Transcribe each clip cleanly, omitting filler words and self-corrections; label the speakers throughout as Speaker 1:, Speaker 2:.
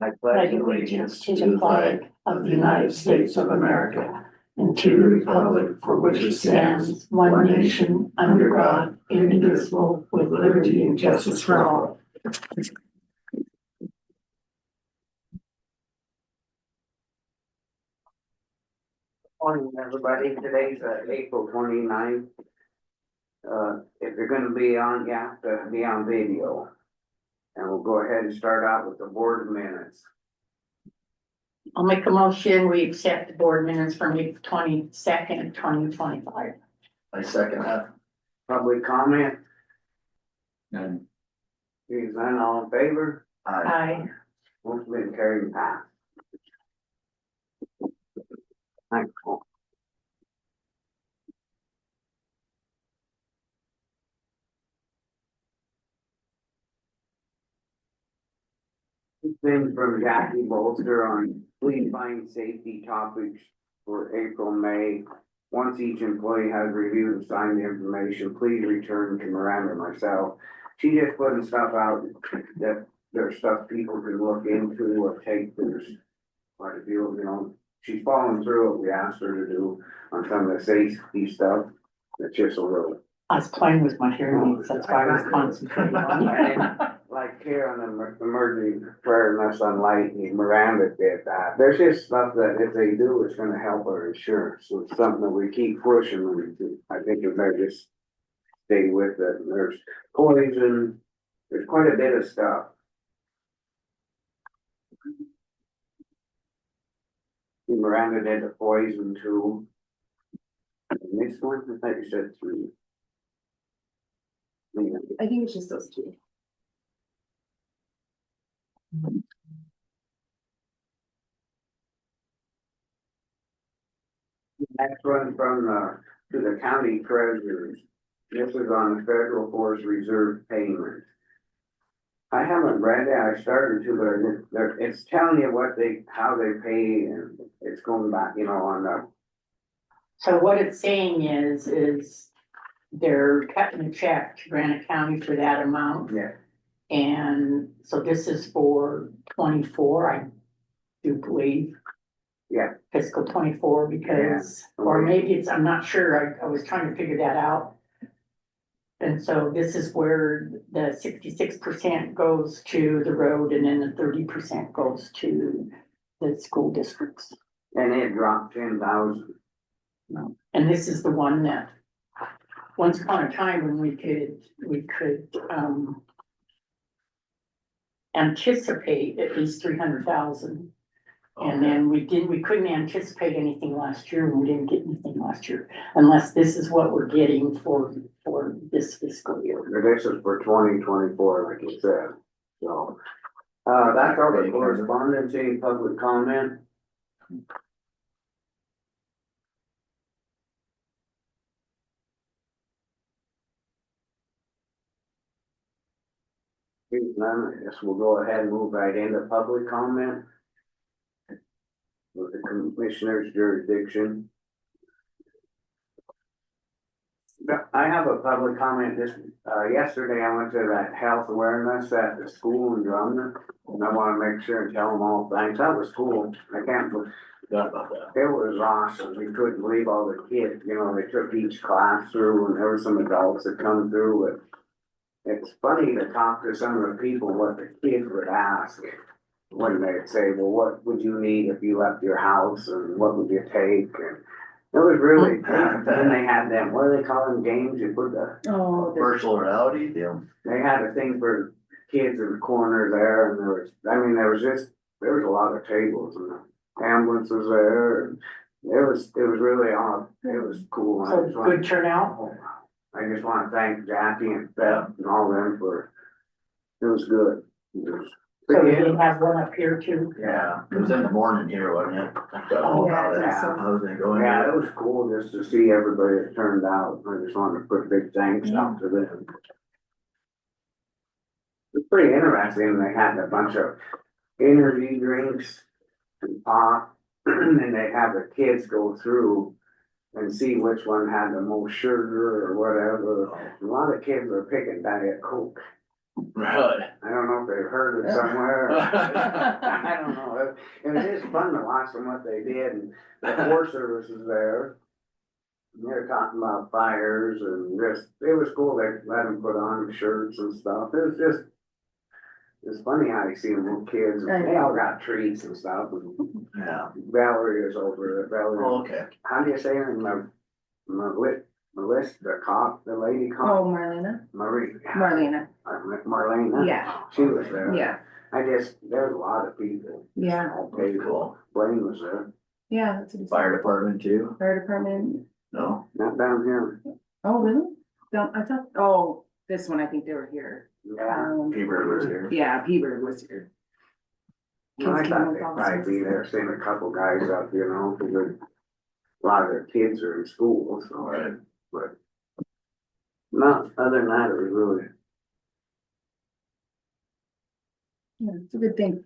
Speaker 1: I pledge allegiance to the flag of the United States of America and to the republic for which it stands, one nation, under God, indivisible, with liberty and justice for all.
Speaker 2: Morning, everybody. Today's April 29th. If you're gonna be on, you have to be on video. And we'll go ahead and start out with the board minutes.
Speaker 3: I'll make a motion, we accept the board minutes from April 22nd, 2025.
Speaker 1: I second that.
Speaker 2: Public comment,
Speaker 1: And
Speaker 2: here's none, all in favor,
Speaker 3: Aye.
Speaker 2: motion been carried and passed. Thanks. Thing from Jackie Bolster on please find safety topics for April, May. Once each employee has reviewed and signed the information, please return to Miranda and myself. She just putting stuff out that there's stuff people can look into or take. There's quite a few, she's following through what we asked her to do on some of the safety stuff. It's just a little.
Speaker 3: I was playing with my hearing aids, that's why I was concentrating on it.
Speaker 2: Like here on the emergency preparedness on lightning, Miranda did that. There's just stuff that if they do, it's gonna help our insurance. So it's something that we keep pushing. I think we better just stay with it. There's poison, there's quite a bit of stuff. Miranda did the poison too. And this one, I thought you said 3. Yeah.
Speaker 4: I think it's just those two.
Speaker 2: Next one from to the county treasurers. This is on the federal forest reserve payment. I haven't read it, I started to, but it's telling you how they pay and it's going back, on the.
Speaker 3: So what it's saying is they're cutting a check to Granite County for that amount.
Speaker 2: Yeah.
Speaker 3: And so this is for 24, I do believe.
Speaker 2: Yeah.
Speaker 3: Fiscal 24 because, or maybe it's, I'm not sure, I was trying to figure that out. And so this is where the 66% goes to the road and then the 30% goes to the school districts.
Speaker 2: And it dropped 10,000.
Speaker 3: And this is the one that, once upon a time when we could anticipate at least 300,000. And then we couldn't anticipate anything last year, and we didn't get anything last year, unless this is what we're getting for this fiscal year.
Speaker 2: This is for 2024, like you said, so. That's all the correspondence, any public comment? Here's none, I guess we'll go ahead and move right into public comment. With the commissioner's jurisdiction. I have a public comment. Yesterday I went to that health awareness at the school in Drummond, and I want to make sure and tell them all thanks. That was cool. I can't believe
Speaker 1: about that.
Speaker 2: it was awesome. We couldn't believe all the kids, they took each class through, and there were some adults that come through. It's funny to talk to some of the people, what the kids would ask. When they'd say, well, what would you need if you left your house and what would you take? And it was really, then they had them, what do they call them, games? You put
Speaker 4: Oh,
Speaker 1: Virtual reality deal.
Speaker 2: they had a thing for kids in the corner there and there was a lot of tables and the ambulance was there. And it was really odd. It was cool.
Speaker 3: So good turnout.
Speaker 2: I just want to thank Jackie and Beth and all them it was good.
Speaker 3: So we have one up here too.
Speaker 1: Yeah, it was in the morning here, wasn't it?
Speaker 3: Oh,
Speaker 4: yeah,
Speaker 1: I was gonna go in
Speaker 2: Yeah,
Speaker 1: there.
Speaker 2: it was cool just to see everybody that turned out. I just wanted to put a big thanks out to them. It's pretty interesting. They had a bunch of energy drinks and pop, and they have the kids go through and see which one had the most sugar or whatever. A lot of kids were picking Diet Coke.
Speaker 1: Really?
Speaker 2: I don't know if they have heard it somewhere. I don't know. It was just fun to watch them what they did, and the Forest Service was there. And they're talking about fires and just, it was cool. They let them put on shirts and stuff. It was just, it's funny how you see them little kids, and they all got treats and stuff. And
Speaker 4: Yeah.
Speaker 2: Valerie is over it. Valerie,
Speaker 4: Oh, okay.
Speaker 2: how do you say her name? Melissa, the cop, the lady cop,
Speaker 5: Oh, Marlena?
Speaker 2: Marie.
Speaker 5: Marlena,
Speaker 2: Marlene.
Speaker 5: yeah,
Speaker 2: She was there.
Speaker 5: yeah,
Speaker 2: There's a lot of people.
Speaker 5: yeah,
Speaker 2: Okay,
Speaker 4: Cool.
Speaker 2: Blaine was there,
Speaker 5: yeah. That's what he said.
Speaker 4: Fire department too?
Speaker 5: Fire department,
Speaker 4: No?
Speaker 2: not down here.
Speaker 5: oh, really? Don't, I thought, oh, this one, I think they were here.
Speaker 2: Yeah.
Speaker 4: Peter was here.
Speaker 5: Yeah, Peter was here.
Speaker 2: Well, I
Speaker 5: Kids
Speaker 2: thought
Speaker 5: came
Speaker 2: they'd
Speaker 5: with
Speaker 2: probably be
Speaker 5: officers.
Speaker 2: there, seeing a couple guys up, you know, because a lot of their kids are in school, so.
Speaker 4: Right.
Speaker 2: But. No, other than that, it was really,
Speaker 5: Yeah, it's a good thing.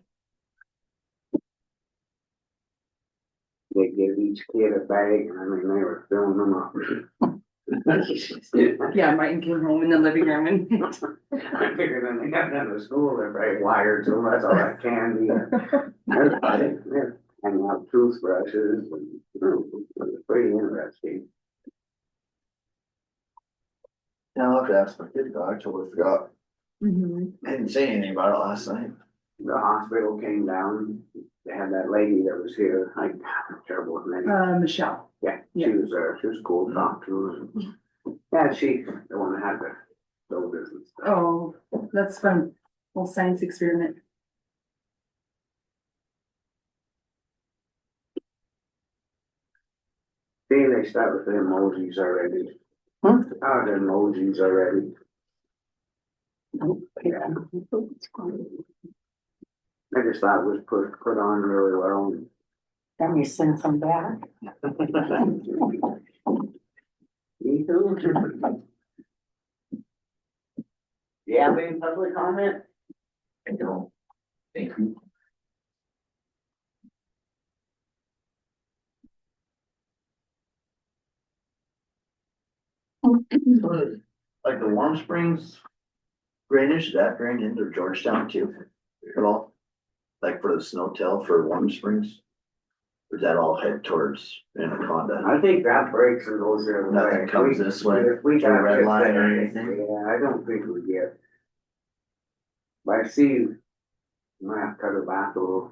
Speaker 2: they give each kid a bag, and I mean, they were filling them up.
Speaker 5: Yeah, Martin came home in the living room and.
Speaker 2: I figured when they got done with school, they're very wired, so that's all that candy. Everybody, they're hanging out toothbrushes and, it was pretty interesting.
Speaker 4: Yeah, I'll have to ask my kid, though. I totally forgot.
Speaker 5: Mhm.
Speaker 4: I didn't say anything about it last night.
Speaker 2: The hospital came down, they had that lady that was here, I'm terrible with names.
Speaker 5: Michelle,
Speaker 2: Yeah, she
Speaker 5: yeah.
Speaker 2: was there, she was cool, to talk to her. Yeah, she, the one that had the shoulders and stuff.
Speaker 5: oh, that's fun, little science experiment.
Speaker 2: See, they start with the emojis already.
Speaker 3: Hmm?
Speaker 2: Oh, the emojis already. Yeah. I just thought it was put on really well.
Speaker 3: Then you send some back.
Speaker 2: Me too. You have any public comment?
Speaker 4: I don't think. Like the Warm Springs drainage, that drained into Georgetown too, at all? Like for the snow tail for Warm Springs? Or does that all head towards Anaconda?
Speaker 2: I think that breaks and goes the other way.
Speaker 4: Nothing comes this way,
Speaker 2: If we
Speaker 4: to the
Speaker 2: got
Speaker 4: red
Speaker 2: just
Speaker 4: line or
Speaker 2: there,
Speaker 4: anything?
Speaker 2: yeah, I don't think we get. But I see, might have to cut her back a little.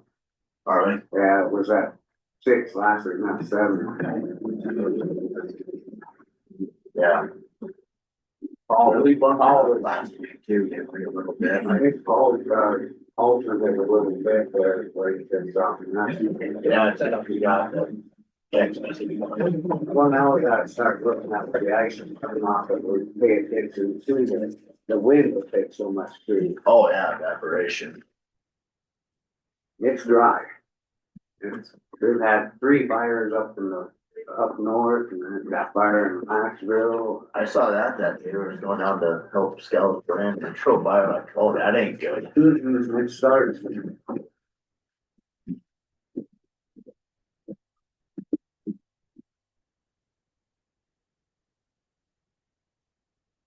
Speaker 4: Are we?
Speaker 2: Yeah, it was at 6 last week, not 7.
Speaker 4: Yeah. We bumped all last week too, didn't we, a little bit?
Speaker 2: I think Paul's altered it a little bit there, where he said something.
Speaker 4: Yeah, it's like we got the text message.
Speaker 2: Well, now we gotta start looking at the ice and coming off, but we pay attention to the wind will take so much too.
Speaker 4: Oh, yeah, evaporation.
Speaker 2: It's dry. We've had 3 fires up north, and then got fire in Knoxville.
Speaker 4: I saw that day, we were going down to help scout for and patrol by, like, oh, that ain't good.
Speaker 2: It starts.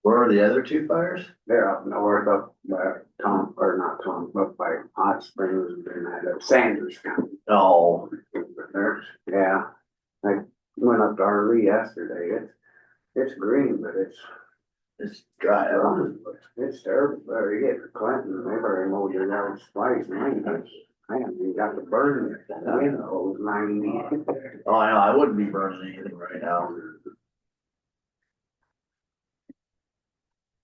Speaker 4: Where are the other 2 fires?
Speaker 2: They're up north, up by up by Hot Springs and that Sanders County.
Speaker 4: Oh,
Speaker 2: Yeah, I went up to Arlie yesterday. It's green, but
Speaker 4: it's dry.
Speaker 2: it's terrible. There you get Clinton, they've already mowed their yards twice. I haven't even got to burn it. The wind holds 90.
Speaker 4: Oh, I know, I wouldn't be burning anything right now.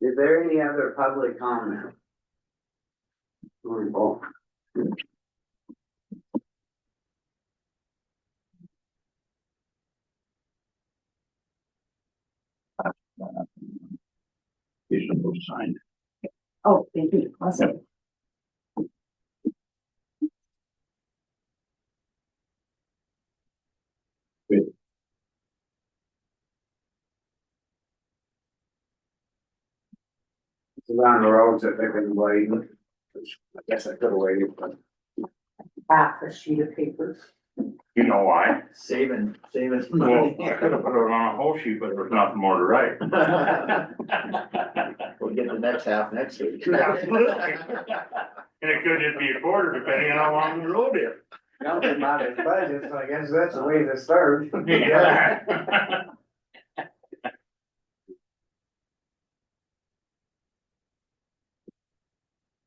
Speaker 2: Is there any other public comment? Oh.
Speaker 4: Reasonable sign.
Speaker 5: Oh, thank you, awesome.
Speaker 2: Around the roads that they've been waiting. I guess I could have waited, but.
Speaker 3: Half a sheet of paper.
Speaker 6: You know why?
Speaker 4: Saving.
Speaker 6: Well, I could have put it on a whole sheet, but there's nothing more to write.
Speaker 4: We'll get the next half next week.
Speaker 6: And it could just be a quarter depending on how long the road is.
Speaker 2: Nothing about his budget, so I guess that's the way to start.
Speaker 6: Yeah.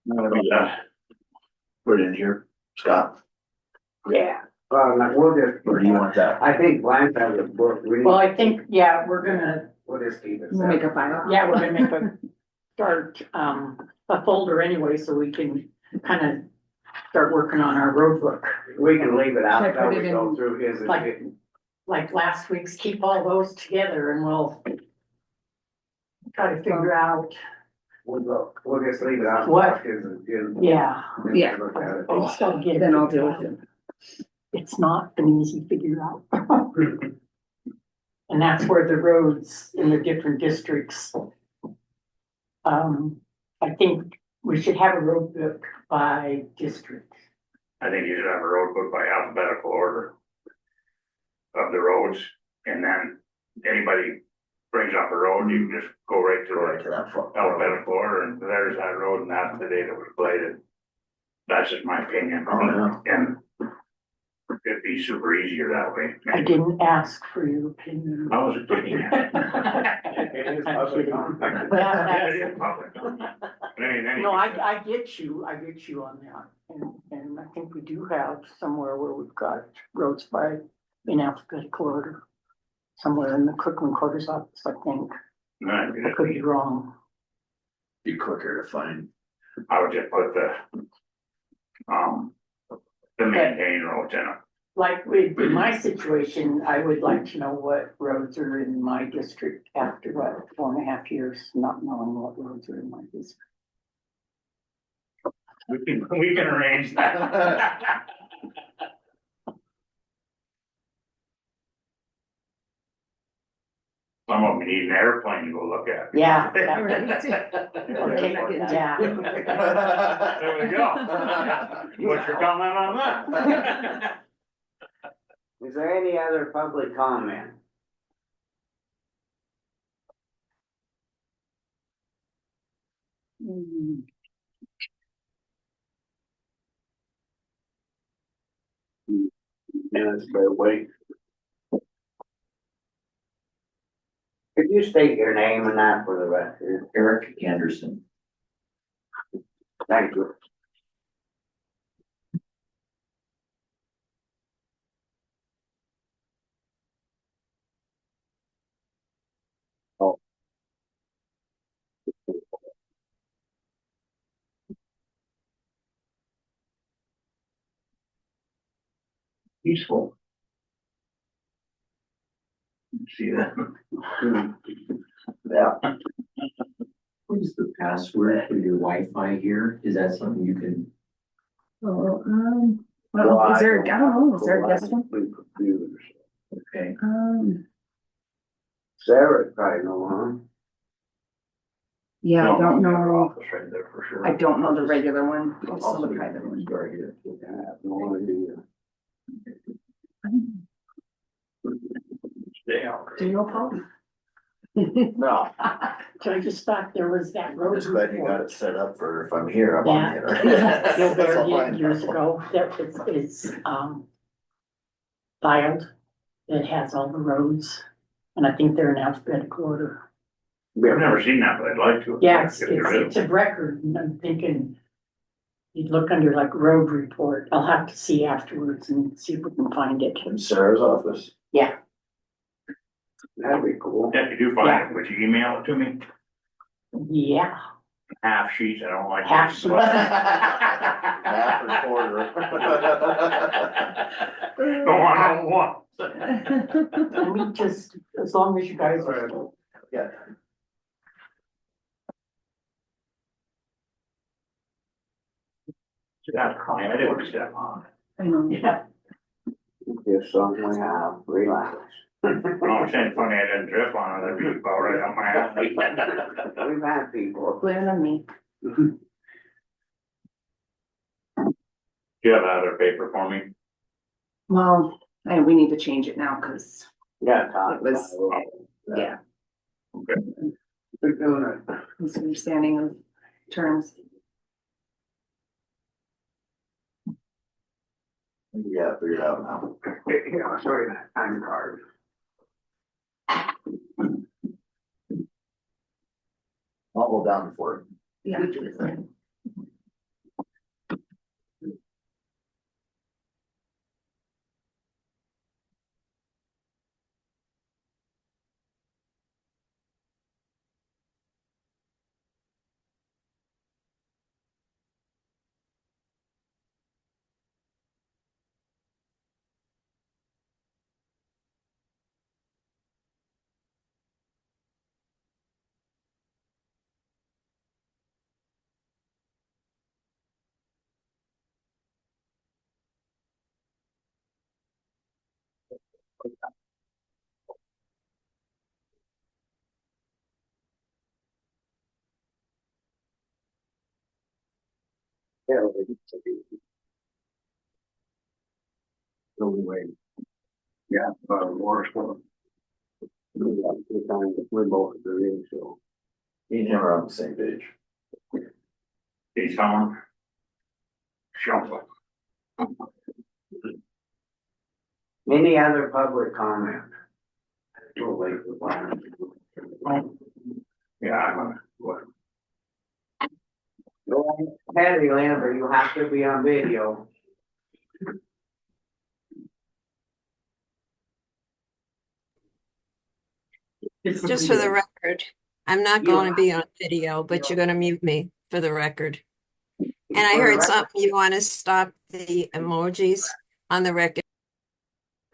Speaker 6: Yeah.
Speaker 4: Put it in here, Scott,
Speaker 2: Yeah. Well, no, we'll just,
Speaker 4: or do you want that?
Speaker 2: I think Lance has a book,
Speaker 3: Well, I think, yeah, we're gonna,
Speaker 2: we'll just keep it.
Speaker 5: We'll make a file.
Speaker 3: yeah, we're gonna make a folder anyway, so we can kind of start working on our road book.
Speaker 2: We can leave it out
Speaker 5: Should I
Speaker 2: until
Speaker 5: put
Speaker 2: we
Speaker 5: it
Speaker 2: go
Speaker 5: in-
Speaker 2: through his.
Speaker 3: Like last week's, keep all those together and we'll try to figure out,
Speaker 2: We'll just leave it out.
Speaker 3: What?
Speaker 2: His-
Speaker 3: yeah.
Speaker 5: Yeah.
Speaker 2: Look at it.
Speaker 3: I still get it
Speaker 5: Then I'll
Speaker 3: figured
Speaker 5: deal
Speaker 3: out.
Speaker 5: with it.
Speaker 3: It's not an easy figure out. And that's where the roads in the different districts. I think we should have a road book by district.
Speaker 6: I think you should have a road book by alphabetical order of the roads, and then anybody brings up a road, you can just go right
Speaker 4: Go right
Speaker 6: to
Speaker 4: to that front.
Speaker 6: the alphabetical order, and there's that road, and that's the date it was bladed. That's just my opinion.
Speaker 4: Oh,
Speaker 6: And it'd be super easier that way.
Speaker 3: I didn't ask for your opinion.
Speaker 6: I was kidding.
Speaker 2: It is public comment.
Speaker 6: Yeah, it is public. Any-
Speaker 3: No, I get you on that, and I think we do have somewhere where we've got roads by in alphabetical order. Somewhere in the Kirkland Quarters office, I think,
Speaker 6: No,
Speaker 3: I could be wrong.
Speaker 4: Be quicker to find.
Speaker 6: I would just put the maintained roads in it.
Speaker 3: Like in my situation, I would like to know what roads are in my district after 4.5 years, not knowing what roads are in my district.
Speaker 6: We can arrange that. Some of them need an airplane to go look at.
Speaker 3: Yeah.
Speaker 5: Okay,
Speaker 3: Yeah.
Speaker 6: There we go. What's your comment on that?
Speaker 2: Is there any other public comment?
Speaker 4: Yes, by the way.
Speaker 2: Could you state your name and that for the record?
Speaker 4: Eric Anderson.
Speaker 2: Thank you.
Speaker 6: Peaceful. See that?
Speaker 4: Yeah.
Speaker 7: What is the password for your Wi-Fi here? Is that something you can?
Speaker 5: Oh, well, is there, I don't know, is there a guest one?
Speaker 2: Computers.
Speaker 7: Okay.
Speaker 2: Sarah probably know, huh?
Speaker 5: Yeah, I don't know,
Speaker 4: Office right there for sure.
Speaker 5: I don't know the regular one, also the private one.
Speaker 4: Right here.
Speaker 2: I have no idea.
Speaker 6: Stay out.
Speaker 5: Do you know Paul?
Speaker 4: No,
Speaker 3: So I just thought there was that
Speaker 4: I'm
Speaker 3: road.
Speaker 4: just glad you got it set up for if I'm here, I'm
Speaker 3: Yeah.
Speaker 4: on it.
Speaker 3: Bill
Speaker 4: That's all
Speaker 3: Bear
Speaker 4: I
Speaker 3: years
Speaker 4: know.
Speaker 3: ago, that is that has all the roads, and I think they're in alphabetical order.
Speaker 6: I've never seen that, but I'd like to.
Speaker 3: Yeah, it's
Speaker 6: If there is.
Speaker 3: it's a record, and I'm thinking you'd look under like road report. I'll have to see afterwards and see if we can find it.
Speaker 4: In Sarah's office.
Speaker 3: Yeah,
Speaker 2: That'd be cool.
Speaker 6: Yeah, if you do find it, would you email it to me?
Speaker 3: yeah.
Speaker 6: Half sheets, I don't like.
Speaker 3: Half
Speaker 6: it.
Speaker 3: sheets.
Speaker 4: Half and quarter.
Speaker 6: Go on one.
Speaker 3: Let me just, as long as you guys are still.
Speaker 4: Yeah.
Speaker 6: That's fine, I didn't step on.
Speaker 5: I know.
Speaker 3: Yeah,
Speaker 2: Just something we have, relax.
Speaker 6: Oh, it's funny, I didn't trip on it, that'd be about right on my alley.
Speaker 2: We've had people.
Speaker 5: Blame it on me.
Speaker 6: Do you have other paper for me?
Speaker 5: Well, we need to change it now, cause,
Speaker 2: Yeah, talk
Speaker 5: It was-
Speaker 2: about it.
Speaker 5: yeah,
Speaker 2: We're doing it.
Speaker 5: misunderstanding of terms.
Speaker 4: Yeah, figured out now.
Speaker 2: Yeah, sorry, that time card.
Speaker 4: I'll hold down for it.
Speaker 3: Yeah.
Speaker 2: Yeah. No way. Yeah, water sport. We're both agreeing, so.
Speaker 4: Me and him are on the same page.
Speaker 6: He's on. Shuffle.
Speaker 2: Any other public comment? Too late for that.
Speaker 6: Yeah, I'm gonna, what,
Speaker 2: Go ahead, Lambert, you have to be on video.
Speaker 8: Just for the record, I'm not going to be on video, but you're going to mute me for the record. And I heard something, you want to stop the emojis on the record.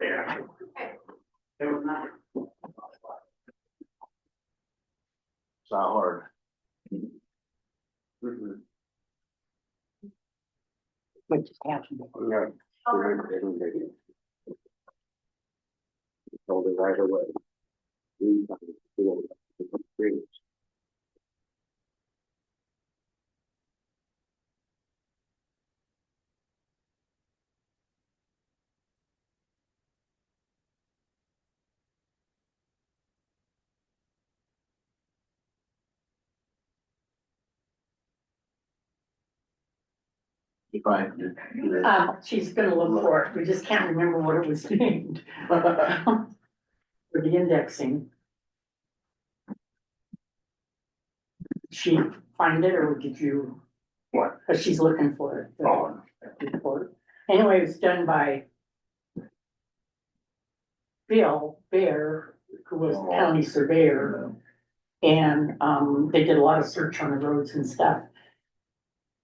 Speaker 6: yeah,
Speaker 4: It's not hard.
Speaker 2: Mhm.
Speaker 3: Which is happening.
Speaker 2: Yeah. Told it right away.
Speaker 4: Fine.
Speaker 3: She's gonna look for it, we just can't remember what it was named. For the indexing. She find it, or did you?
Speaker 6: What?
Speaker 3: Cause she's looking for it. the
Speaker 6: Oh.
Speaker 3: report. Anyway, it was done by Bill Bear, who was the county surveyor. And, they did a lot of search on the roads and stuff.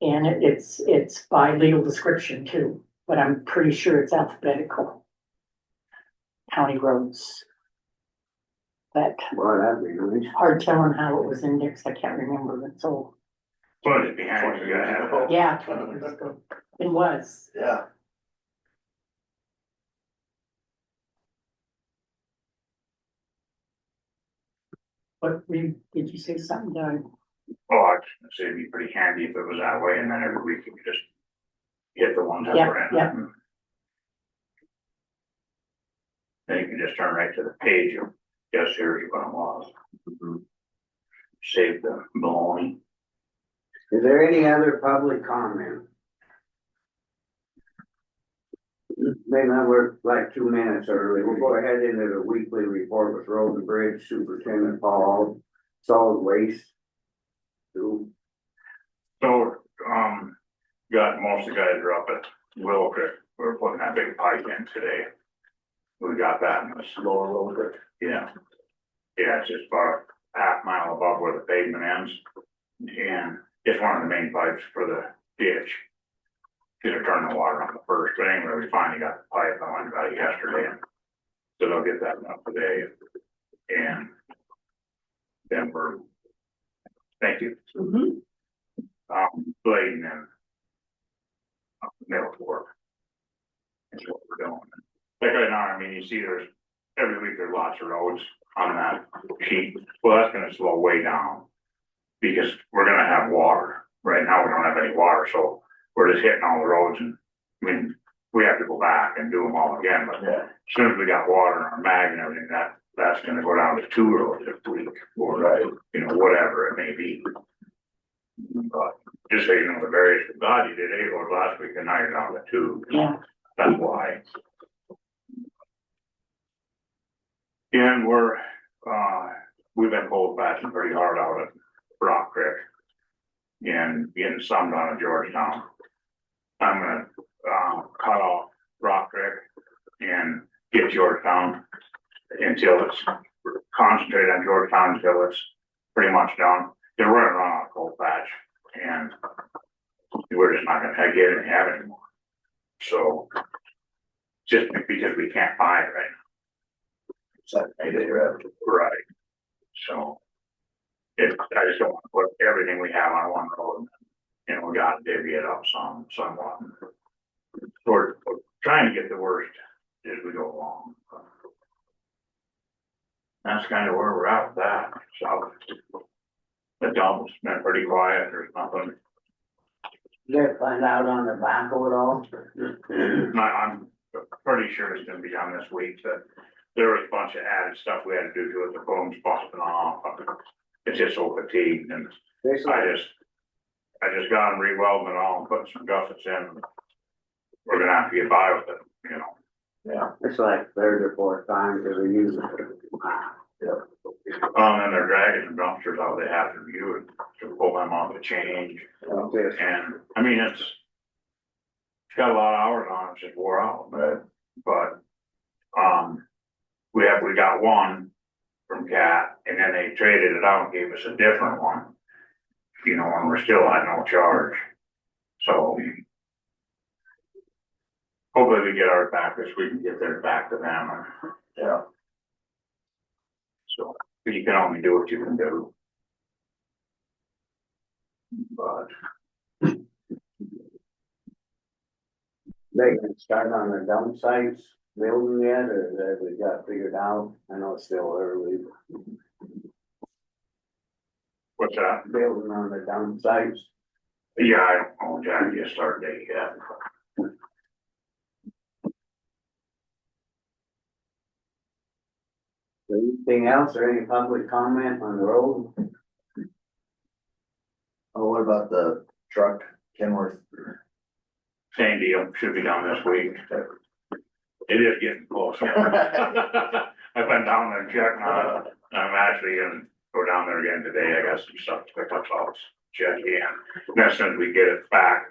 Speaker 3: And it's by legal description too, but I'm pretty sure it's alphabetical. County roads. But
Speaker 2: Well, that'd be nice.
Speaker 3: hard telling how it was indexed, I can't remember it, so,
Speaker 6: put it behind you, gotta have it.
Speaker 3: yeah, 20 years ago. It was,
Speaker 4: Yeah.
Speaker 3: but did you say something, Doug?
Speaker 6: Oh, I'd say it'd be pretty handy if it was that way, and then every week you could just hit the ones that
Speaker 3: Yep,
Speaker 6: were in.
Speaker 3: yep.
Speaker 6: Then you can just turn right to the page of, yes, here's what it was. Save the baloney.
Speaker 2: Is there any other public comment? Maybe we're like 2 minutes early. We'll go ahead into the weekly report with Road and Bridge Superintendent Paul, solid waste.
Speaker 6: So, got, most of the guys are up at Willow Creek, we're putting that big pipe in today. We got that in the lower Willow Creek, yeah. Yeah, it's just about a half mile above where the pavement ends. And it's one of the main pipes for the ditch. Should have turned the water on the first, but anyway, we finally got the pipe, I went and got it yesterday. So they'll get that up today. And then we're, thank you. Blading and middle work. That's what we're doing. Like right now, I mean, you see there's, every week there's lots of roads on that sheet. Well, that's gonna slow way down. Because we're gonna have water. Right now, we don't have any water, so we're just hitting all the roads and, I mean, we have to go back and do them all again, but as soon as we got water in our mag and everything, that's gonna go down to 2 roads this week, or, you know, whatever it may be. But just so you know, the various, God, you did 8 roads last week, and now you're down to 2.
Speaker 3: Yeah.
Speaker 6: That's why. And we've been cold patching pretty hard out at Rock Creek. And getting some done at Georgetown. I'm gonna, cut off Rock Creek and get Georgetown until it's concentrate on Georgetown until it's pretty much done. They're running on a cold patch and we're just not gonna get it and have it anymore. So just because we can't buy it right
Speaker 4: So, maybe you're right.
Speaker 6: now. Right. So I just don't want to put everything we have on one road. And we gotta divvy it up somewhat. We're trying to get the worst as we go along. That's kind of where we're at with that, so. The dump's been pretty quiet, there's nothing,
Speaker 2: Did they find out on the backhoe at all?
Speaker 6: I'm pretty sure it's gonna be done this week, that there was a bunch of added stuff we had to do to it, the boom's busting off. It's just so fatigued and
Speaker 2: They
Speaker 6: I just got them re-welding it all and putting some gussets in. We're gonna have to get by with it, you know.
Speaker 4: Yeah,
Speaker 2: It's like third or fourth time because we use it.
Speaker 6: And they're dragging the dumpsters out, they have to review it, to pull them off the change. And, I mean, it's got a lot of hours on it, it's just wore out, but, we got one from Cat, and then they traded it out and gave us a different one. You know, and we're still at no charge, so. Hopefully we get ours back this week and get theirs back to them,
Speaker 4: yeah.
Speaker 6: so, you can only do what you can do. But,
Speaker 2: They can start on the dump sites building yet, or that we got figured out? I know it's still early.
Speaker 6: what's that?
Speaker 2: Building on the dump sites.
Speaker 6: Yeah, I don't know, Jack, you start date yet.
Speaker 2: Anything else or any public comment on the road?
Speaker 4: Oh, what about the truck, Kenworth?
Speaker 6: Same deal, should be done this week. It is getting close. I've been down there checking on it. I'm actually gonna go down there again today. I got some stuff to pick up, so I'll check in. And as soon as we get it back,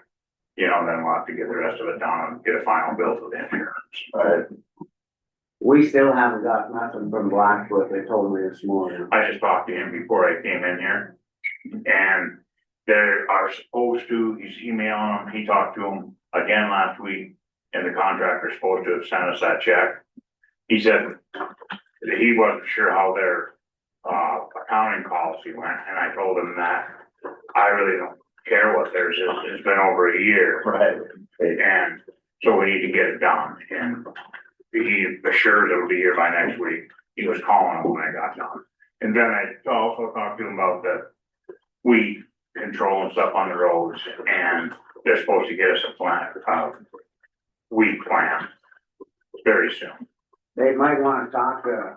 Speaker 6: you know, then we'll have to get the rest of it done and get a final bill for the insurance.
Speaker 4: Right.
Speaker 2: We still haven't got nothing from Blackfoot, they told me this morning.
Speaker 6: I just talked to him before I came in here. And they are supposed to, he's emailing them, he talked to them again last week. And the contractor's supposed to have sent us that check. He said that he wasn't sure how their accounting policy went, and I told him that I really don't care what theirs is. It's been over a year.
Speaker 4: Right.
Speaker 6: And so we need to get it done, and he assured it'll be here by next week. He was calling him when I got done. And then I also talked to him about the weed control and stuff on the roads, and they're supposed to get us a plan, weed plan very soon.
Speaker 2: They might wanna talk to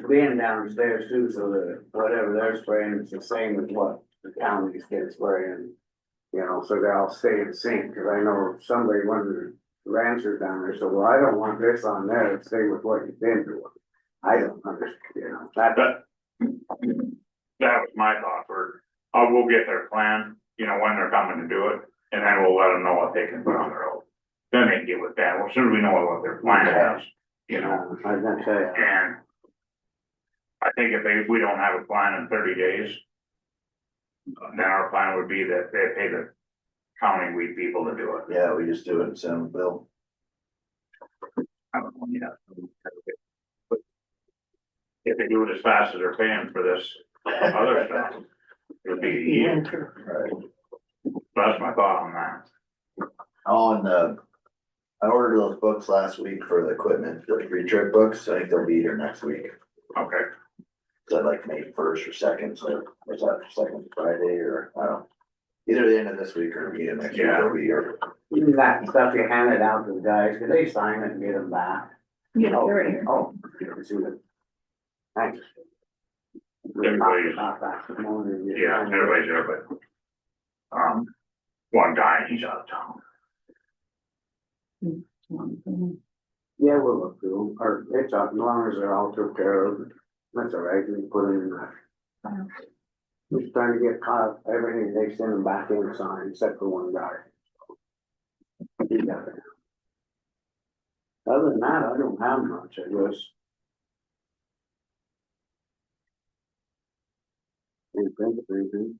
Speaker 2: Ben downstairs too, so that whatever they're spraying, it's the same as what the county's getting spraying. You know, so they all stay in sync, cause I know somebody, one of the ranchers down there said, well, I don't want this on there, stay with what you've been doing. I don't understand, you know,
Speaker 6: That was my thought for, we'll get their plan, you know, when they're coming to do it, and then we'll let them know what they can put on the road. Then they can get with that, well, soon as we know what their plan is, you know,
Speaker 2: I was gonna say,
Speaker 6: and I think if we don't have a plan in 30 days, then our plan would be that they pay the county weed people to do it.
Speaker 4: Yeah, we just do it and send them a bill.
Speaker 6: I don't know, yeah. But if they do it as fast as they're paying for this other stuff, it would be easy.
Speaker 4: Right.
Speaker 6: That's my thought on that.
Speaker 4: Oh, and I ordered those books last week for the equipment, the free trip books. I think they'll be here next week.
Speaker 6: Okay,
Speaker 4: So like May 1st or 2nd, so was that second Friday or I don't know. Either the end of this week or beginning of next week,
Speaker 6: Yeah.
Speaker 4: they'll be here.
Speaker 2: even that stuff you handed out to the guys, could they sign it and get them back?
Speaker 5: Yeah, they're right here.
Speaker 2: Oh, you can see it. Thanks.
Speaker 6: Everybody's-
Speaker 2: Not back this morning.
Speaker 6: yeah, everybody's there, but, one guy, he's out of town.
Speaker 2: Yeah, we'll look through, them. Or it's up, as long as they're all took care of, that's all right, we can put them in there. Just trying to get caught up, everything, they send them back in signed, except for one guy. He got it. Other than that, I don't have much, I guess. Anything.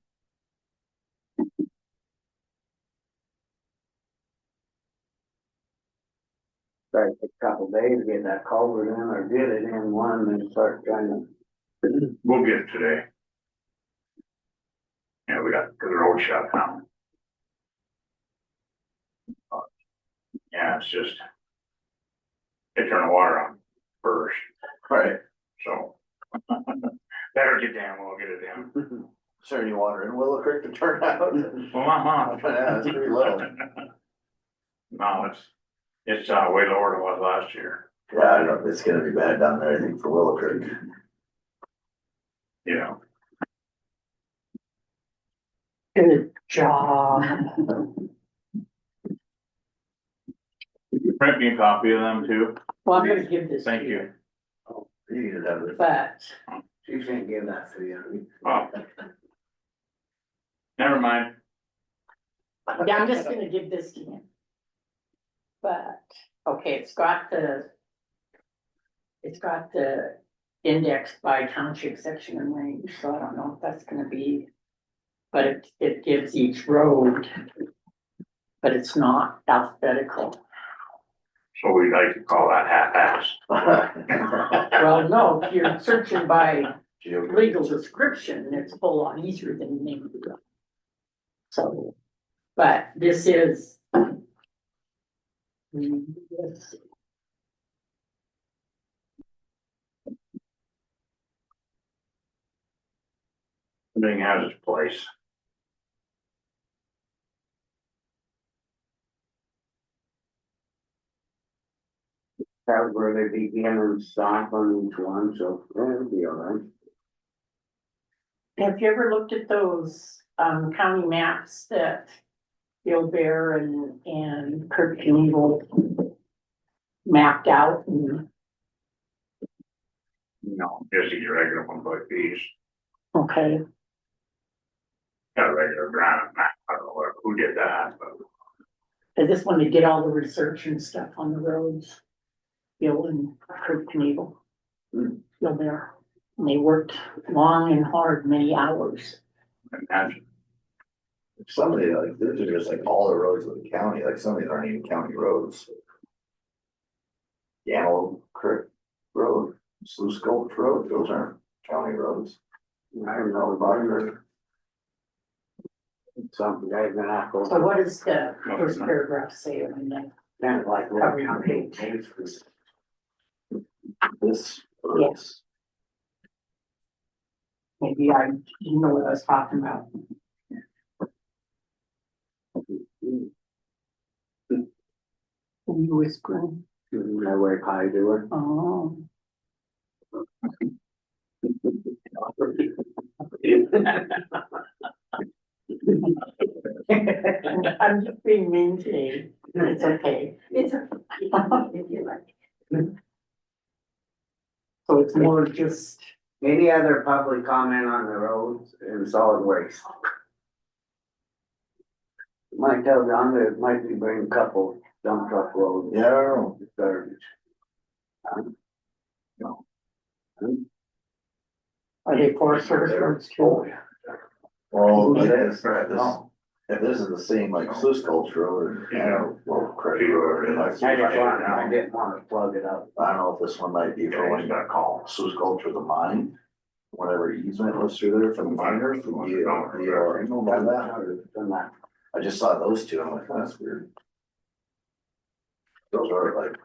Speaker 2: Started a couple days to get that culvert in, or did it in one, and start trying to.
Speaker 6: We'll get it today. Yeah, we got the road shut down. Yeah, it's just. They turn the water on first,
Speaker 4: Right,
Speaker 6: so. Better get down, we'll get it down.
Speaker 4: is there any water in Willow Creek to turn out?
Speaker 6: Well,
Speaker 4: Yeah, it's pretty low.
Speaker 6: no, it's way lower than it was last year,
Speaker 4: Yeah, I know, it's gonna be bad down there, I think, for Willow Creek.
Speaker 6: you know.
Speaker 3: Good job.
Speaker 6: Print me a copy of them too.
Speaker 3: Well, I'm gonna give this to
Speaker 6: Thank
Speaker 3: you,
Speaker 6: you.
Speaker 4: You can have it.
Speaker 3: but
Speaker 2: She can't give that to you.
Speaker 6: Oh. Never mind.
Speaker 3: yeah, I'm just gonna give this to you. But, okay, it's got the index by township, section and range, so I don't know if that's gonna be. But it gives each road, but it's not alphabetical.
Speaker 6: So we like to call that half-ass.
Speaker 3: Well, no, if you're searching by legal description, it's a whole lot easier than name of the road. So, but this is. Let's see.
Speaker 6: Everything has its place.
Speaker 2: That's where they begin and stop on each one, so it'll be all right.
Speaker 3: Have you ever looked at those county maps that Bill Bear and Kurt Knievel mapped out? And,
Speaker 6: No, just your regular 1 foot piece.
Speaker 3: okay,
Speaker 6: Got a regular granite map. I don't know who did that, but
Speaker 3: I just wanted to get all the research and stuff on the roads. Bill and Kurt Knievel, Bill Bear, and they worked long and hard, many hours.
Speaker 6: imagine.
Speaker 4: Some of the, like, these are just like all the roads of the county, like some of these aren't even county roads. Yaml Creek Road, Sluice Gulch Road, those aren't county roads.
Speaker 2: I don't know about it. Some guys gonna have to.
Speaker 3: So what does the first paragraph say on that?
Speaker 2: Kind of like.
Speaker 3: Cover your
Speaker 4: This.
Speaker 3: Yes. Maybe you know what I was talking about. You whispering,
Speaker 2: No way pie do it.
Speaker 3: oh. I'm just being mean today, it's okay. It's if you like. So it's more just,
Speaker 2: Any other public comment on the roads and solid waste? Might tell John that it might be bring a couple dump truck loads.
Speaker 4: Yeah, I don't know.
Speaker 2: Garbage.
Speaker 3: are they Forest Service roads too?
Speaker 4: Well, if this is the same like Sluice Gulch Road, you know, well, Creek Road,
Speaker 2: I didn't want to plug it up.
Speaker 4: I don't know if this one might be for when you got called Sluice Gulch or the mine. Whatever easement was through there from the miners, the that. I just saw those two, I'm like, that's weird. Those are like.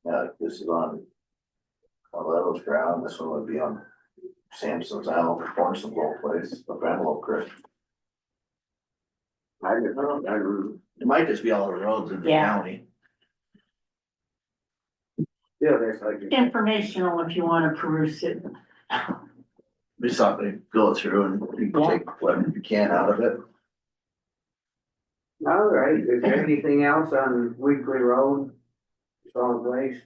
Speaker 4: Yeah, this is on Level's ground, this one would be on Sampson's Island, Forest place, the Vandelope Creek.
Speaker 2: I didn't know.
Speaker 4: It might just be all the roads in the
Speaker 3: Yeah.
Speaker 4: county.
Speaker 2: Yeah, there's like.
Speaker 3: Informational if you wanna peruse it.
Speaker 4: Be something to go through and you can
Speaker 3: Yeah.
Speaker 4: take whatever you can out of it.
Speaker 2: All right, is there anything else on Weekly Road? Solid waste?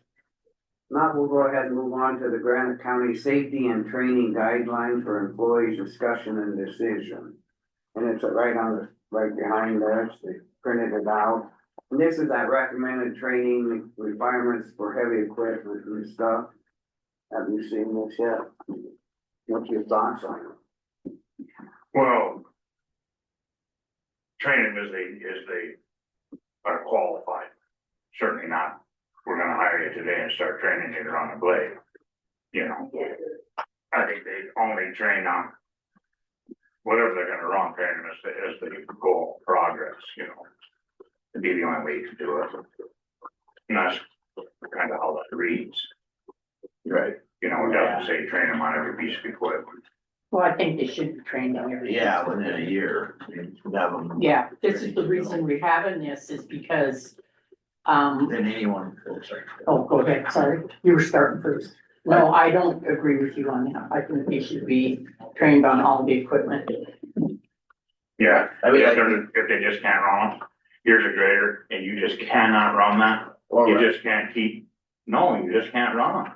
Speaker 2: Not, we'll go ahead and move on to the Granite County Safety and Training Guidelines for Employees Discussion and Decision. And it's right on the, right behind there, it's they printed it out. And this is that recommended training requirements for heavy equipment and stuff. Have you seen this yet? What's your thoughts on it?
Speaker 6: Well, training is they are qualified. Certainly not, we're gonna hire you today and start training you to run a blade. You know, I think they only train on whatever they're gonna run, train them as they go progress, you know. It'd be the only way to do it. And that's kind of how that reads.
Speaker 4: Right.
Speaker 6: You know, it doesn't say train them on every piece of equipment.
Speaker 3: Well, I think they should be trained on everything.
Speaker 4: Yeah, within a year, we have them.
Speaker 3: Yeah, this is the reason we're having this is because,
Speaker 4: Then anyone, oh, sorry.
Speaker 3: oh, go ahead, sorry, you were starting first. No, I don't agree with you on that. I think they should be trained on all the equipment.
Speaker 6: Yeah,
Speaker 4: I mean,
Speaker 6: if
Speaker 4: like-
Speaker 6: if they just can't run them, here's a grader and you just cannot run that.
Speaker 4: Or
Speaker 6: You just can't keep, no, you just can't run them.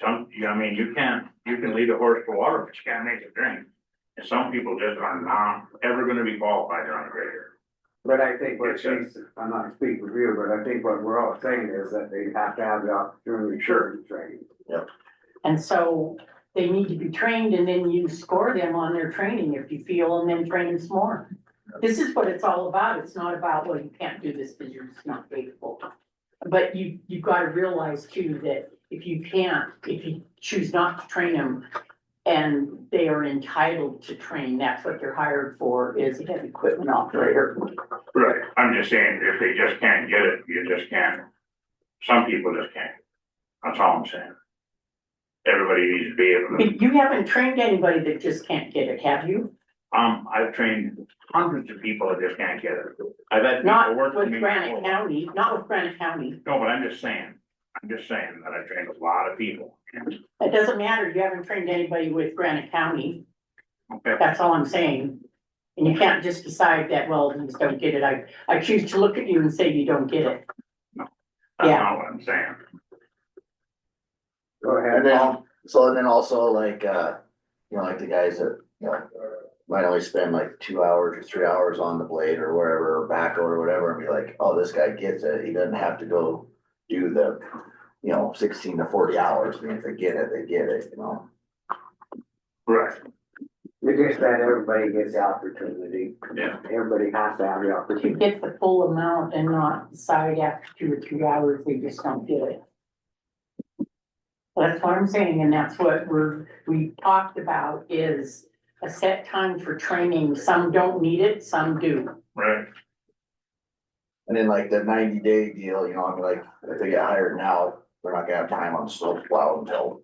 Speaker 6: I mean, you can lead a horse to water, but you can't make it drink. And some people just are not ever gonna be qualified to run a grader.
Speaker 2: But I think what she's, I'm not speaking for you, but I think what we're all saying is that they have to have the opportunity to train.
Speaker 3: And so they need to be trained and then you score them on their training if you feel and then train them some more. This is what it's all about. It's not about, well, you can't do this because you're just not capable. But you've got to realize too that if you choose not to train them and they are entitled to train, that's what they're hired for, is a heavy equipment operator.
Speaker 6: Right. I'm just saying, if they just can't get it, you just can't. Some people just can't. That's all I'm saying. Everybody needs to be able to.
Speaker 3: But you haven't trained anybody that just can't get it, have you?
Speaker 6: I've trained hundreds of people that just can't get it. I've had people
Speaker 3: Not
Speaker 6: work for
Speaker 3: with
Speaker 6: me.
Speaker 3: Granite
Speaker 6: before.
Speaker 3: County, not with Granite County.
Speaker 6: No, but I'm just saying that I trained a lot of people.
Speaker 3: It doesn't matter, you haven't trained anybody with Granite County,
Speaker 6: Okay,
Speaker 3: that's all I'm saying. And you can't just decide that, well, you just don't get it, I choose to look at you and say you don't get it.
Speaker 6: that's
Speaker 3: Yeah.
Speaker 6: not what I'm saying.
Speaker 2: Go ahead,
Speaker 4: And then,
Speaker 2: Paul.
Speaker 4: so and then also like, you know, like the guys that, you know, might only spend like 2 hours or 3 hours on the blade or wherever, or backhoe or whatever, and be like, oh, this guy gets it, he doesn't have to go do the, you know, 16 to 40 hours, I mean, if they get it, they get it, you know?
Speaker 6: Right.
Speaker 2: It's just that everybody gets the opportunity.
Speaker 6: Yeah.
Speaker 2: Everybody has to have the
Speaker 3: If you
Speaker 2: opportunity.
Speaker 3: get the full amount and not decide after 2 or 3 hours, they just don't get it. That's what I'm saying, and that's what we talked about is a set time for training, some don't need it, some do.
Speaker 6: Right.
Speaker 4: And then like the 90-day deal, you know, I mean, like, if they get hired now, they're not gonna have time on snow plow until,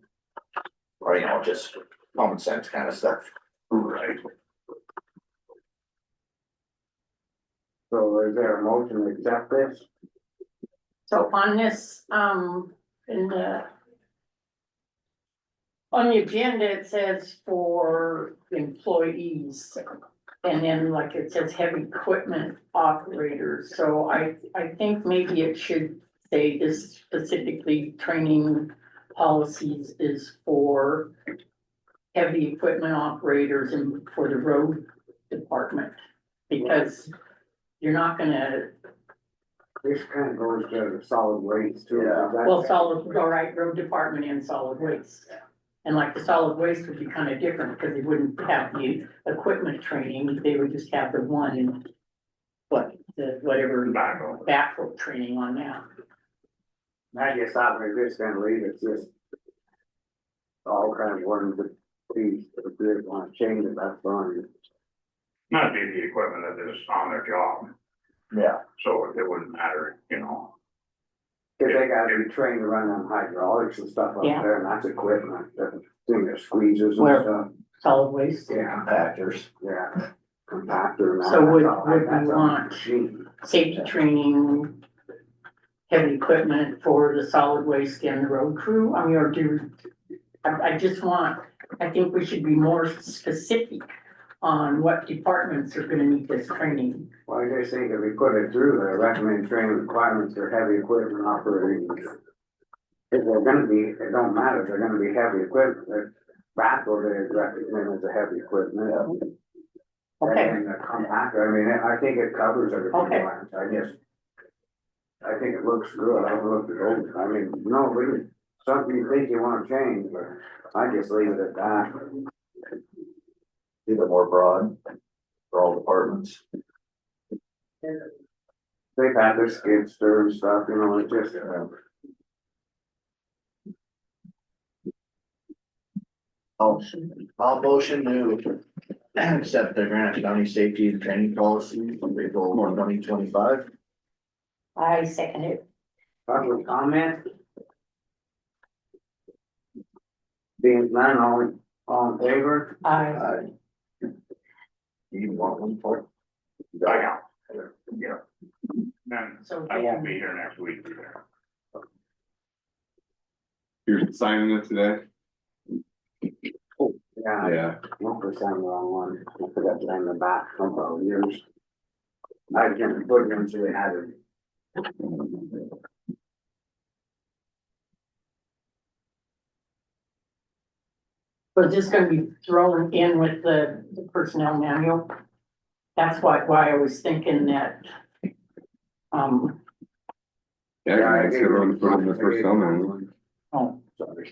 Speaker 4: or, you know, just common sense kind of stuff.
Speaker 6: Right.
Speaker 2: So is there a motion to accept this?
Speaker 3: So on this, on the agenda, it says for employees. And then like it says heavy equipment operators, so I think maybe it should say this specifically training policies is for heavy equipment operators and for the road department. Because you're not gonna,
Speaker 2: This kind of goes to the solid waste too.
Speaker 4: Yeah.
Speaker 3: well, all right, road department and solid waste. And like the solid waste would be kind of different because they wouldn't have the equipment training, they would just have the one. Whatever
Speaker 6: Backhoe.
Speaker 3: backhoe training on that.
Speaker 2: I guess we're just gonna leave it, just all kind of one, but please, if you want to change it, that's fine.
Speaker 6: Not be the equipment that is on their job,
Speaker 4: Yeah.
Speaker 6: so it wouldn't matter, you know.
Speaker 2: Cause they gotta be trained to run them hydraulics and stuff up
Speaker 3: Yeah.
Speaker 2: there, and that's equipment, that's doing their squeezers and
Speaker 3: Where?
Speaker 2: stuff.
Speaker 3: Solid waste,
Speaker 2: Yeah,
Speaker 4: Compactors.
Speaker 2: yeah. Compactor and that.
Speaker 3: So would-
Speaker 2: that's all-
Speaker 3: would we
Speaker 2: that's a
Speaker 3: want-
Speaker 2: machine.
Speaker 3: safety training. Heavy equipment for the solid waste and the road crew, I mean, or I just want, I think we should be more specific on what departments are gonna need this training.
Speaker 2: Well, I just think if we put it through, the recommended training requirements for heavy equipment operating. If they're gonna be, it don't matter, they're gonna be heavy equipment, the backhoe is recommended as a heavy equipment.
Speaker 3: Okay,
Speaker 2: And the compactor, I mean, I think it covers everything,
Speaker 3: Okay.
Speaker 2: I guess. I think it looks good, I haven't looked it over, I mean, no, really, something you think you wanna change, but I just leave it at that.
Speaker 4: Leave it more broad for all departments.
Speaker 2: They've had their skid steer and stuff, you know, it just,
Speaker 4: I'll motion to accept the Granite County Safety and Training Policy from April 2025.
Speaker 3: I second it.
Speaker 2: public comment. Being none, all in favor?
Speaker 3: I,
Speaker 4: You want one for?
Speaker 6: I got, yeah. Then
Speaker 3: so
Speaker 6: I won't be
Speaker 3: then,
Speaker 6: here next week either.
Speaker 9: You're signing it today?
Speaker 2: Yeah,
Speaker 9: Yeah.
Speaker 2: one percent wrong one, I forgot to name the back, from about years. I can't put it into the hazard.
Speaker 3: was this gonna be thrown in with the personnel manual? That's why I was thinking that.
Speaker 9: Yeah, I guess everyone put in the first comment.
Speaker 3: Oh,
Speaker 2: Sorry.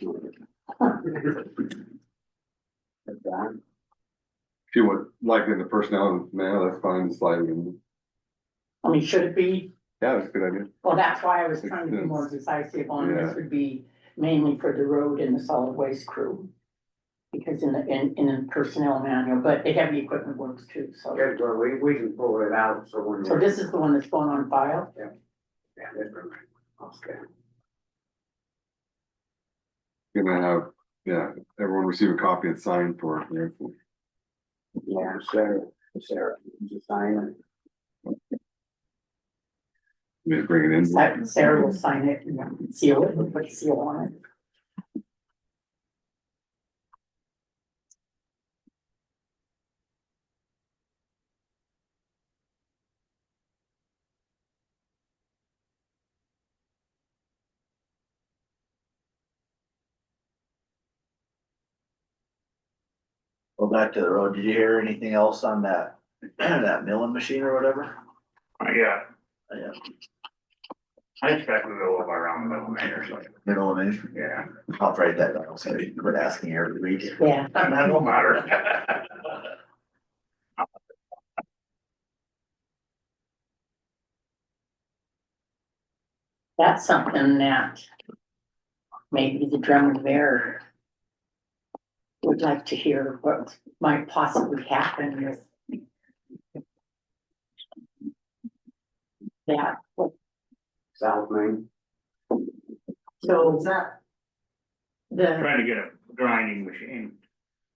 Speaker 9: If you would like in the personnel, man, that's fine, slide it in.
Speaker 3: I mean, should it be?
Speaker 9: Yeah, that's a good idea.
Speaker 3: Well, that's why I was trying to be more decisive on this would be mainly for the road and the solid waste crew. Because in the personnel manual, but the heavy equipment works too, so.
Speaker 2: Yeah, well, we can pull it out, so when.
Speaker 3: So this is the one that's going on file?
Speaker 2: Yeah, that's right. I'll scan.
Speaker 9: Gonna have, yeah, everyone receive a copy and sign for it.
Speaker 2: Yeah, Sarah, just sign it.
Speaker 9: Just bring it in.
Speaker 3: Sarah will sign it and seal it, and put a seal on it.
Speaker 4: Go back to the road. Did you hear anything else on that, that milling machine or whatever?
Speaker 6: Yeah,
Speaker 4: Yeah,
Speaker 6: I expect we'll go around the middle of May or something,
Speaker 4: middle of May.
Speaker 6: yeah.
Speaker 4: I'll write that down, so you quit asking every week.
Speaker 3: Yeah,
Speaker 6: That won't matter.
Speaker 3: that's something that maybe the Drummond Mayor would like to hear what might possibly happen with that.
Speaker 2: South Main.
Speaker 3: So the,
Speaker 6: Trying to get a grinding machine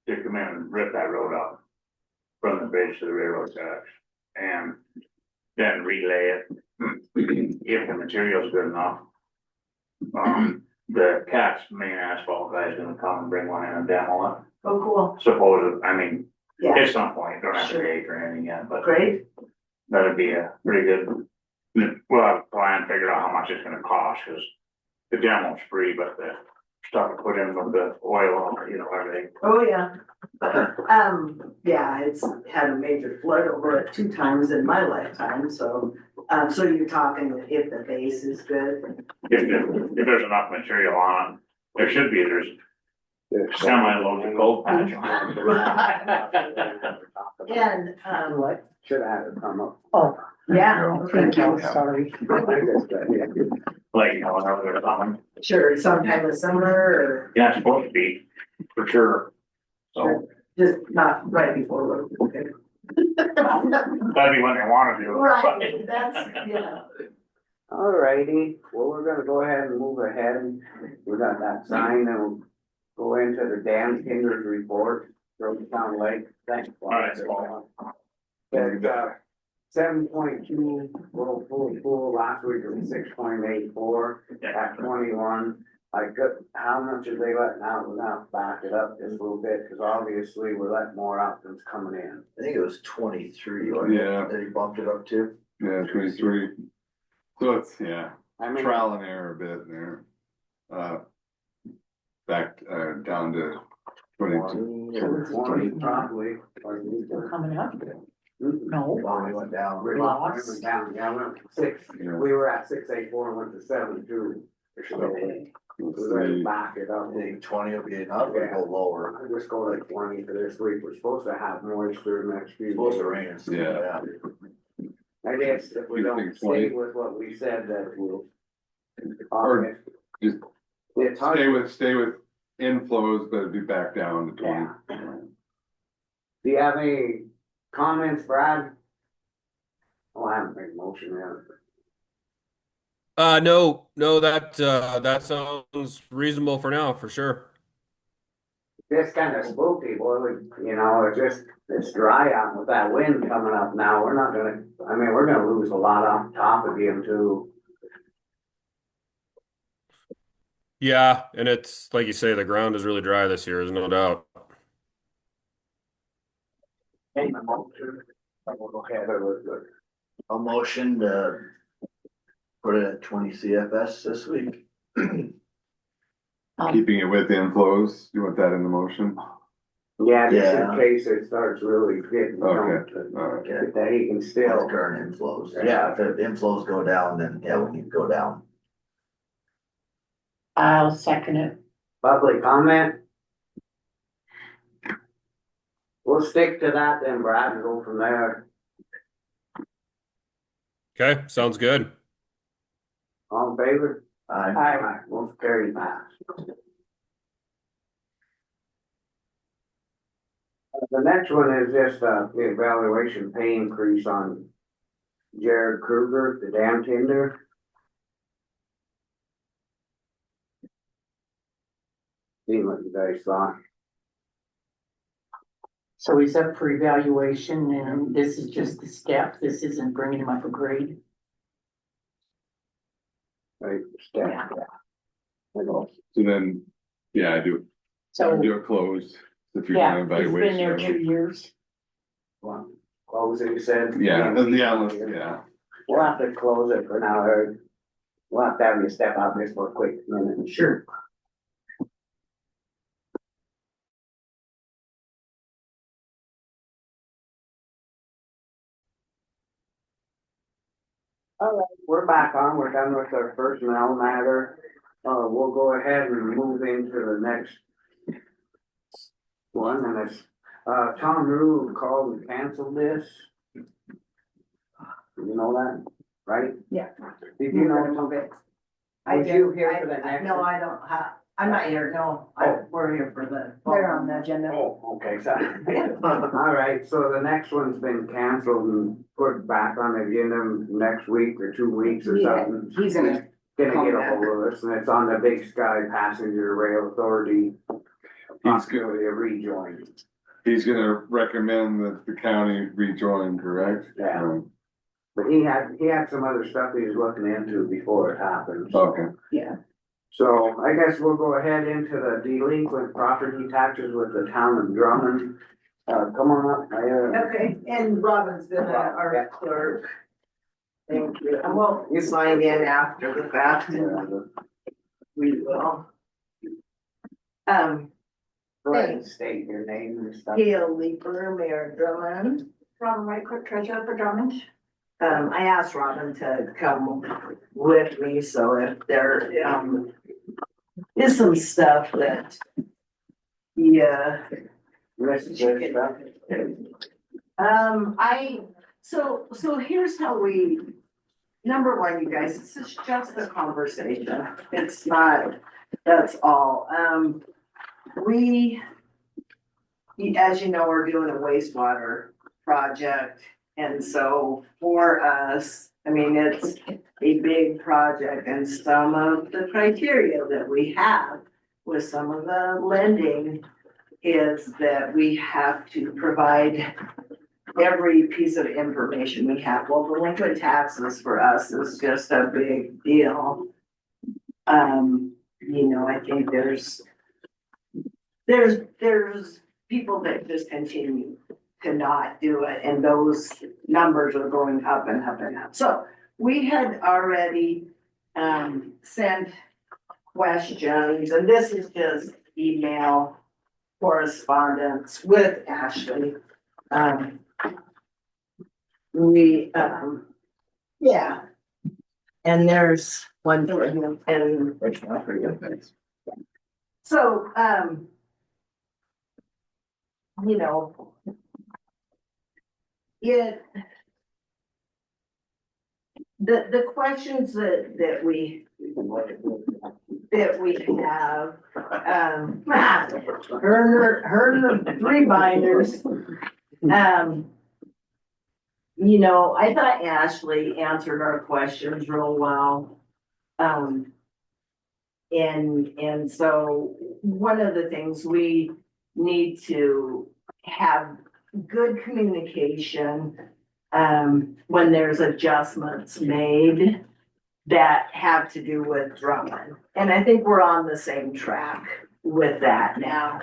Speaker 6: to come in and rip that road up from the bridge to the railroad tracks and then relay it if the material's good enough. The Cat's main asphalt guy's gonna come and bring one in and demo it.
Speaker 1: Oh, cool.
Speaker 6: Suppose, I mean,
Speaker 1: Yeah,
Speaker 6: at some point, don't have to
Speaker 1: Sure.
Speaker 6: date or anything yet, but
Speaker 1: great.
Speaker 6: that'd be a pretty good. We'll have a plan, figure out how much it's gonna cost, cause the demo's free, but the stuff to put in with the oil, you know, everything.
Speaker 1: Oh, yeah. Yeah, it's had a major flood over it 2 times in my lifetime, so, so you're talking if the base is good?
Speaker 6: If there's enough material on it, there should be, there's semi-loads of gold patch on it.
Speaker 1: And,
Speaker 3: what?
Speaker 2: Should have had it come up.
Speaker 3: Oh,
Speaker 1: yeah,
Speaker 3: thank you, sorry.
Speaker 6: Like, you know, whenever they're coming.
Speaker 1: sure, sometime this summer or
Speaker 6: Yeah, it's supposed to be, for sure. So,
Speaker 1: just not right before road. Okay.
Speaker 6: that'd be when they wanna do it.
Speaker 1: Right, that's, yeah.
Speaker 2: Alrighty, well, we're gonna go ahead and move ahead. We got that sign and we'll go into the Dan Kinders report from Town Lake. Thanks.
Speaker 6: Alright.
Speaker 2: At 7.2, well, full, last week it was 6.84 at 21. how much are they letting out? We're gonna back it up just a little bit, cause obviously we're letting more applicants coming in.
Speaker 4: I think it was 23, wasn't it?
Speaker 9: Yeah.
Speaker 4: That he bumped it up to.
Speaker 9: Yeah, 23. So it's, yeah,
Speaker 2: I mean,
Speaker 9: trial and error a bit there. Back, down to 22.
Speaker 4: 20 or
Speaker 2: 20 probably.
Speaker 3: They're coming up.
Speaker 2: Mhm.
Speaker 3: No,
Speaker 4: Oh, we went down.
Speaker 2: We went down, yeah, we went to 6,
Speaker 9: Yeah.
Speaker 2: we were at 684 and went to 72. So
Speaker 9: Let's
Speaker 2: we're ready to
Speaker 9: see.
Speaker 2: back it up.
Speaker 4: I think 20 will be enough, we'll go lower.
Speaker 2: I just go like 20 for this week, we're supposed to have moisture next few
Speaker 4: Supposed to
Speaker 2: days.
Speaker 4: rain and stuff,
Speaker 9: Yeah.
Speaker 2: I guess if we
Speaker 9: You
Speaker 2: don't
Speaker 9: think
Speaker 2: stay
Speaker 9: 20?
Speaker 2: with what we said that we'll.
Speaker 9: Or just
Speaker 2: It's hard.
Speaker 9: stay with inflows, but it'd be back down to 20.
Speaker 2: Do you have any comments, Brad? Oh, I haven't made a motion yet.
Speaker 10: No, that sounds reasonable for now, for sure.
Speaker 2: It's kind of spooky, boy, you know, it's dry out with that wind coming up now, we're not gonna, I mean, we're gonna lose a lot on top of him too.
Speaker 10: Yeah, and it's like you say, the ground is really dry this year, there's no doubt.
Speaker 2: Hey, my motion. Go ahead, it was good.
Speaker 4: A motion to put it at 20 CFS this week.
Speaker 9: Keeping it with inflows, you want that in the motion?
Speaker 2: Yeah, just
Speaker 4: Yeah.
Speaker 2: in case it starts really getting.
Speaker 9: Okay.
Speaker 2: dumped,
Speaker 9: All right.
Speaker 4: Okay.
Speaker 2: That he can
Speaker 4: Still
Speaker 2: still.
Speaker 4: current inflows. Yeah, if the inflows go down, then yeah, we need to go down.
Speaker 3: I'll second it.
Speaker 2: Public comment? We'll stick to that then, Brad, and go from there.
Speaker 10: Okay, sounds good.
Speaker 2: All in favor?
Speaker 4: Aye.
Speaker 2: Most carried pass. The next one is just, the evaluation pay increase on Jared Kruger, the dam tender. See what you guys thought.
Speaker 3: So he's up for evaluation and this is just the step. This isn't bringing him up a grade.
Speaker 2: Right, step. I know.
Speaker 9: So then, yeah, I do
Speaker 3: So,
Speaker 9: it closed. If you're
Speaker 3: yeah,
Speaker 9: doing
Speaker 3: he's been there
Speaker 9: evaluation.
Speaker 3: 2 years.
Speaker 2: Well, close it, you said?
Speaker 9: Yeah, yeah.
Speaker 2: We'll have to close it for now, Eric. We'll have to have you step out just for a quick minute.
Speaker 3: Sure.
Speaker 2: All right, we're back on, we're done with our personnel matter. We'll go ahead and move into the next one, and it's, Tom Rue called and canceled this. You know that, right?
Speaker 5: Yeah.
Speaker 2: Did you know some of it? Was you here for the next?
Speaker 11: No,
Speaker 2: one?
Speaker 11: I don't have, I'm not here, no, we're here for the.
Speaker 5: They're on the agenda.
Speaker 2: Oh, okay, sorry. All right, so the next one's been canceled and put back on the agenda next week or 2 weeks or
Speaker 5: Yeah,
Speaker 2: something.
Speaker 5: he's gonna
Speaker 2: Gonna
Speaker 5: come
Speaker 2: get a
Speaker 5: back.
Speaker 2: hold of us, and it's on the Big Sky Passenger Rail Authority.
Speaker 9: He's good.
Speaker 2: Possibility of rejoin.
Speaker 9: He's gonna recommend that the county rejoin, correct?
Speaker 2: Yeah. But he had some other stuff he was looking into before it happened.
Speaker 9: Okay.
Speaker 5: Yeah.
Speaker 2: So I guess we'll go ahead into the delinquent property taxes with the town of Drummond. Come on up, Mayor.
Speaker 11: Okay, and Robin's been our clerk. Thank you, and well, you sign in after the fact, we will.
Speaker 2: Go ahead and state your name and stuff.
Speaker 11: Gail Leeper, Mayor Drummond.
Speaker 5: Robin Wright, clerk treasurer for Drummond.
Speaker 11: I asked Robin to come with me, so if there, is some stuff that. Yeah.
Speaker 2: This is your stuff.
Speaker 11: So here's how we, number one, you guys, this is just a conversation. It's not, that's all. As you know, we're doing a wastewater project. And so for us, I mean, it's a big project and some of the criteria that we have with some of the lending is that we have to provide every piece of information we have. Well, delinquent taxes for us is just a big deal. you know, I think there's people that just continue to not do it, and those numbers are going up and up and up. So we had already sent questions, and this is just email correspondence with Ashley. Yeah. And there's one for him and one for you. So, you know, the questions that we have, her and the three binders. You know, I thought Ashley answered our questions real well. And so one of the things we need to have good communication when there's adjustments made that have to do with Drummond. And I think we're on the same track with that now,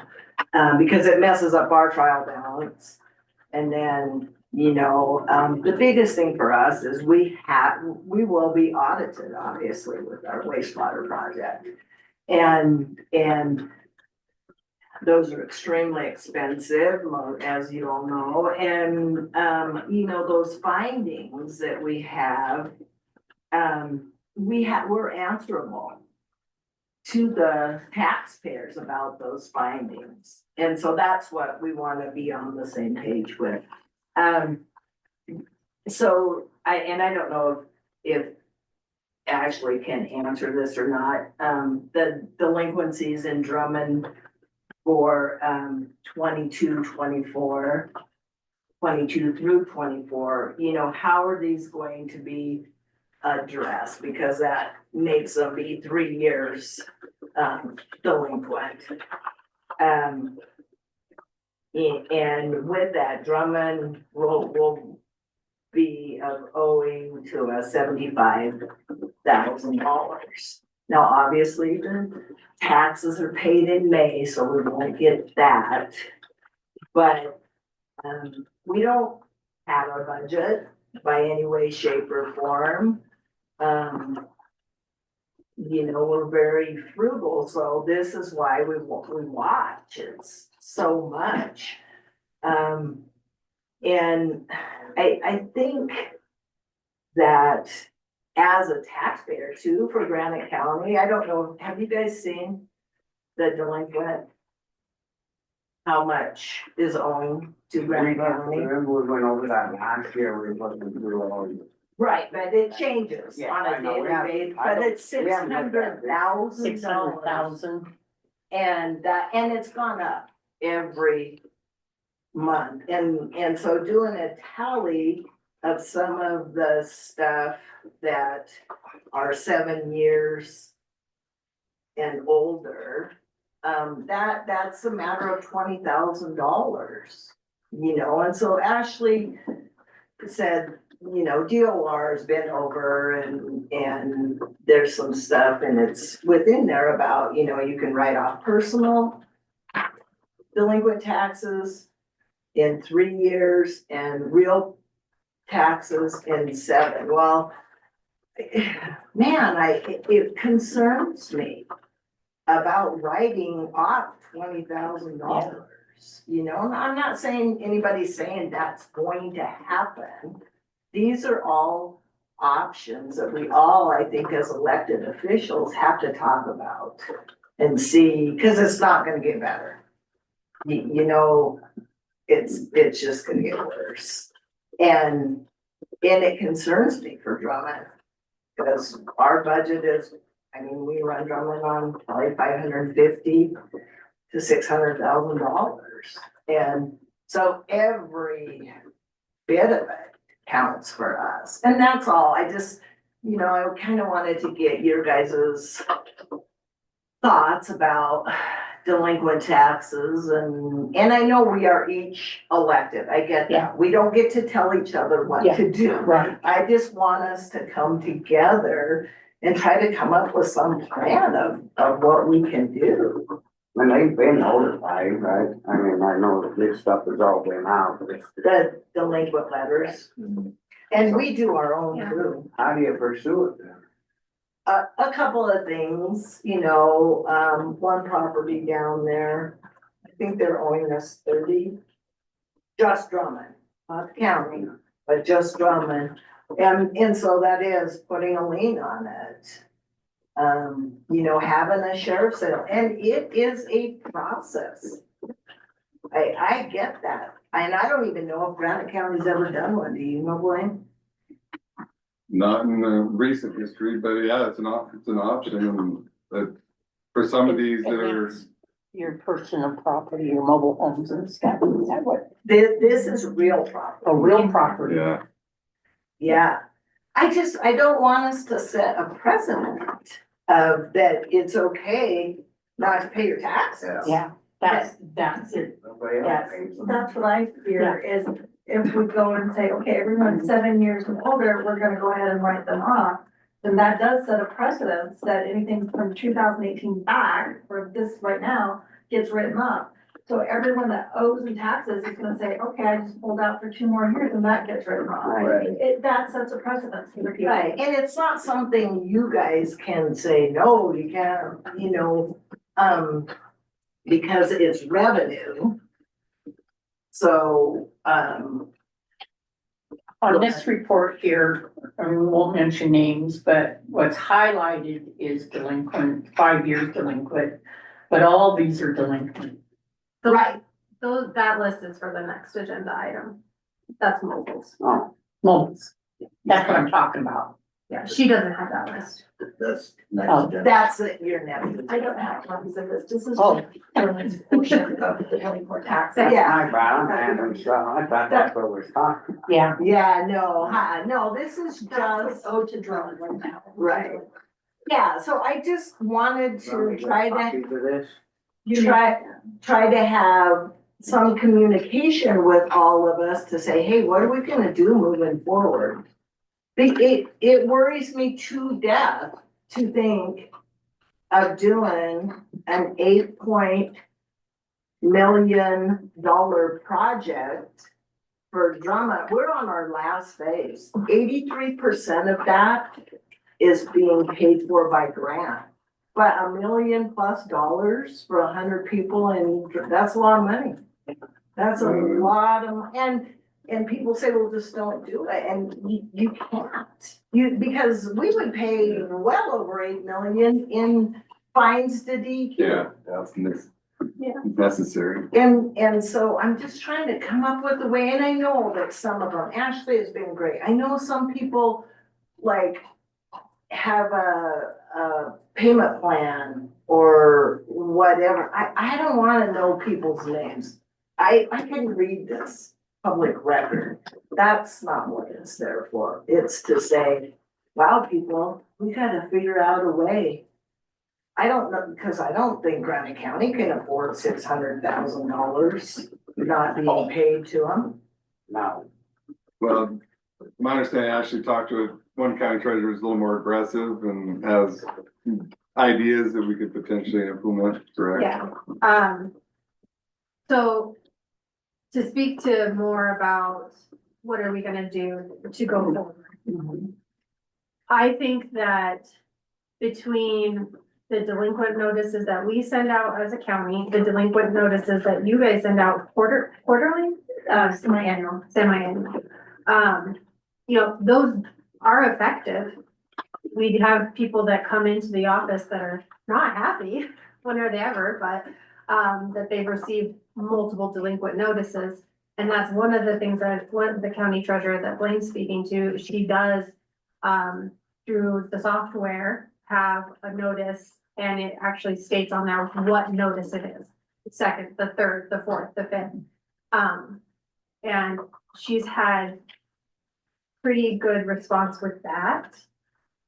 Speaker 11: because it messes up our trial balance. And then, you know, the biggest thing for us is we will be audited, obviously, with our wastewater project. And those are extremely expensive, as you all know. And, you know, those findings that we have, we're answerable to the taxpayers about those findings. And so that's what we want to be on the same page with. So I don't know if Ashley can answer this or not. The delinquencies in Drummond for 22, 24, 22 through 24, you know, how are these going to be addressed? Because that makes them be 3 years delinquent. And with that, Drummond will be owing to a $75,000. Now, obviously, the taxes are paid in May, so we won't get that. But we don't have a budget by any way, shape, or form. You know, we're very frugal, so this is why we watch it so much. And I think that as a taxpayer too for Granite County, I don't know, have you guys seen the delinquent? How much is owing to Granite County?
Speaker 2: Remember we went over that last year, we wasn't through all.
Speaker 11: Right, but it changes
Speaker 2: Yeah,
Speaker 11: on
Speaker 2: I
Speaker 11: a
Speaker 2: know,
Speaker 11: daily basis,
Speaker 2: I
Speaker 11: but
Speaker 2: don't-
Speaker 11: it's
Speaker 2: we haven't looked at it.
Speaker 3: $600,000.
Speaker 11: And it's gone up every month. And so doing a tally of some of the stuff that are 7 years and older, that's a matter of $20,000, you know. And so Ashley said, you know, DOR has been over and there's some stuff and it's within there about, you know, you can write off personal delinquent taxes in 3 years and real taxes in 7. Well, man, it concerns me about writing off $20,000. You know, and I'm not saying anybody's saying that's going to happen. These are all options that we all, I think, as elected officials have to talk about and see, because it's not gonna get better. You know, it's just gonna get worse. And it concerns me for Drummond, because our budget is, I mean, we run Drummond on probably $550,000 to $600,000. And so every bit of it counts for us. And that's all. I just, you know, I kind of wanted to get your guys's thoughts about delinquent taxes and I know we are each elected. I get
Speaker 3: Yeah.
Speaker 11: that. We don't get to tell each other what
Speaker 3: Yeah.
Speaker 11: to do.
Speaker 3: Right.
Speaker 11: I just want us to come together and try to come up with some plan of what we can do.
Speaker 2: And they've been notified, right? I mean, I know that this stuff has all been out, but it's,
Speaker 11: The delinquent letters. And we do our own too.
Speaker 2: how do you pursue it then?
Speaker 11: A couple of things, you know, one property down there, I think they're owing us 30. Just Drummond, not the county, but just Drummond. And so that is putting a lien on it. You know, having a sheriff's sale, and it is a process. I get that, and I don't even know if Granite County's ever done one, do you know, Blaine?
Speaker 9: Not in the recent history, but yeah, it's an option, and but for some of these that are,
Speaker 3: Your personal property, your mobile homes and stuff, is that what,
Speaker 11: This is real property.
Speaker 3: a real property?
Speaker 9: yeah,
Speaker 11: Yeah, I don't want us to set a precedent of that it's okay not to pay your taxes.
Speaker 3: Yeah, that's it.
Speaker 2: Nobody else
Speaker 3: Yes.
Speaker 2: pays them.
Speaker 1: That's what I fear is if we go and say, okay, everyone 7 years and older, we're gonna go ahead and write them off. Then that does set a precedence that anything from 2018 back, or this right now, gets written up. So everyone that owes in taxes is gonna say, okay, I just pulled out for 2 more years and that gets written off.
Speaker 2: Right.
Speaker 1: That sets a precedence for the people.
Speaker 11: Right, and it's not something you guys can say, no, you can't, you know, because it's revenue. So,
Speaker 3: On this report here, I mean, we won't mention names, but what's highlighted is delinquent, 5 years delinquent, but all these are delinquent.
Speaker 11: right,
Speaker 1: That list is for the next agenda item. That's mobiles.
Speaker 2: Oh,
Speaker 3: Moments. That's what I'm talking about.
Speaker 1: Yeah, she doesn't have that list.
Speaker 4: That's
Speaker 3: Oh,
Speaker 4: next.
Speaker 11: that's it, your nephew.
Speaker 1: I don't have copies of this. This is.
Speaker 3: Oh.
Speaker 1: the portion of the delinquent tax.
Speaker 11: Yeah.
Speaker 2: I found that and stuff, I thought that's what we're talking about.
Speaker 3: Yeah,
Speaker 11: Yeah, no, this is
Speaker 1: That's
Speaker 11: just,
Speaker 1: owed to Drummond right now.
Speaker 11: Right. yeah, so I just wanted to try to.
Speaker 2: Copies of this?
Speaker 11: Try to have some communication with all of us to say, hey, what are we gonna do moving forward? It worries me to death to think of doing an $8 million project for Drummond. We're on our last phase. 83% of that is being paid for by grant. But $1 million+ for 100 people, and that's a lot of money. That's a lot of, and people say, well, just don't do it, and you can't. Because we would pay well over 8 million in fines to DQ.
Speaker 9: yeah, that's necessary.
Speaker 11: And so I'm just trying to come up with a way, and I know that some of them, Ashley has been great. I know some people like have a payment plan or whatever. I don't wanna know people's names. I can read this public record. That's not what it's there for. It's to say, wow, people, we gotta figure out a way. I don't know, because I don't think Granite County can afford $600,000 not being paid to them.
Speaker 2: No.
Speaker 9: Well, my understanding, I actually talked to one county treasurer who's a little more aggressive and has ideas that we could potentially implement, correct?
Speaker 1: Yeah, so to speak to more about what are we gonna do to go forward? I think that between the delinquent notices that we send out as a county, the delinquent notices that you guys send out quarterly, semi-annual. You know, those are effective. We have people that come into the office that are not happy, when are they ever, but that they've received multiple delinquent notices. And that's one of the things that the county treasurer that Blaine's speaking to, she does through the software have a notice, and it actually states on there what notice it is. The second, the third, the fourth, the fifth. And she's had pretty good response with that.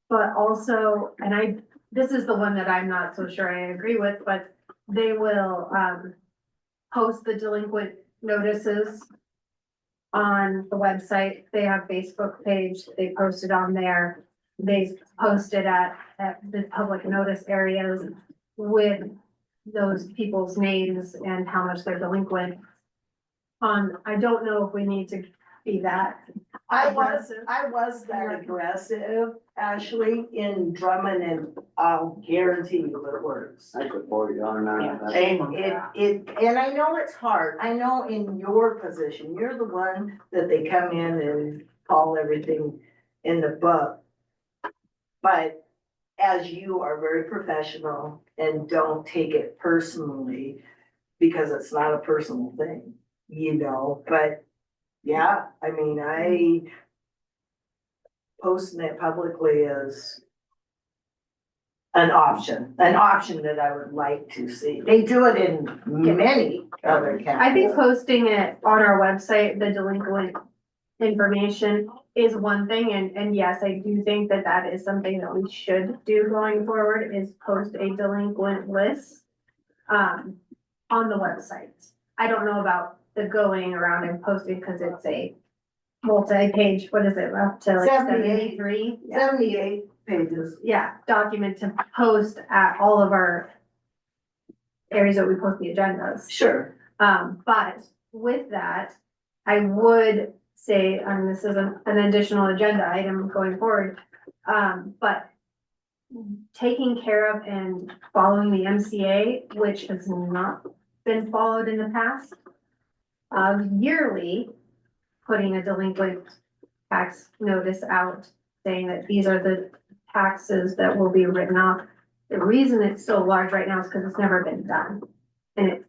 Speaker 1: But also, and this is the one that I'm not so sure I agree with, but they will post the delinquent notices on the website. They have Facebook page, they post it on there.
Speaker 12: they posted at the public notice areas with those people's names and how much they're delinquent. I don't know if we need to be that.
Speaker 11: I
Speaker 12: aggressive.
Speaker 11: was that aggressive, Ashley, in Drummond, and I'll guarantee you it works.
Speaker 2: I support you on that.
Speaker 3: Yeah, same on
Speaker 11: It,
Speaker 3: that.
Speaker 11: and I know it's hard, I know in your position, you're the one that they come in and call everything in the book. But as you are very professional and don't take it personally, because it's not a personal thing, you know, but yeah, I mean, posting it publicly is an option that I would like to see. They do it in many other counties.
Speaker 12: I think posting it on our website, the delinquent information is one thing, and yes, I do think that that is something that we should do going forward, is post a delinquent list on the website. I don't know about the going around and posting, because it's a multi-page, what is it, up to like
Speaker 11: 78.
Speaker 12: 73?
Speaker 11: 78 pages.
Speaker 12: Yeah, document to post at all of our areas that we post the agendas.
Speaker 11: Sure.
Speaker 12: But with that, I would say, this is an additional agenda item going forward. But taking care of and following the MCA, which has not been followed in the past, yearly putting a delinquent tax notice out saying that these are the taxes that will be written off. The reason it's so large right now is because it's never been done. And it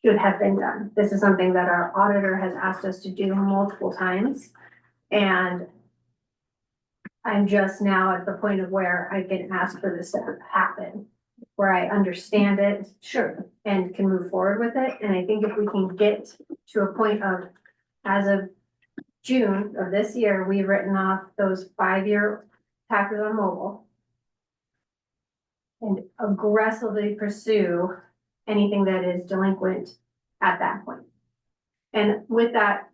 Speaker 12: should have been done. This is something that our auditor has asked us to do multiple times. And I'm just now at the point of where I can ask for this to happen, where I understand it. Sure. And can move forward with it. And I think if we can get to a point of, as of June of this year, we've written off those 5-year taxes on mobile. And aggressively pursue anything that is delinquent at that point. And with that,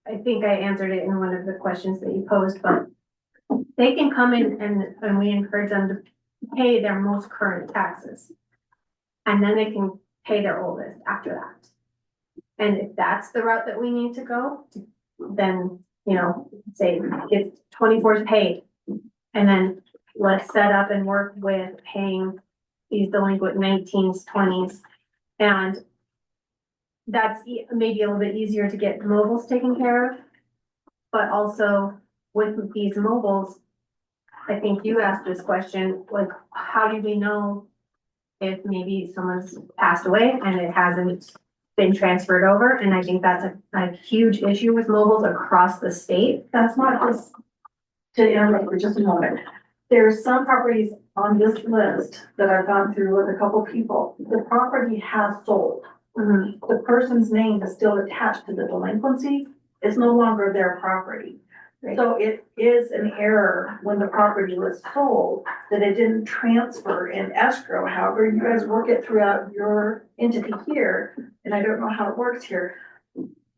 Speaker 12: I think I answered it in one of the questions that you posed, but they can come in and we encourage them to pay their most current taxes. And then they can pay their oldest after that. And if that's the route that we need to go, then, you know, say if 24 is paid, and then let's set up and work with paying these delinquent 19s, 20s. And that's maybe a little bit easier to get mobiles taken care of. But also with these mobiles, I think you asked this question, like, how do we know if maybe someone's passed away and it hasn't been transferred over? And I think that's a huge issue with mobiles across the state.
Speaker 3: That's not just, to interrupt for just a moment. There's some properties on this list that I've gone through with a couple people. The property has sold. The person's name is still attached to the delinquency. It's no longer their property.
Speaker 12: Right.
Speaker 3: So it is an error when the property was sold that it didn't transfer in escrow. However, you guys work it throughout your entity here, and I don't know how it works here.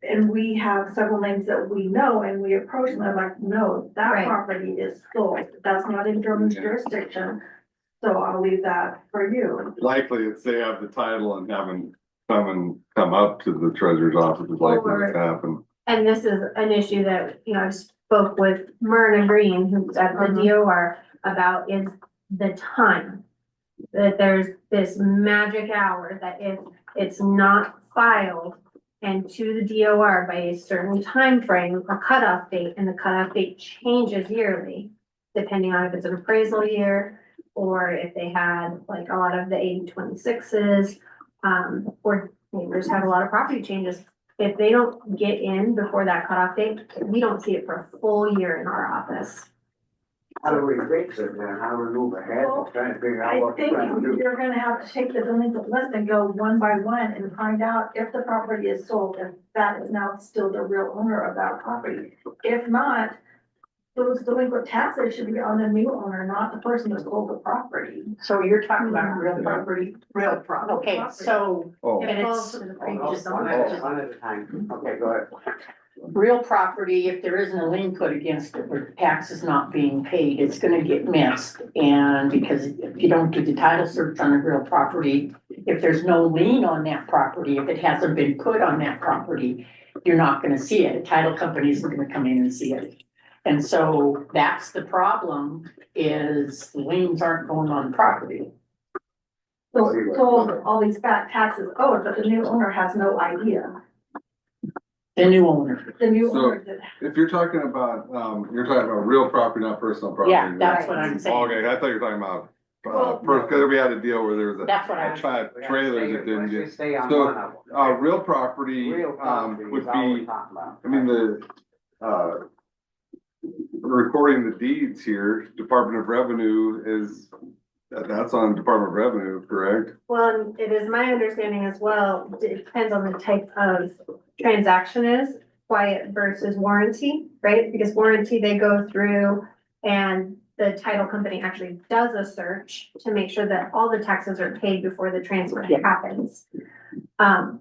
Speaker 3: And we have several names that we know, and we approach them, I'm like, no, that
Speaker 12: Right.
Speaker 3: property is sold. That's not in Drummond's jurisdiction. So I'll leave that for you.
Speaker 9: Likely it's they have the title and haven't come up to the treasurer's office is likely to happen.
Speaker 12: And this is an issue that, you know, I spoke with Myrna Green, who's at the DOR, about is the time. That there's this magic hour that if it's not filed and to the DOR by a certain time frame, a cutoff date, and the cutoff date changes yearly, depending on if it's an appraisal year or if they had like a lot of the 80-26s, or neighbors have a lot of property changes. If they don't get in before that cutoff date, we don't see it for a full year in our office.
Speaker 2: How do we fix it then? How do we move ahead?
Speaker 3: Well,
Speaker 2: Trying to figure out
Speaker 3: I
Speaker 2: what we're
Speaker 3: think
Speaker 2: trying to do.
Speaker 3: you're gonna have to take the delinquent list and go one by one and find out if the property is sold, if that is now still the real owner of that property. If not, those delinquent taxes should be on the new owner, not the person that sold the property.
Speaker 12: So you're talking about real property?
Speaker 11: Real property.
Speaker 3: Mm-hmm.
Speaker 12: Okay, so
Speaker 9: Oh,
Speaker 12: and it falls to the previous owner.
Speaker 2: One at a time. Okay, go ahead.
Speaker 3: real property, if there isn't a lien put against it, or taxes not being paid, it's gonna get missed. And because if you don't do the title search on a real property, if there's no lien on that property, if it hasn't been put on that property, you're not gonna see it. A title company isn't gonna come in and see it. And so that's the problem, is liens aren't going on property.
Speaker 1: So it's told all these fat taxes owed, but the new owner has no idea.
Speaker 3: The new owner.
Speaker 1: The new
Speaker 9: So-
Speaker 1: owner did.
Speaker 9: If you're talking about real property, not personal property.
Speaker 3: Yeah, that's what I'm saying.
Speaker 9: Okay, I thought you were talking about,
Speaker 1: Well-
Speaker 9: because we had a deal where there was
Speaker 3: That's what I
Speaker 9: a
Speaker 3: was.
Speaker 9: trailer that didn't
Speaker 2: Let's
Speaker 9: get.
Speaker 2: just stay on
Speaker 9: So,
Speaker 2: one of them.
Speaker 9: Real property,
Speaker 2: Real property
Speaker 9: would
Speaker 2: is all we're
Speaker 9: be,
Speaker 2: talking about.
Speaker 9: I mean, recording the deeds here, Department of Revenue is, that's on Department of Revenue, correct?
Speaker 12: Well, and it is my understanding as well, it depends on the type of transaction is, quiet versus warranty, right? Because warranty, they go through and the title company actually does a search to make sure that all the taxes are paid before the transfer happens.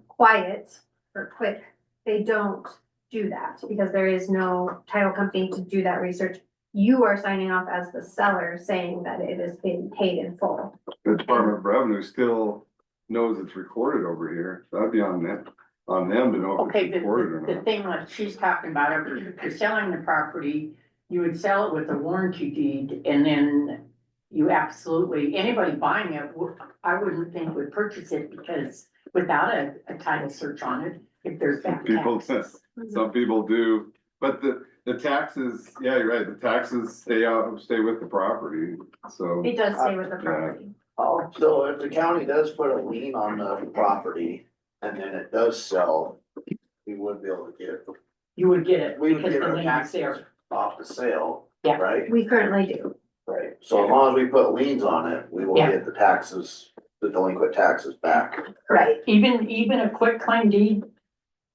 Speaker 12: Quiet or quick, they don't do that because there is no title company to do that research. You are signing off as the seller saying that it is being paid in full.
Speaker 9: The Department of Revenue still knows it's recorded over here, that'd be on them to know if
Speaker 3: Okay,
Speaker 9: it's recorded or
Speaker 3: the
Speaker 9: not.
Speaker 3: thing that she's talking about, if you're selling the property, you would sell it with a warranty deed, and then you absolutely, anybody buying it, I wouldn't think would purchase it because without a title search on it, if there's that
Speaker 9: People,
Speaker 3: taxes.
Speaker 9: some people do, but the taxes, yeah, you're right, the taxes stay with the property, so.
Speaker 12: It does stay with the property.
Speaker 4: Oh, so if the county does put a lien on the property and then it does sell, we would be able to get,
Speaker 3: You would get it
Speaker 4: we would
Speaker 3: because
Speaker 4: get
Speaker 3: the
Speaker 4: our
Speaker 3: lien is
Speaker 4: taxes
Speaker 3: there.
Speaker 4: off the sale,
Speaker 3: Yeah.
Speaker 4: right?
Speaker 12: We currently do.
Speaker 4: Right, so as long as we put liens on it, we will
Speaker 3: Yeah.
Speaker 4: get the taxes, the delinquent taxes back.
Speaker 3: Right, even a quick claim deed,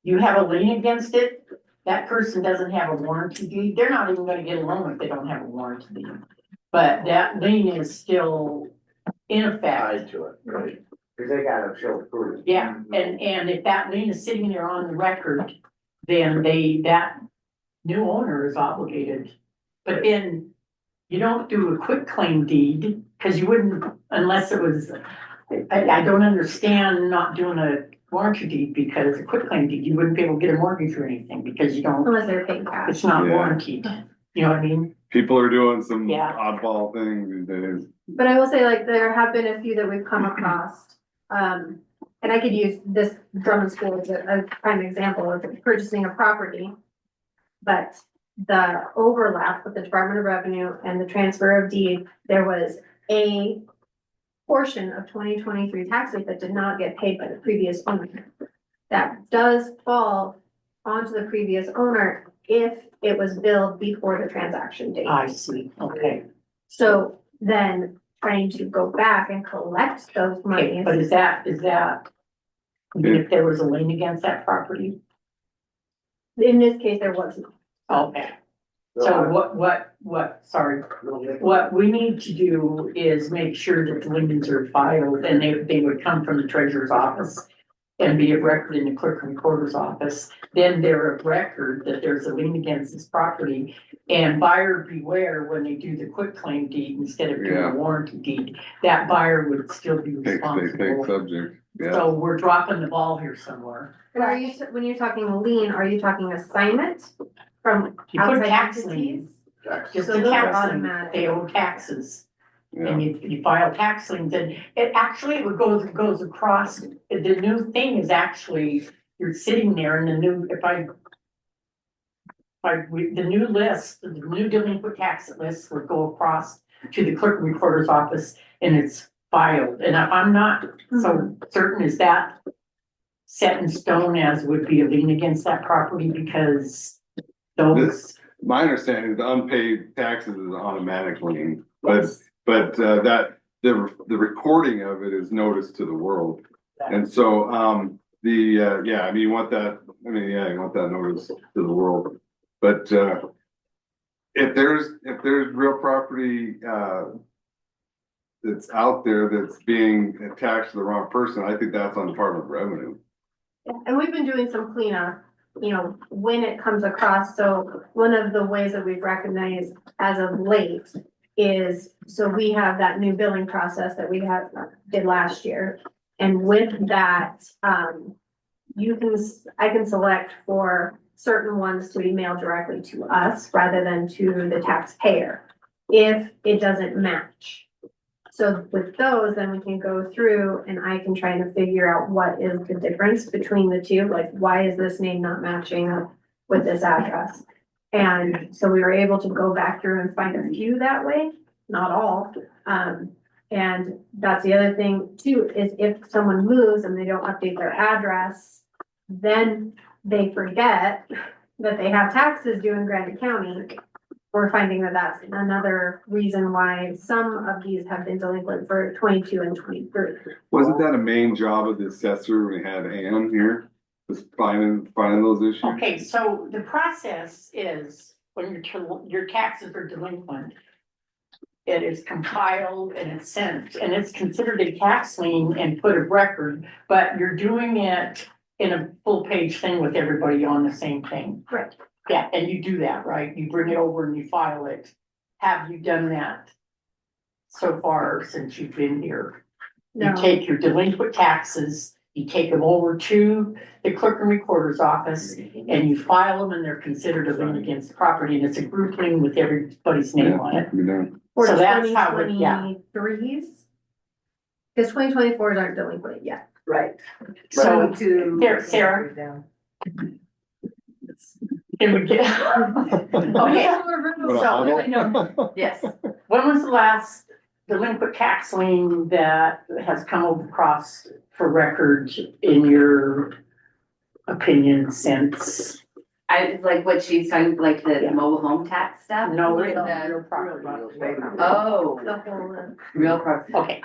Speaker 3: you have a lien against it, that person doesn't have a warranty deed, they're not even gonna get a loan if they don't have a warranty deed. But that lien is still in effect.
Speaker 4: Tied to it, right?
Speaker 2: Cause they gotta show proof.
Speaker 3: Yeah, and if that lien is sitting there on the record, then that new owner is obligated. But then you don't do a quick claim deed, cause you wouldn't, unless it was, I don't understand not doing a warranty deed, because a quick claim deed, you wouldn't be able to get a mortgage or anything, because you don't,
Speaker 12: Unless they're paying cash.
Speaker 3: it's not
Speaker 9: Yeah.
Speaker 3: warranted, you know what I mean?
Speaker 9: People are doing some
Speaker 3: Yeah.
Speaker 9: oddball things these days.
Speaker 12: But I will say, like, there have been a few that we've come across. And I could use this Drummond School as a prime example of purchasing a property. But the overlap with the Department of Revenue and the transfer of deed, there was a portion of 2023 taxes that did not get paid by the previous owner. That does fall onto the previous owner if it was billed before the transaction date.
Speaker 3: I see, okay.
Speaker 12: So then trying to go back and collect those
Speaker 3: Okay,
Speaker 12: monies.
Speaker 3: but is that, I mean, if there was a lien against that property?
Speaker 12: In this case, there was not.
Speaker 3: Okay. So sorry, what we need to do is make sure that the liens are filed, and they would come from the treasurer's office and be of record in the clerk recorder's office. Then they're of record that there's a lien against this property, and buyer beware when they do the quick claim deed instead of doing
Speaker 9: Yeah.
Speaker 3: a warranty deed, that buyer would still be
Speaker 9: Take
Speaker 3: responsible.
Speaker 9: subject, yeah.
Speaker 3: So we're dropping the ball here somewhere.
Speaker 12: And are you, when you're talking lien, are you talking assignment from
Speaker 3: You put
Speaker 12: outside
Speaker 3: tax
Speaker 12: entities?
Speaker 3: lien, just
Speaker 12: So
Speaker 3: the
Speaker 12: those are
Speaker 3: tax lien,
Speaker 12: automatic.
Speaker 3: they owe taxes.
Speaker 9: Yeah.
Speaker 3: And you file tax liens, and it actually goes across, the new thing is actually, you're sitting there and the new, the new list, the new delinquent tax list would go across to the clerk recorder's office and it's filed, and I'm not so certain is that set in stone as would be a lien against that property, because those.
Speaker 9: My understanding is the unpaid taxes is automatic lien, but that the recording of it is notice to the world. And so, yeah, I mean, you want that notice to the world. But, if there's real property, that's out there that's being attached to the wrong person, I think that's on Department of Revenue.
Speaker 12: And we've been doing some cleanup you know, when it comes across, so one of the ways that we've recognized as of late is, so we have that new billing process that we did last year. And with that, I can select for certain ones to be mailed directly to us rather than to the taxpayer if it doesn't match. So with those, then we can go through and I can try to figure out what is the difference between the two, like why is this name not matching up with this address? And so we were able to go back through and find a few that way, not all. And that's the other thing too, is if someone moves and they don't update their address, then they forget that they have taxes due in Granite County. We're finding that that's another reason why some of these have been delinquent for 22 and 23.
Speaker 9: Wasn't that a main job of the assessor when we had Ann here? Was finding those issues?
Speaker 3: Okay, so the process is when your taxes are delinquent, it is compiled and it's sent, and it's considered a tax lien and put of record, but you're doing it in a full page thing with everybody on the same thing.
Speaker 12: Right.
Speaker 3: Yeah, and you do that, right? You bring it over and you file it. Have you done that so far since you've been here?
Speaker 12: No.
Speaker 3: You take your delinquent taxes, you take them over to the clerk and recorder's office, and you file them, and they're considered a lien against the property, and it's a group lien with everybody's name on it.
Speaker 12: For
Speaker 3: So that's how it, yeah.
Speaker 12: 2023s? Because 2024s aren't delinquent yet.
Speaker 11: Right.
Speaker 3: So,
Speaker 11: 22.
Speaker 3: there, Sarah, can we get? Okay, so,
Speaker 11: Yes.
Speaker 3: when was the last delinquent tax lien that has come across for record in your opinion since?
Speaker 13: I, like what she's talking, like the
Speaker 3: Yeah.
Speaker 13: mobile home tax stuff?
Speaker 3: No,
Speaker 13: Or
Speaker 3: real
Speaker 13: the-
Speaker 3: property.
Speaker 13: Oh,
Speaker 12: The whole,
Speaker 13: real property.
Speaker 3: Okay,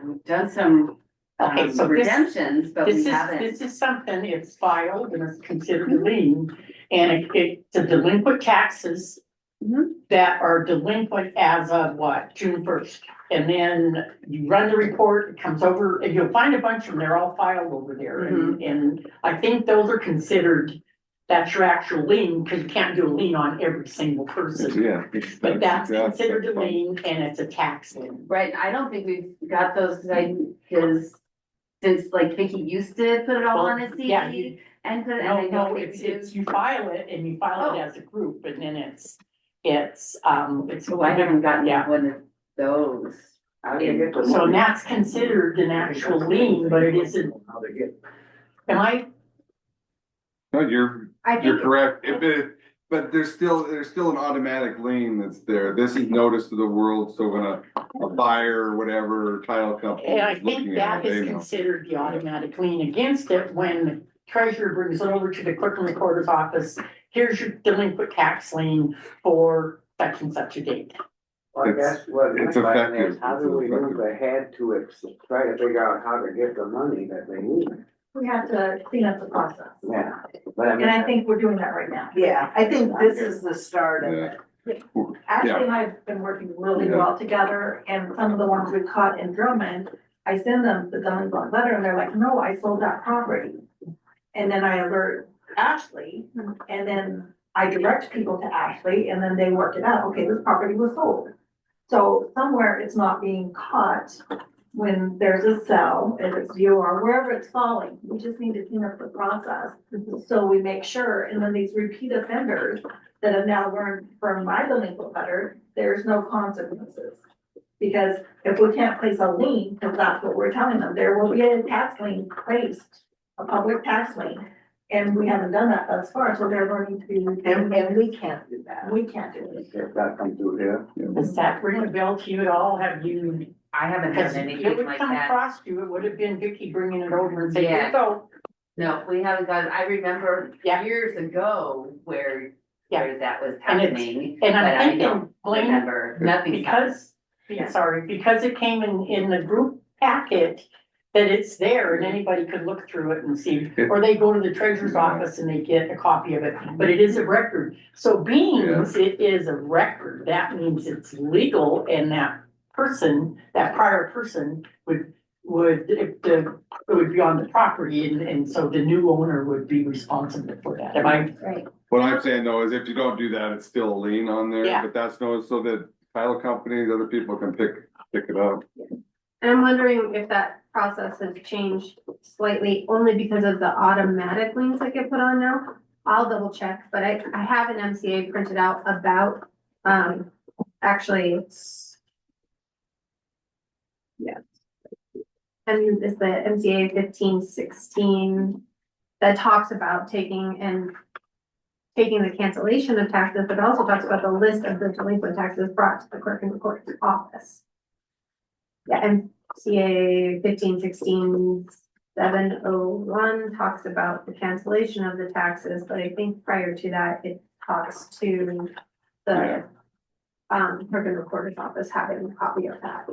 Speaker 13: We've done some,
Speaker 3: Okay, so this-
Speaker 13: redemptions, but we haven't.
Speaker 3: This is something, it's filed and it's considered a lien, and it's a delinquent taxes
Speaker 13: Mhm.
Speaker 3: that are delinquent as of what, June first? And then you run the report, it comes over, and you'll find a bunch of them, they're all filed over there, and I think those are considered, that's your actual lien, because you can't do a lien on every single person.
Speaker 9: Yeah.
Speaker 3: But that's considered a lien, and it's a tax lien.
Speaker 13: Right, I don't think we've got those, because since like Vicky used to put it all on a
Speaker 3: Yeah,
Speaker 13: CD and put it, and I
Speaker 3: No,
Speaker 13: know
Speaker 3: no,
Speaker 13: we
Speaker 3: it's,
Speaker 13: do.
Speaker 3: you file it and you file it
Speaker 13: Oh.
Speaker 3: as a group, and then it's.
Speaker 13: So I haven't gotten
Speaker 3: Yeah.
Speaker 13: one of those.
Speaker 2: How do you get the
Speaker 3: So
Speaker 2: money?
Speaker 3: that's considered an actual lien, but it isn't,
Speaker 2: How they get.
Speaker 3: am I,
Speaker 9: No, you're
Speaker 12: I think,
Speaker 9: correct. But there's still an automatic lien that's there. This is notice to the world, so when a buyer or whatever, title company
Speaker 3: and I
Speaker 9: is looking
Speaker 3: think
Speaker 9: at
Speaker 3: that
Speaker 9: it,
Speaker 3: is
Speaker 9: they know.
Speaker 3: considered the automatic lien against it when the treasurer brings it over to the clerk and recorder's office. Here's your delinquent tax lien for such and such a date.
Speaker 2: Well, I guess what my
Speaker 9: It's
Speaker 2: question
Speaker 9: effective.
Speaker 2: is, how do we move ahead to try to figure out how to get the money that they need?
Speaker 1: We have to clean up the process,
Speaker 2: Yeah, but I mean.
Speaker 1: and I think we're doing that right now.
Speaker 11: Yeah, I think this is the start of
Speaker 9: Yeah.
Speaker 11: it.
Speaker 1: Ashley and I have been working really
Speaker 9: Yeah.
Speaker 1: well together, and some of the ones we caught in Drummond, I send them the delinquent letter, and they're like, no, I sold that property. And then I alert Ashley, and then I direct people to Ashley, and then they work it out, okay, this property was sold. So somewhere it's not being caught when there's a sell, if it's you or wherever it's falling, we just need to clean up the process. So we make sure, and then these repeat offenders that have now learned from my delinquent letter, there's no consequences. Because if we can't place a lien, because that's what we're telling them, there will be a tax lien placed, a public tax lien. And we haven't done that thus far, so they're learning to be.
Speaker 11: And we can't do that.
Speaker 1: We can't do it.
Speaker 2: If that comes through here.
Speaker 3: Does that ring a bell to you at all? Have you?
Speaker 13: I haven't
Speaker 3: Because
Speaker 13: done
Speaker 3: it
Speaker 13: anything
Speaker 3: would
Speaker 13: like
Speaker 3: come
Speaker 13: that.
Speaker 3: across you, it would have been Vicky bringing it over and saying, here
Speaker 13: Yeah.
Speaker 3: you go.
Speaker 13: No, we haven't done, I remember
Speaker 3: Yeah.
Speaker 13: years ago where that was
Speaker 3: And it's-
Speaker 13: happening,
Speaker 3: And
Speaker 13: but
Speaker 3: I'm
Speaker 13: I
Speaker 3: thinking,
Speaker 13: don't
Speaker 3: Blaine,
Speaker 13: remember, nothing's happened.
Speaker 3: because it came in the group packet, that it's there and anybody could look through it and see, or they go to the treasurer's office and they get a copy of it, but it is a record. So being it is a record, that means it's legal, and that person, that prior person would if it would be on the property and so the new owner would be responsible for that. Am I?
Speaker 12: Right.
Speaker 9: What I'm saying though is if you don't do that, it's still a lien on there,
Speaker 3: Yeah.
Speaker 9: but that's no, so that title companies, other people can pick it up.
Speaker 12: And I'm wondering if that process has changed slightly only because of the automatic liens that get put on now. I'll double check, but I have an MCA printed out about, actually it's. Yeah. And it's the MCA 1516 that talks about taking the cancellation of taxes, but also talks about the list of the delinquent taxes brought to the clerk and recorder's office. Yeah, MCA 1516-701 talks about the cancellation of the taxes, but I think prior to that, it talks to the clerk and recorder's office having a copy of that.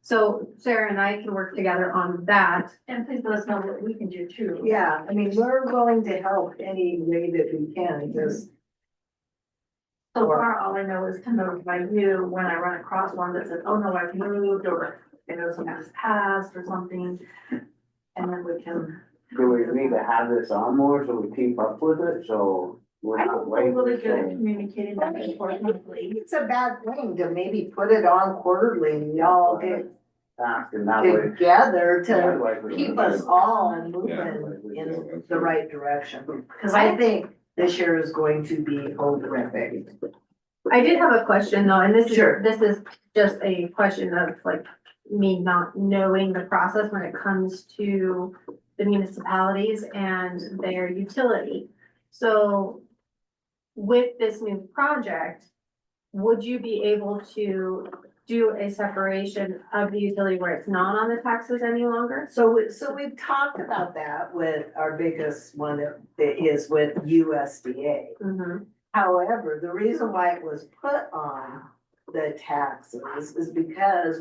Speaker 12: So Sarah and I can work together on that.
Speaker 1: And please let us know what we can do too.
Speaker 11: Yeah, I mean, we're willing to help any way that we can, just.
Speaker 1: So far, all I know is to notify you when I run across one that says, oh no, I've moved, or I know something's passed or something. And then we can.
Speaker 2: Do we need to have this on more so we keep up with it, so we're
Speaker 1: I
Speaker 2: not
Speaker 1: think we're
Speaker 2: waiting?
Speaker 1: really good at communicating back and forth monthly.
Speaker 11: It's a bad thing to maybe put it on quarterly, and y'all get
Speaker 2: Asking that way.
Speaker 11: together to
Speaker 2: Otherwise we
Speaker 11: keep
Speaker 2: wouldn't
Speaker 11: us
Speaker 2: do it.
Speaker 11: all
Speaker 9: Yeah.
Speaker 11: moving in the right direction. Cause I think this year is going to be horrific.
Speaker 12: I did have a question though, and
Speaker 11: Sure.
Speaker 12: this is just a question of like me not knowing the process when it comes to the municipalities and their utility. So with this new project, would you be able to do a separation of the utility where it's not on the taxes any longer?
Speaker 11: So we've talked about that with our biggest one that is with USDA.
Speaker 12: Mhm.
Speaker 11: However, the reason why it was put on the taxes is because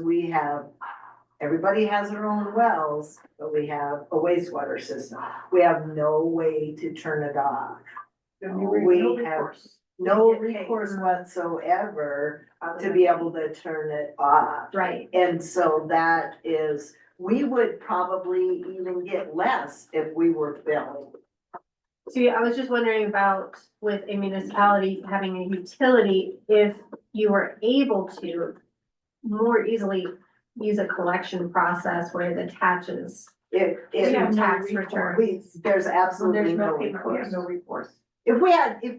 Speaker 11: everybody has their own wells, but we have a wastewater system. We have no way to turn it off. We have no recourse whatsoever to be able to turn it off.
Speaker 12: Right.
Speaker 11: And so that is, we would probably even get less if we were billing.
Speaker 12: See, I was just wondering about with a municipality having a utility, if you were able to more easily use a collection process where it attaches
Speaker 11: If
Speaker 12: to tax returns.
Speaker 11: there's absolutely
Speaker 1: There's
Speaker 11: no
Speaker 1: no payment, we have
Speaker 11: recourse.
Speaker 1: no recourse.
Speaker 11: If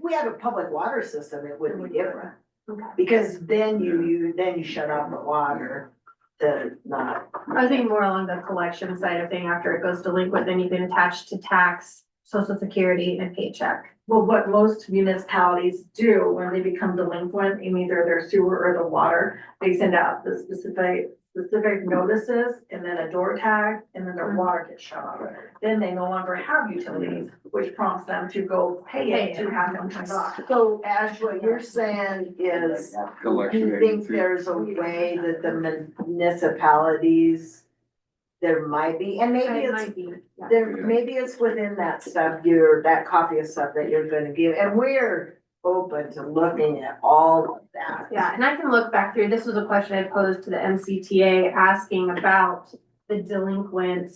Speaker 11: we had a public water system, it would be different.
Speaker 12: Okay.
Speaker 11: Because then you shut off the water to not.
Speaker 12: I was thinking more along the collection side of thing, after it goes delinquent, then you can attach to tax, social security and paycheck.
Speaker 1: Well, what most municipalities do when they become delinquent in either their sewer or the water, they send out the specific notices and then a door tag, and then their water gets shut off. Then they no longer have utilities, which prompts them to go pay it to have them turned off.
Speaker 11: So Ash, what you're saying is, do
Speaker 9: Collection
Speaker 11: you think
Speaker 9: agency.
Speaker 11: there's a way that the municipalities, there might be, and maybe
Speaker 12: It
Speaker 11: it's
Speaker 12: might be, yeah.
Speaker 11: there, maybe it's within that stuff, that copy of stuff that you're gonna give, and we're open to looking at all of that.
Speaker 12: Yeah, and I can look back through, this was a question I posed to the MCTA asking about the delinquent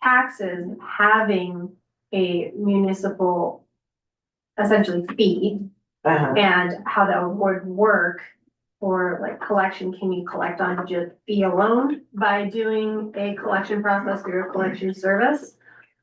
Speaker 12: taxes having a municipal essentially fee
Speaker 11: Uh-huh.
Speaker 12: and how that would work for like collection. Can you collect on just fee alone by doing a collection process through a collection service?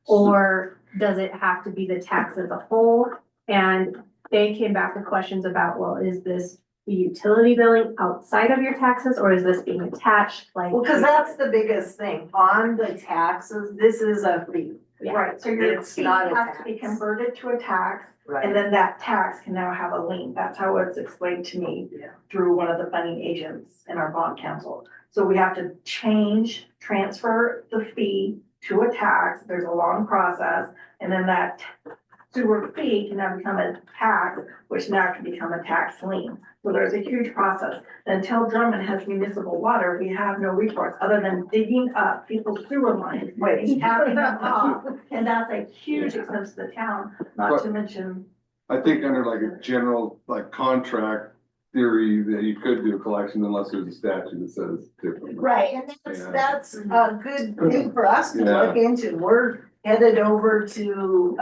Speaker 12: Or does it have to be the tax as a whole? And they came back with questions about, well, is this the utility billing outside of your taxes, or is this being attached like?
Speaker 11: Well, cause that's the biggest thing, on the taxes, this is a fee,
Speaker 12: Yeah.
Speaker 1: Right, so your
Speaker 11: It's
Speaker 1: fee
Speaker 11: not a
Speaker 1: has to be
Speaker 11: tax.
Speaker 1: converted to a tax, and
Speaker 11: right?
Speaker 1: then that tax can now have a lien. That's how it's explained to me
Speaker 11: Yeah.
Speaker 1: through one of the funding agents in our bond council. So we have to transfer the fee to a tax. There's a long process, and then that sewer fee can now become a tax, which now can become a tax lien. So there's a huge process. Until Drummond has municipal water, we have no recourse other than digging up people's sewer lines, and tapping them off. And that's a huge expense to the town, not to mention.
Speaker 9: I think under like a general, like contract, theory that you could do a collection unless there's a statute that says different.
Speaker 11: Right, and
Speaker 9: Yeah.
Speaker 11: that's a good thing for us to
Speaker 9: Yeah.
Speaker 11: look into. We're headed over to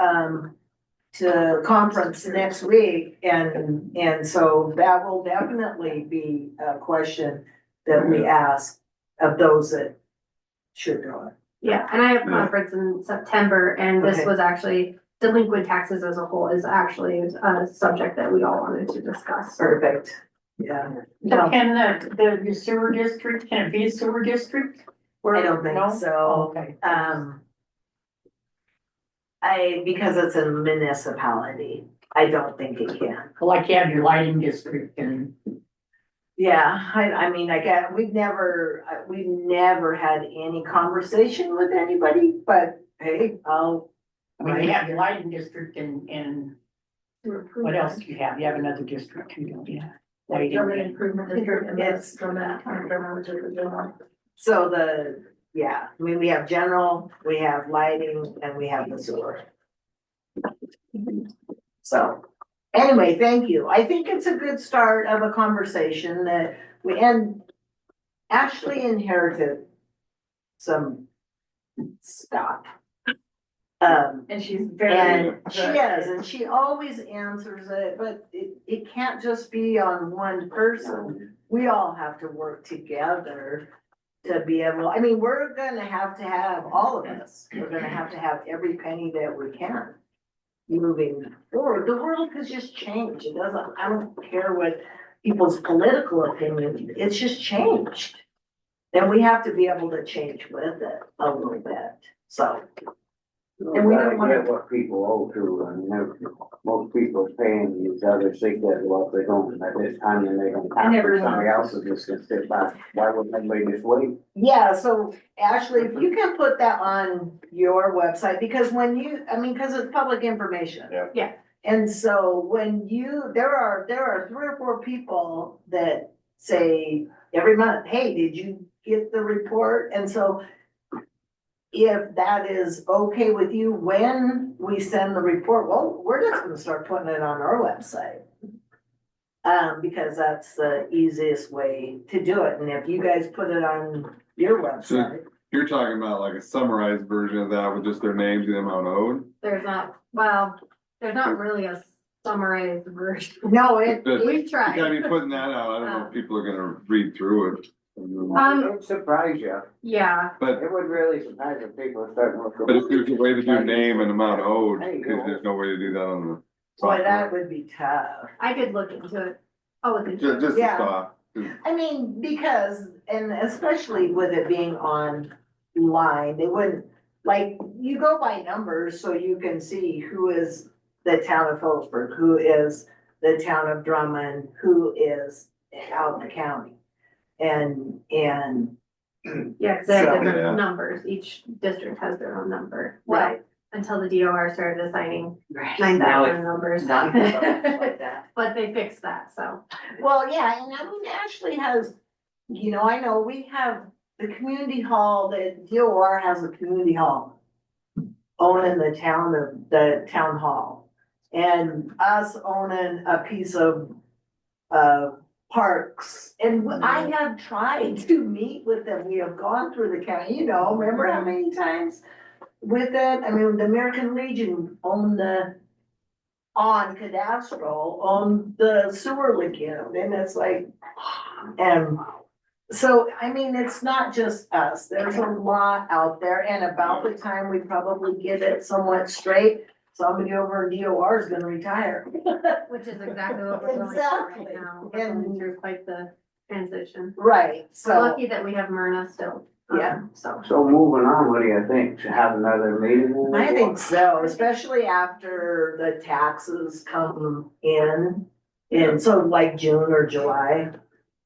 Speaker 11: conference next week, and so that will definitely be a question that we ask of those that should go.
Speaker 12: Yeah, and I have
Speaker 9: Yeah.
Speaker 12: conference in September, and this
Speaker 11: Okay.
Speaker 12: was actually delinquent taxes as a whole is actually a subject that we all wanted to discuss.
Speaker 11: Perfect, yeah.
Speaker 3: So can the sewer district, can it be a sewer district? Where-
Speaker 11: I don't
Speaker 3: no?
Speaker 11: think so.
Speaker 3: Oh, okay.
Speaker 11: Because it's a municipality, I don't think it can.
Speaker 3: Like you have your lighting district and,
Speaker 11: Yeah, I mean, we've never had any conversation with anybody, but hey,
Speaker 3: I mean, you have your lighting district and what else do you have? You have another district too, don't you? Lighting.
Speaker 12: Improvement district, and
Speaker 11: It's-
Speaker 12: that's
Speaker 11: So I mean, we have general, we have lighting, and we have the sewer. So, anyway, thank you. I think it's a good start of a conversation that and Ashley inherited some stuff.
Speaker 13: And she's very.
Speaker 11: And she is, and she always answers it, but it can't just be on one person. We all have to work together to be able, I mean, we're gonna have to have, all of us, we're gonna have to have every penny that we can moving forward. The world has just changed. It doesn't, I don't care what people's political opinion, it's just changed. And we have to be able to change with it a little bit, so.
Speaker 2: And we don't get what people owe to, and most people are paying these others think that, well, if they don't at this time, then they don't have to, somebody else is just gonna sit back. Why wouldn't anybody just wait?
Speaker 11: Yeah, so Ashley, if you can put that on your website, because when you, I mean, cause it's public information.
Speaker 2: Yeah.
Speaker 12: Yeah.
Speaker 11: And so when there are 3 or 4 people that say every month, hey, did you get the report? And so if that is okay with you, when we send the report, well, we're just gonna start putting it on our website. Because that's the easiest way to do it. And if you guys put it on your website.
Speaker 9: You're talking about like a summarized version of that with just their names and the amount owed?
Speaker 12: there's not really a summarized version.
Speaker 11: No,
Speaker 9: But
Speaker 12: We've
Speaker 9: you
Speaker 12: tried.
Speaker 9: gotta be putting that out. I don't know if people are gonna read through it.
Speaker 2: It would surprise you.
Speaker 12: Yeah,
Speaker 9: But,
Speaker 2: It would really surprise if people start looking.
Speaker 9: but if there's a way to do name and amount owed,
Speaker 2: There you
Speaker 9: because
Speaker 2: go.
Speaker 9: there's no way to do that on the.
Speaker 11: boy,
Speaker 9: software.
Speaker 11: that would be tough.
Speaker 12: I could look into it. I'll look into
Speaker 9: Just,
Speaker 12: it.
Speaker 9: just a
Speaker 11: Yeah.
Speaker 9: thought.
Speaker 11: I mean, because, and especially with it being online, they wouldn't, like, you go by numbers so you can see who is the town of Phillipsburg, who is the town of Drummond, who is out in the county. And
Speaker 12: Yeah, cause they have
Speaker 11: So-
Speaker 9: Yeah.
Speaker 12: different numbers. Each district has their own number.
Speaker 11: Right.
Speaker 12: Until the DOR started assigning
Speaker 11: Right.
Speaker 12: 9,000 numbers.
Speaker 11: Not like that.
Speaker 12: But they fixed that, so.
Speaker 11: Well, yeah, and I mean, Ashley has, I know we have the community hall, the DOR has a community hall owning the town hall. And us owning a piece of parks. And I have tried to meet with them. We have gone through the county, remember how many times with it? I mean, the American Legion owned on Cadastral, on the sewer lagoon, and it's like, and so, I mean, it's not just us, there's a lot out there, and about the time we probably get it somewhat straight, somebody over in DOR is gonna retire.
Speaker 12: Which is exactly what we're going through
Speaker 11: Exactly.
Speaker 12: right now. We're going through quite the transition.
Speaker 11: Right,
Speaker 12: We're
Speaker 11: so,
Speaker 12: lucky that we have Myrna still.
Speaker 11: Yeah.
Speaker 12: So.
Speaker 2: So moving on, what do you think? To have another meeting?
Speaker 11: I think so, especially after the taxes come in so like June or July.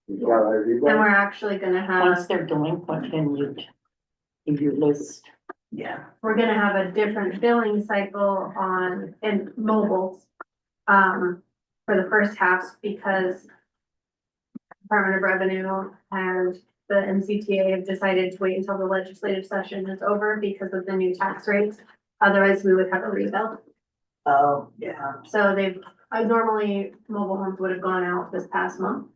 Speaker 2: Yeah,
Speaker 12: And we're actually gonna
Speaker 3: once
Speaker 12: have,
Speaker 3: they're delinquent, then you'd give your list.
Speaker 11: Yeah.
Speaker 12: we're gonna have a different billing cycle in mobiles. For the first half because Department of Revenue and the MCTA have decided to wait until the legislative session is over because of the new tax rates. Otherwise, we would have a rebill.
Speaker 11: Oh, yeah.
Speaker 12: So they've I normally, mobile homes would have gone out this past month.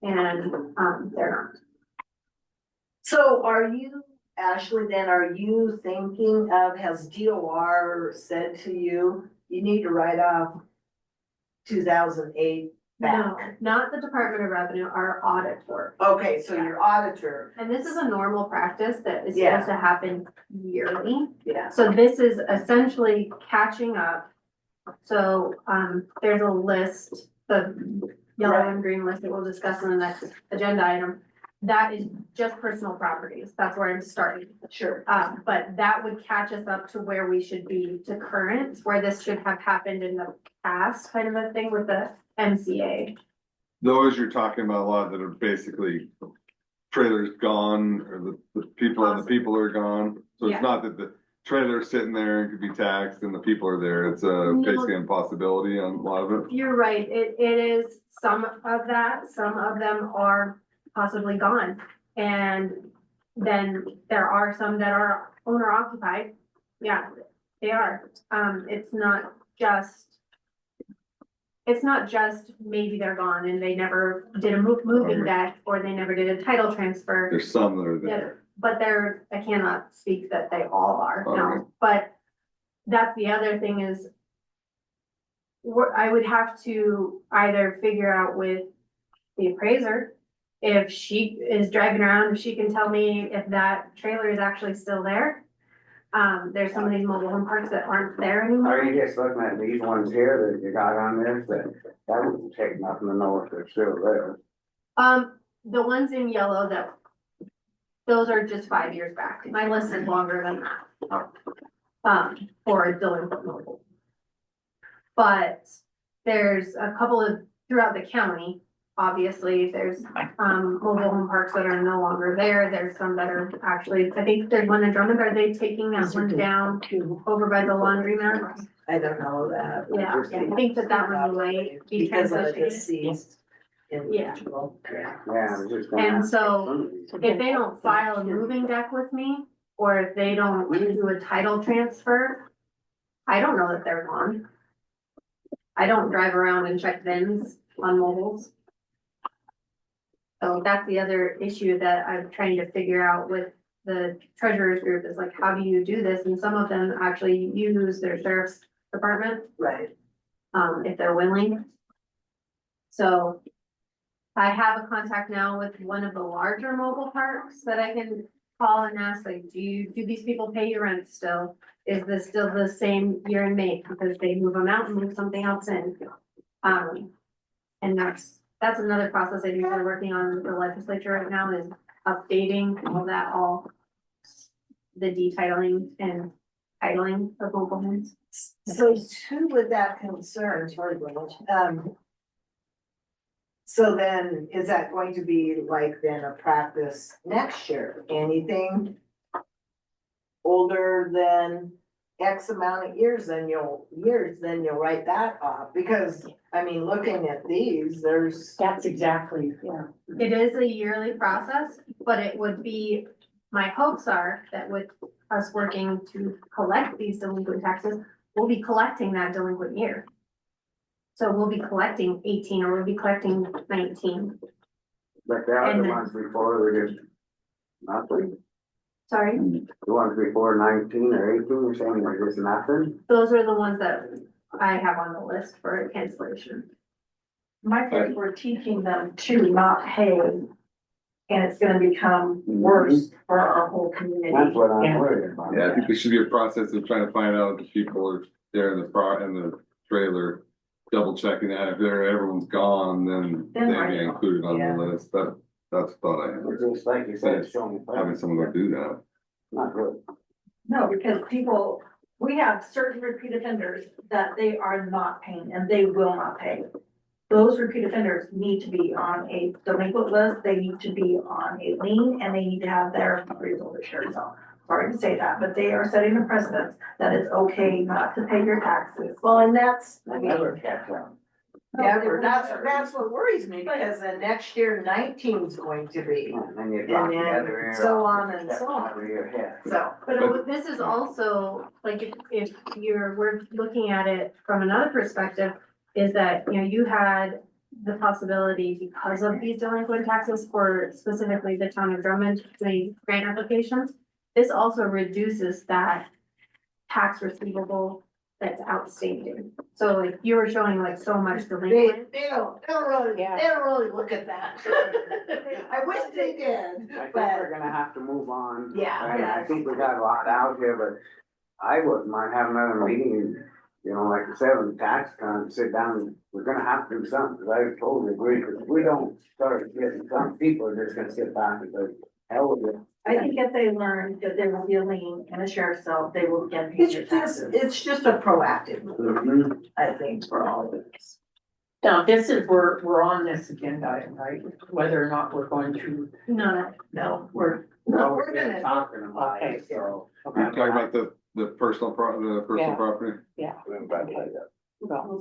Speaker 12: And, they're not.
Speaker 11: So are you, Ashley, then are you thinking of, has DOR said to you, you need to write off 2008
Speaker 12: No,
Speaker 11: back?
Speaker 12: not the Department of Revenue, our auditor.
Speaker 11: Okay, so your auditor,
Speaker 12: And this is a normal practice that is
Speaker 11: Yeah.
Speaker 12: supposed to happen yearly.
Speaker 11: yeah,
Speaker 12: So this is essentially catching up. So, there's a list, the yellow and green list that we'll discuss in the next agenda item. That is just personal properties. That's where I'm starting.
Speaker 11: sure.
Speaker 12: But that would catch us up to where we should be to current, where this should have happened in the past, kind of a thing with the MCA.
Speaker 9: Those you're talking about a lot that are basically trailers gone, or the people and the people are gone. So
Speaker 12: Yeah.
Speaker 9: it's not that the trailer's sitting there and could be taxed and the people are there. It's
Speaker 12: No.
Speaker 9: basically impossibility on a lot of it.
Speaker 12: You're right. It is some of that. Some of them are possibly gone. And then there are some that are owner occupied. Yeah, they are. It's not just maybe they're gone and they never did a moving deck or they never did a title transfer.
Speaker 9: There's some that are
Speaker 12: Yeah,
Speaker 9: there.
Speaker 12: but I cannot speak that they all are,
Speaker 9: Okay.
Speaker 12: no, but that's the other thing is. I would have to either figure out with the appraiser, if she is driving around, if she can tell me if that trailer is actually still there. There's some of these mobile home parks that aren't there
Speaker 2: Are
Speaker 12: anymore.
Speaker 2: you just looking at these ones here that you got on this, that wouldn't take nothing to know if they're still there?
Speaker 12: The ones in yellow those are just 5 years back. My list is longer than that. For a delinquent mobile. But there's a couple of, throughout the county, obviously, there's, mobile home parks that are no longer there. There's some that are actually, I think there's one in Drummond. Are they taking that one down over by the laundromat?
Speaker 11: I don't know that.
Speaker 12: Yeah, I think that one might be
Speaker 11: Because of the
Speaker 12: transitioning.
Speaker 11: deceased individual, yeah.
Speaker 2: Yeah, I was just gonna
Speaker 12: And
Speaker 2: ask
Speaker 12: so,
Speaker 2: some of these.
Speaker 12: if they don't file a moving deck with me, or if they don't do a title transfer, I don't know that they're gone. I don't drive around and check VINs on mobiles. So that's the other issue that I'm trying to figure out with the treasurer's group is like, how do you do this? And some of them actually use their sheriff's department,
Speaker 11: Right.
Speaker 12: if they're willing. So I have a contact now with one of the larger mobile parks that I can call and ask, like, do these people pay your rent still? Is this still the same year and make? Because they move them out and move something else in. And that's another process I think we're working on with the legislature right now is updating all the detailing and titling of mobile homes.
Speaker 11: So too with that concern, sorry, so then is that going to be like then a practice next year? Anything older than X amount of years, then you'll write that off, because, I mean, looking at these, there's.
Speaker 3: That's exactly, yeah.
Speaker 12: It is a yearly process, but it would be, my hopes are that with us working to collect these delinquent taxes, we'll be collecting that delinquent year. So we'll be collecting 18 or we'll be collecting 19.
Speaker 2: But the other
Speaker 12: And then-
Speaker 2: ones before were just nothing.
Speaker 12: Sorry,
Speaker 2: The ones before 19 or 18, you're saying they're just nothing?
Speaker 12: those are the ones that I have on the list for cancellation.
Speaker 1: My kids were teaching them to not pay. And it's gonna become worse for our whole community.
Speaker 2: That's what I'm
Speaker 3: Yeah.
Speaker 2: worried about.
Speaker 9: Yeah, I think there should be a process of trying to find out if the people are there in the trailer. Double checking that if everyone's gone, then
Speaker 1: Then
Speaker 9: they
Speaker 1: write
Speaker 9: get
Speaker 1: it off.
Speaker 9: included on
Speaker 1: Yeah.
Speaker 9: the list. That's a thought I had.
Speaker 2: It's just like you said, showing.
Speaker 9: Having someone go do that.
Speaker 2: Not good.
Speaker 1: No, because we have certain repeat offenders that they are not paying and they will not pay. Those repeat offenders need to be on a delinquent list, they need to be on a lien, and they need to have their appraisal return. So, sorry to say that, but they are setting a precedent that it's okay not to pay your taxes.
Speaker 11: Well, and that's, I
Speaker 2: I
Speaker 11: mean,
Speaker 2: never catch on.
Speaker 11: never, that's what worries me, because then next year 19's going to be,
Speaker 2: And then you drop
Speaker 11: And
Speaker 2: the
Speaker 11: then
Speaker 2: other ear
Speaker 11: so
Speaker 2: off,
Speaker 11: on and
Speaker 2: step
Speaker 11: so on.
Speaker 2: out of your head.
Speaker 11: so.
Speaker 12: But this is also, like, if we're looking at it from another perspective, is that, you know, you had the possibility because of these delinquent taxes for specifically the town of Drummond doing grant applications. This also reduces that tax receivable that's outstanding. So like you were showing like so much delinquent.
Speaker 1: They don't really,
Speaker 3: Yeah.
Speaker 1: they don't really look at that. I wish they did,
Speaker 2: I think
Speaker 1: but
Speaker 2: we're gonna have to move on.
Speaker 1: Yeah.
Speaker 2: And I think we got a lot out here, but I wouldn't mind having another meeting, you know, like I said, when the tax con, sit down, we're gonna have to do something, because I totally agree, because if we don't start getting some people are just gonna sit back and go, hell with it.
Speaker 13: I think if they learn that there will be a lien and a sheriff's sale, they will get paid
Speaker 1: it's
Speaker 13: their
Speaker 1: just,
Speaker 13: taxes.
Speaker 1: it's just a proactive move,
Speaker 2: Mhm.
Speaker 1: I think, for all of us.
Speaker 3: Now, this is, we're on this agenda item, right? Whether or not we're going to,
Speaker 12: No,
Speaker 1: No,
Speaker 3: we're,
Speaker 2: Well,
Speaker 1: we're
Speaker 2: we've been
Speaker 1: gonna,
Speaker 2: talking about
Speaker 3: Okay.
Speaker 2: it, so.
Speaker 9: You're talking about the personal
Speaker 3: Yeah.
Speaker 9: property?
Speaker 3: yeah. Well,
Speaker 2: Yeah,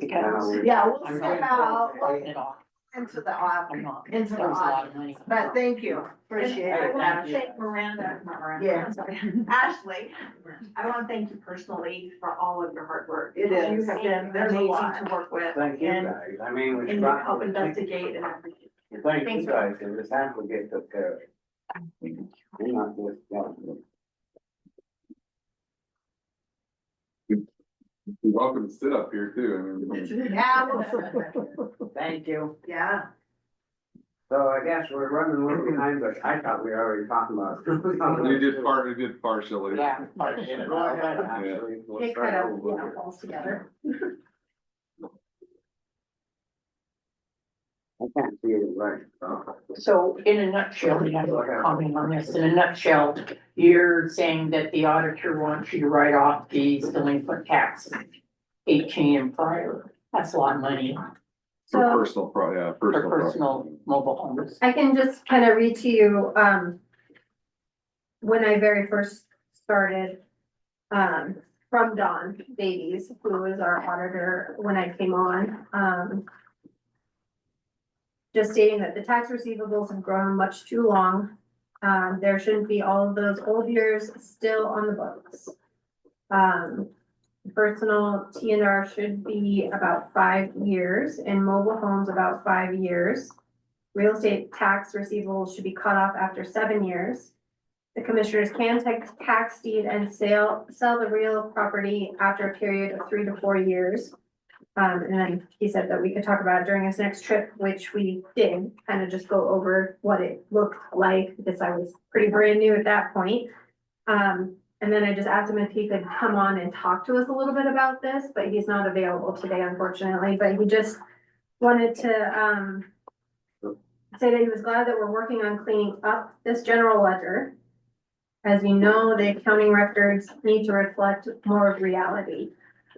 Speaker 3: because
Speaker 1: yeah, we'll
Speaker 3: I'm
Speaker 1: see
Speaker 3: going
Speaker 1: how,
Speaker 3: to it off.
Speaker 1: into the
Speaker 3: I'm
Speaker 1: office,
Speaker 3: not.
Speaker 1: into the
Speaker 3: There's a lot of
Speaker 1: office,
Speaker 3: money.
Speaker 1: but thank you, appreciate
Speaker 2: Hey,
Speaker 1: it.
Speaker 2: thank you.
Speaker 13: Miranda, not Miranda.
Speaker 1: Yeah.
Speaker 13: I'm sorry.
Speaker 1: Ashley,
Speaker 13: I want to thank you personally for all of your hard work.
Speaker 1: It
Speaker 13: You
Speaker 1: is.
Speaker 13: have been
Speaker 1: There's a
Speaker 13: amazing
Speaker 1: lot.
Speaker 13: to work with.
Speaker 2: Thank you
Speaker 13: and-
Speaker 2: guys, I mean, we
Speaker 13: And you
Speaker 2: try.
Speaker 13: help investigate and everything.
Speaker 2: Thank
Speaker 13: Thanks
Speaker 2: you
Speaker 13: for-
Speaker 2: guys, and this has to get took care of. We're not just,
Speaker 9: You're welcome to sit up here too. I mean,
Speaker 1: yeah, well,
Speaker 2: thank you.
Speaker 1: yeah,
Speaker 2: So I guess we're running a little behind, but I thought we were already talking about.
Speaker 9: We did partially.
Speaker 3: Yeah.
Speaker 2: Go ahead, Ashley. We'll
Speaker 13: It
Speaker 2: start
Speaker 13: kind of,
Speaker 2: over.
Speaker 13: you know, falls together.
Speaker 2: I can't see it right. so.
Speaker 3: So in a nutshell, we have a comment on this. In a nutshell, you're saying that the auditor wants you to write off these delinquent taxes, 18 and prior. That's a lot of money
Speaker 9: For
Speaker 12: so
Speaker 9: personal yeah,
Speaker 3: for
Speaker 9: personal.
Speaker 3: personal mobile homes.
Speaker 12: I can just kind of read to you, when I very first started, from Dawn Davies, who was our auditor when I came on, just stating that the tax receivables have grown much too long. There shouldn't be all of those old years still on the books. Personal TNR should be about 5 years and mobile homes about 5 years. Real estate tax receivables should be cut off after 7 years. The commissioners can tax deed and sell the real property after a period of 3 to 4 years. And then he said that we could talk about it during his next trip, which we did, kind of just go over what it looked like, because I was pretty brand new at that point. And then I just asked him if he could come on and talk to us a little bit about this, but he's not available today, unfortunately, but he just wanted to, say that he was glad that we're working on cleaning up this general ledger. As you know, the accounting records need to reflect more of reality.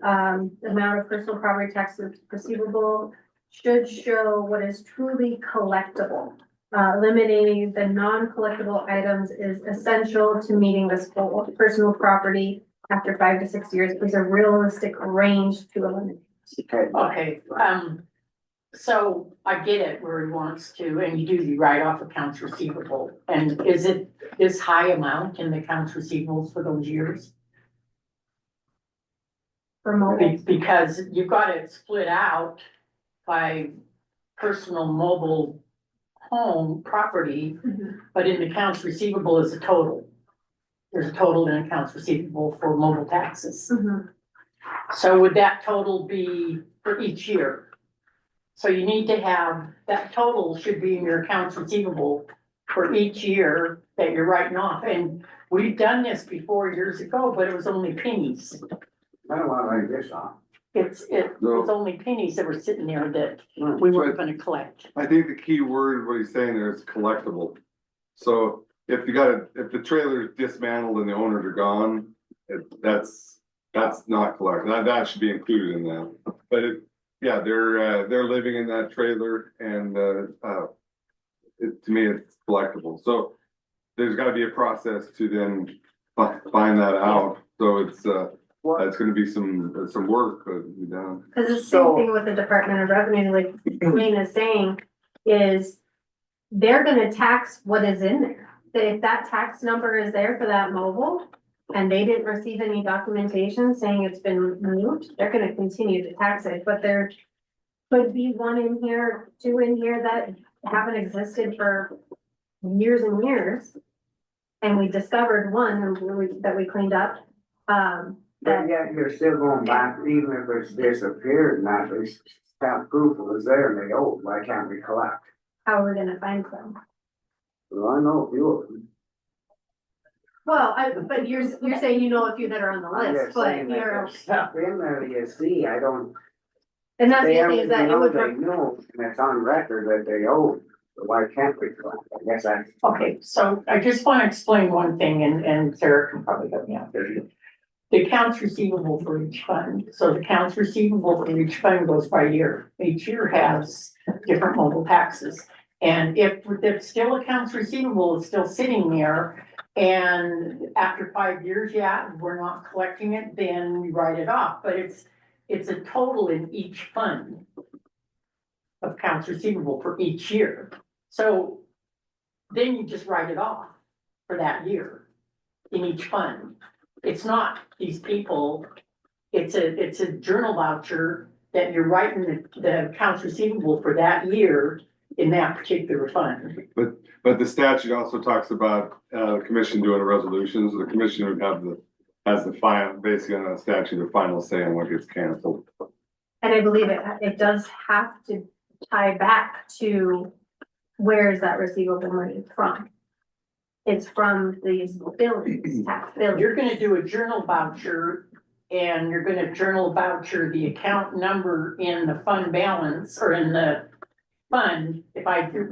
Speaker 12: The amount of personal property tax receivable should show what is truly collectible. Eliminating the non-collectible items is essential to meeting this goal. Personal property after 5 to 6 years is a realistic range to eliminate.
Speaker 3: Okay, so I get it where he wants to, and you write off accounts receivable. And is it this high amount in the accounts receivables for those years?
Speaker 12: For mobile,
Speaker 3: Because you've got it split out by personal mobile home property, but in accounts receivable is a total. There's a total in accounts receivable for mobile taxes.
Speaker 12: Mhm.
Speaker 3: So would that total be for each year? So you need to have, that total should be in your accounts receivable for each year that you're writing off. And we've done this before years ago, but it was only pennies.
Speaker 2: I don't wanna write this off.
Speaker 3: It was only pennies that were sitting there that we weren't gonna collect.
Speaker 9: I think the key word, what he's saying there is collectible. So if if the trailer is dismantled and the owners are gone, that's not collectible. That should be included in that. But they're living in that trailer and, to me, it's collectible. So there's gotta be a process to then find that out. So it's gonna be some work to be done.
Speaker 12: Cause it's the same thing with the Department of Revenue, like Wayne is saying, is they're gonna tax what is in there. If that tax number is there for that mobile and they didn't receive any documentation saying it's been moved, they're gonna continue to tax it, but could be one in here, two in here that haven't existed for years and years. And we discovered one that we cleaned up,
Speaker 2: But yet you're still going back, even if it's disappeared, and that is, stamp proof it was there and they owe, why can't we collect?
Speaker 12: how we're gonna find them.
Speaker 2: Well, I know a few of them.
Speaker 12: Well, but you're saying you know a few that are on the
Speaker 2: I'm
Speaker 12: list,
Speaker 2: just
Speaker 12: but
Speaker 2: saying that
Speaker 12: you're,
Speaker 2: there's stuff in there that you see, I don't.
Speaker 12: and that's the
Speaker 2: They
Speaker 12: thing is that it would,
Speaker 2: They know, and it's on record that they owe, so why can't we collect? I guess that's.
Speaker 3: Okay, so I just want to explain one thing and Sarah can probably help me out there. The accounts receivable for each fund, so the accounts receivable for each fund goes by year. Each year has different mobile taxes. And if it's still accounts receivable, it's still sitting there. And after 5 years, yeah, we're not collecting it, then we write it off, but it's a total in each fund of accounts receivable for each year. So then you just write it off for that year in each fund. It's not these people, it's a journal voucher that you're writing the accounts receivable for that year in that particular fund.
Speaker 9: But the statute also talks about, the commission doing a resolution, so the commission would have has the final, basically on the statute, the final say on what gets canceled.
Speaker 12: and I believe it does have to tie back to where is that receivable money from? It's from these billings, tax billings.
Speaker 3: You're gonna do a journal voucher and you're gonna journal voucher the account number in the fund balance or in the fund. If I do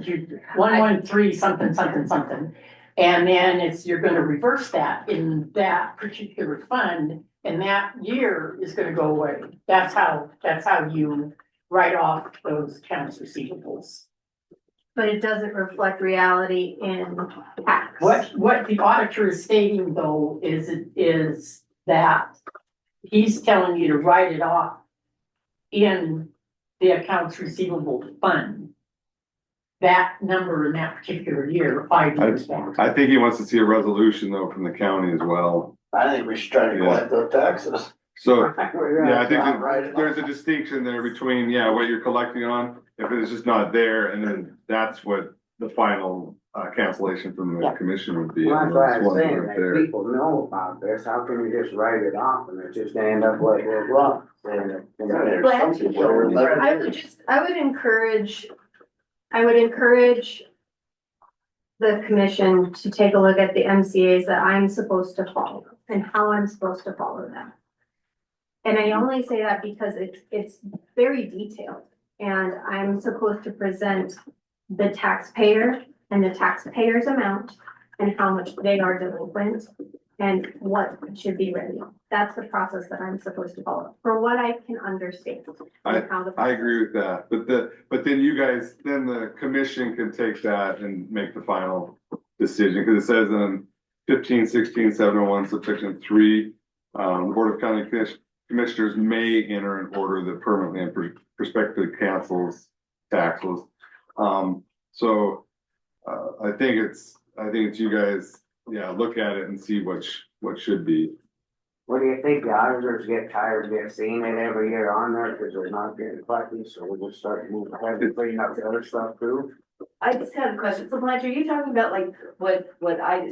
Speaker 3: 113 something, something, something. And then you're gonna reverse that in that particular fund and that year is gonna go away. That's how you write off those accounts receivables.
Speaker 12: But it doesn't reflect reality in tax.
Speaker 3: What the auditor is stating though is that he's telling you to write it off in the accounts receivable fund. That number in that particular year, 5 years back.
Speaker 9: I think he wants to see a resolution though from the county as well.
Speaker 4: I think we should try to collect those taxes.
Speaker 9: So, yeah, I think that
Speaker 4: Right.
Speaker 9: there's a distinction there between, yeah, what you're collecting on, if it's just not there, and then that's what the final cancellation from the
Speaker 3: Yeah.
Speaker 9: commission would be.
Speaker 2: Well, that's why I'm
Speaker 9: Those ones that
Speaker 2: saying,
Speaker 9: aren't
Speaker 2: that
Speaker 9: there.
Speaker 2: people know about this, how can you just write it off and it just end up like it was? And
Speaker 4: There's some people that are like-
Speaker 12: I would encourage the commission to take a look at the MCAs that I'm supposed to follow and how I'm supposed to follow them. And I only say that because it's very detailed and I'm supposed to present the taxpayer and the taxpayer's amount and how much they are delinquent and what should be ready. That's the process that I'm supposed to follow, for what I can understand. and how the
Speaker 9: I agree
Speaker 12: process-
Speaker 9: with that, but then you guys, then the commission can take that and make the final decision, because it says in 15-16-701 subsection 3, Board of County Commissioners may enter an order that permanently and prospectively cancels taxes. So, I think it's you guys, yeah, look at it and see what should be.
Speaker 2: what do you think, the auditors get tired of seeing it every year on there, because they're not getting collected, so we'll just start moving ahead and cleaning up the other stuff too?
Speaker 13: I just have a question. So Blanche, are you talking about like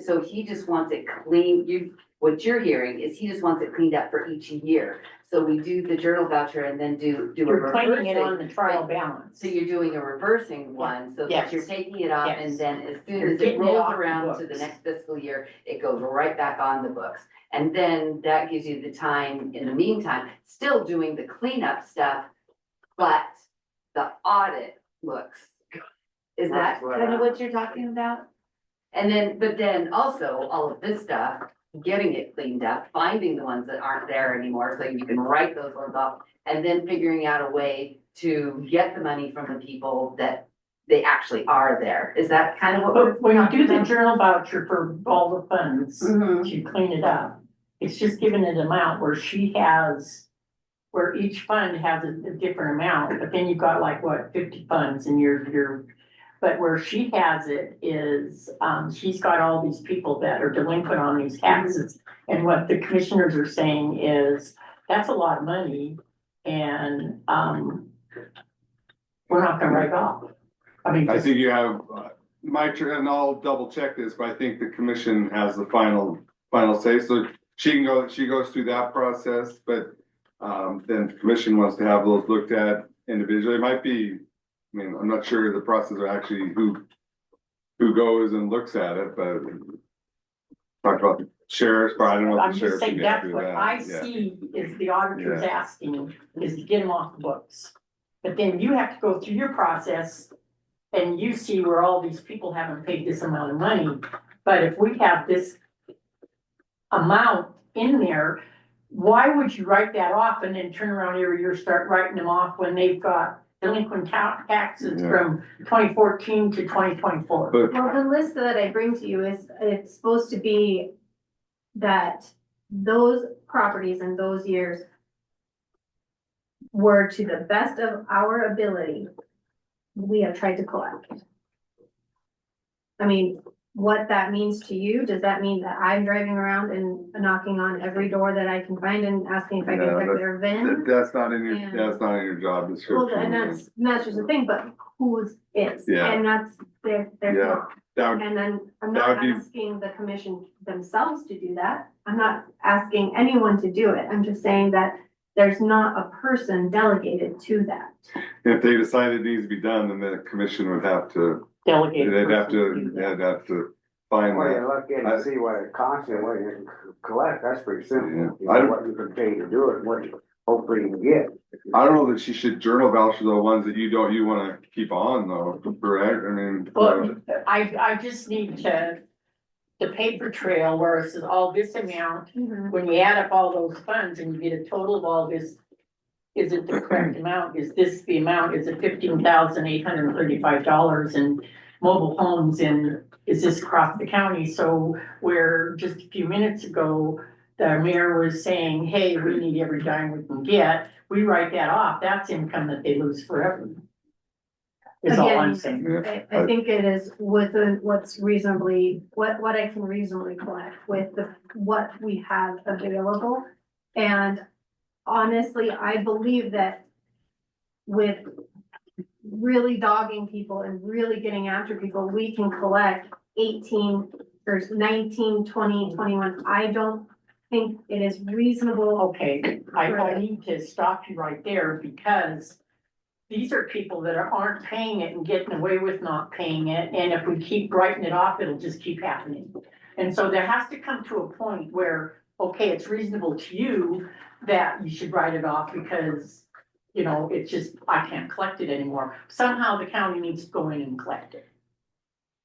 Speaker 13: so he just wants it clean, what you're hearing is he just wants it cleaned up for each year. So we do the journal voucher and then do a
Speaker 3: You're claiming it on
Speaker 13: reversing.
Speaker 3: the trial balance.
Speaker 13: So you're doing a reversing one, so that
Speaker 3: Yes.
Speaker 13: you're taking it off
Speaker 3: Yes.
Speaker 13: and then as soon
Speaker 3: You're
Speaker 13: as it
Speaker 3: getting it
Speaker 13: rolls
Speaker 3: off the
Speaker 13: around to the
Speaker 3: books.
Speaker 13: next fiscal year, it goes right back on the books. And then that gives you the time, in the meantime, still doing the cleanup stuff, but the audit looks. Is that
Speaker 2: That's what
Speaker 13: kind of
Speaker 2: I-
Speaker 13: what you're talking about? And then, but then also all of this stuff, getting it cleaned up, finding the ones that aren't there anymore, so you can write those ones off. And then figuring out a way to get the money from the people that they actually are there. Is that kind of what we're
Speaker 3: But when you do
Speaker 13: talking
Speaker 3: the
Speaker 13: about?
Speaker 3: journal voucher for all the funds,
Speaker 13: Mhm.
Speaker 3: to clean it up, it's just giving it an amount where where each fund has a different amount, but then you've got like, what, 50 funds and but where she has it is, she's got all these people that are delinquent on these taxes. And what the commissioners are saying is, that's a lot of money. And, we're not gonna write off. I mean,
Speaker 9: I think you have, and I'll double check this, but I think the commission has the final say, so she goes through that process, but. Then the commission wants to have those looked at individually, it might be, I mean, I'm not sure the process of actually who goes and looks at it, but. Talked about the sheriff's, but I don't know if
Speaker 3: I'm
Speaker 9: the
Speaker 3: just
Speaker 9: sheriff
Speaker 3: saying,
Speaker 9: can
Speaker 3: that's
Speaker 9: do
Speaker 3: what
Speaker 9: that,
Speaker 3: I
Speaker 9: yeah.
Speaker 3: see is the auditors asking, is to get them off the books. But then you have to go through your process and you see where all these people haven't paid this amount of money. But if we have this amount in there, why would you write that off and then turn around every year, start writing them off when they've got delinquent taxes
Speaker 9: Yeah.
Speaker 3: from 2014 to 2024?
Speaker 9: But
Speaker 12: Well, the list that I bring to you is, it's supposed to be that those properties in those years were to the best of our ability, we have tried to collect. I mean, what that means to you, does that mean that I'm driving around and knocking on every door that I can find and asking if I can
Speaker 9: No,
Speaker 12: check their VIN?
Speaker 9: that's not in your,
Speaker 12: And-
Speaker 9: that's not in your job
Speaker 12: Well,
Speaker 9: description.
Speaker 12: and that's just the thing, but whose is?
Speaker 9: Yeah.
Speaker 12: And that's, they're
Speaker 9: Yeah.
Speaker 12: not.
Speaker 9: That would,
Speaker 12: And then I'm
Speaker 9: that
Speaker 12: not
Speaker 9: would be-
Speaker 12: asking the commission themselves to do that. I'm not asking anyone to do it. I'm just saying that there's not a person delegated to that.
Speaker 9: if they decide it needs to be done, then the commission would have to,
Speaker 3: Delegate.
Speaker 9: they'd have
Speaker 3: person do
Speaker 9: to,
Speaker 3: that.
Speaker 9: they'd have to find
Speaker 2: Well, you
Speaker 9: that.
Speaker 2: look in and see what it costs and what you can collect, that's pretty simple.
Speaker 9: Yeah.
Speaker 2: You know, what you can pay to do it, what you hopefully you can get.
Speaker 9: I don't know that she should journal voucher the ones that you wanna keep on though, correct? I mean.
Speaker 3: Well, I just need the paper trail where it says all this amount, when you add up all those funds and you get a total of all this. Is it the correct amount? Is this the amount? Is it $15,835 in mobile homes and is this across the county? So where just a few minutes ago, the mayor was saying, hey, we need every dime we can get. We write that off. That's income that they lose forever. Is all I'm saying.
Speaker 12: I think it is within what's reasonably, what I can reasonably collect with what we have available. And honestly, I believe that with really dogging people and really getting after people, we can collect 18 or 19, 20, 21. I don't think it is reasonable.
Speaker 3: Okay, I need to stop you right there because these are people that aren't paying it and getting away with not paying it. And if we keep writing it off, it'll just keep happening. And so there has to come to a point where, okay, it's reasonable to you that you should write it off because, you know, it's just, I can't collect it anymore. Somehow the county needs to go in and collect it.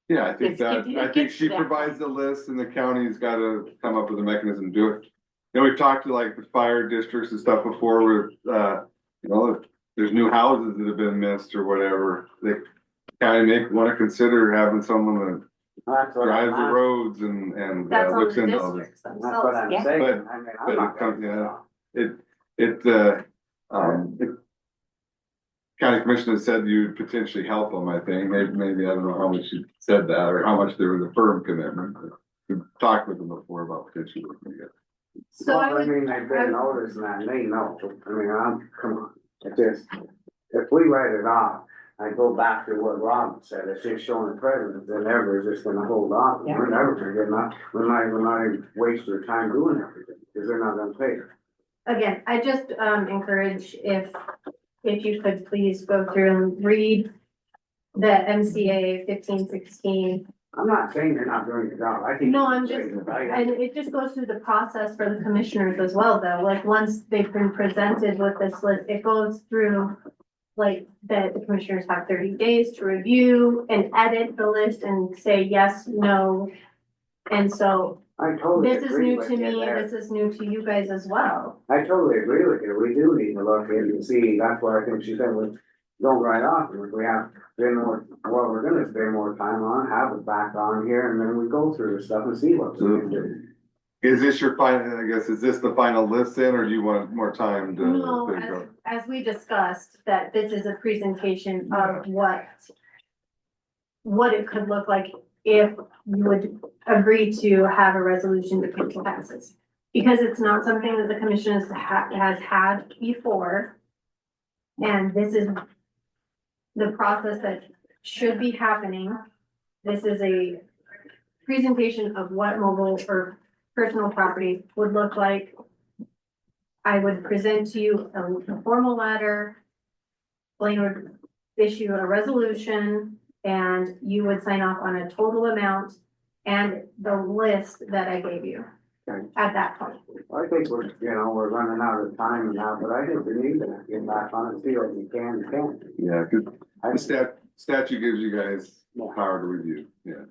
Speaker 9: Yeah, I think
Speaker 3: It
Speaker 9: think
Speaker 3: gets to
Speaker 9: she
Speaker 3: that
Speaker 9: provides the list and the county's gotta come up with a mechanism to do it. You know, we've talked to like the fire districts and stuff before with, you know, if there's new houses that have been missed or whatever, they kind of wanna consider having someone
Speaker 2: That's
Speaker 9: that
Speaker 2: what
Speaker 9: drives the
Speaker 2: I'm,
Speaker 9: roads and
Speaker 12: That's on
Speaker 9: looks
Speaker 12: the
Speaker 9: into all this.
Speaker 12: districts
Speaker 2: that's what
Speaker 12: themselves.
Speaker 2: I'm
Speaker 3: Yeah.
Speaker 2: saying.
Speaker 9: But-
Speaker 2: I mean, I'm
Speaker 9: but
Speaker 2: not
Speaker 9: it comes-
Speaker 2: gonna-
Speaker 9: yeah. The county commission has said you'd potentially help them, I think, maybe, I don't know how much you said that, or how much there was a firm commitment. We've talked with them before about potentially working together.
Speaker 12: So
Speaker 2: Well,
Speaker 12: I would,
Speaker 2: mean, they've been noticing that, and they know, I mean, come on, it's just, if we write it off, I go back to what Rob said, it's just showing the president, then everybody's just gonna hold on,
Speaker 3: Yeah.
Speaker 2: we're never gonna get enough, we might even waste their time doing everything, because they're not gonna pay it.
Speaker 12: again, I just encourage if you could please go through and read the MCA 1516.
Speaker 2: I'm not saying they're not doing the job, I think.
Speaker 12: No, I'm
Speaker 2: they're
Speaker 12: just,
Speaker 2: doing it right.
Speaker 12: and it just goes through the process for the commissioners as well, though, like, once they've been presented with this list, it goes through like, that the commissioners have 30 days to review and edit the list and say yes, no. And so
Speaker 2: I totally
Speaker 12: this is
Speaker 2: agree
Speaker 12: new
Speaker 2: with
Speaker 12: to
Speaker 2: you
Speaker 12: me,
Speaker 2: there.
Speaker 12: this is new to you guys as well.
Speaker 2: I totally agree with you, we do need to look in and see, that's why I think she said, we don't write off, and if we have, spend more, well, we're gonna spend more time on, have it back on here, and then we go through the stuff and see what we can do.
Speaker 9: Is this your final, I guess, is this the final list then, or do you want more time to?
Speaker 12: No,
Speaker 9: to go?
Speaker 12: as we discussed, that this is a presentation of what it could look like if you would agree to have a resolution to council passes. Because it's not something that the commission has had before. And this is the process that should be happening. This is a presentation of what mobile or personal property would look like. I would present to you a formal letter. Blaine would issue a resolution and you would sign off on a total amount and the list that I gave you at that point.
Speaker 2: I think we're running out of time now, but I think we need to get back on it, see what we can, can't.
Speaker 9: Yeah, cause the statute gives you guys power to review, yeah.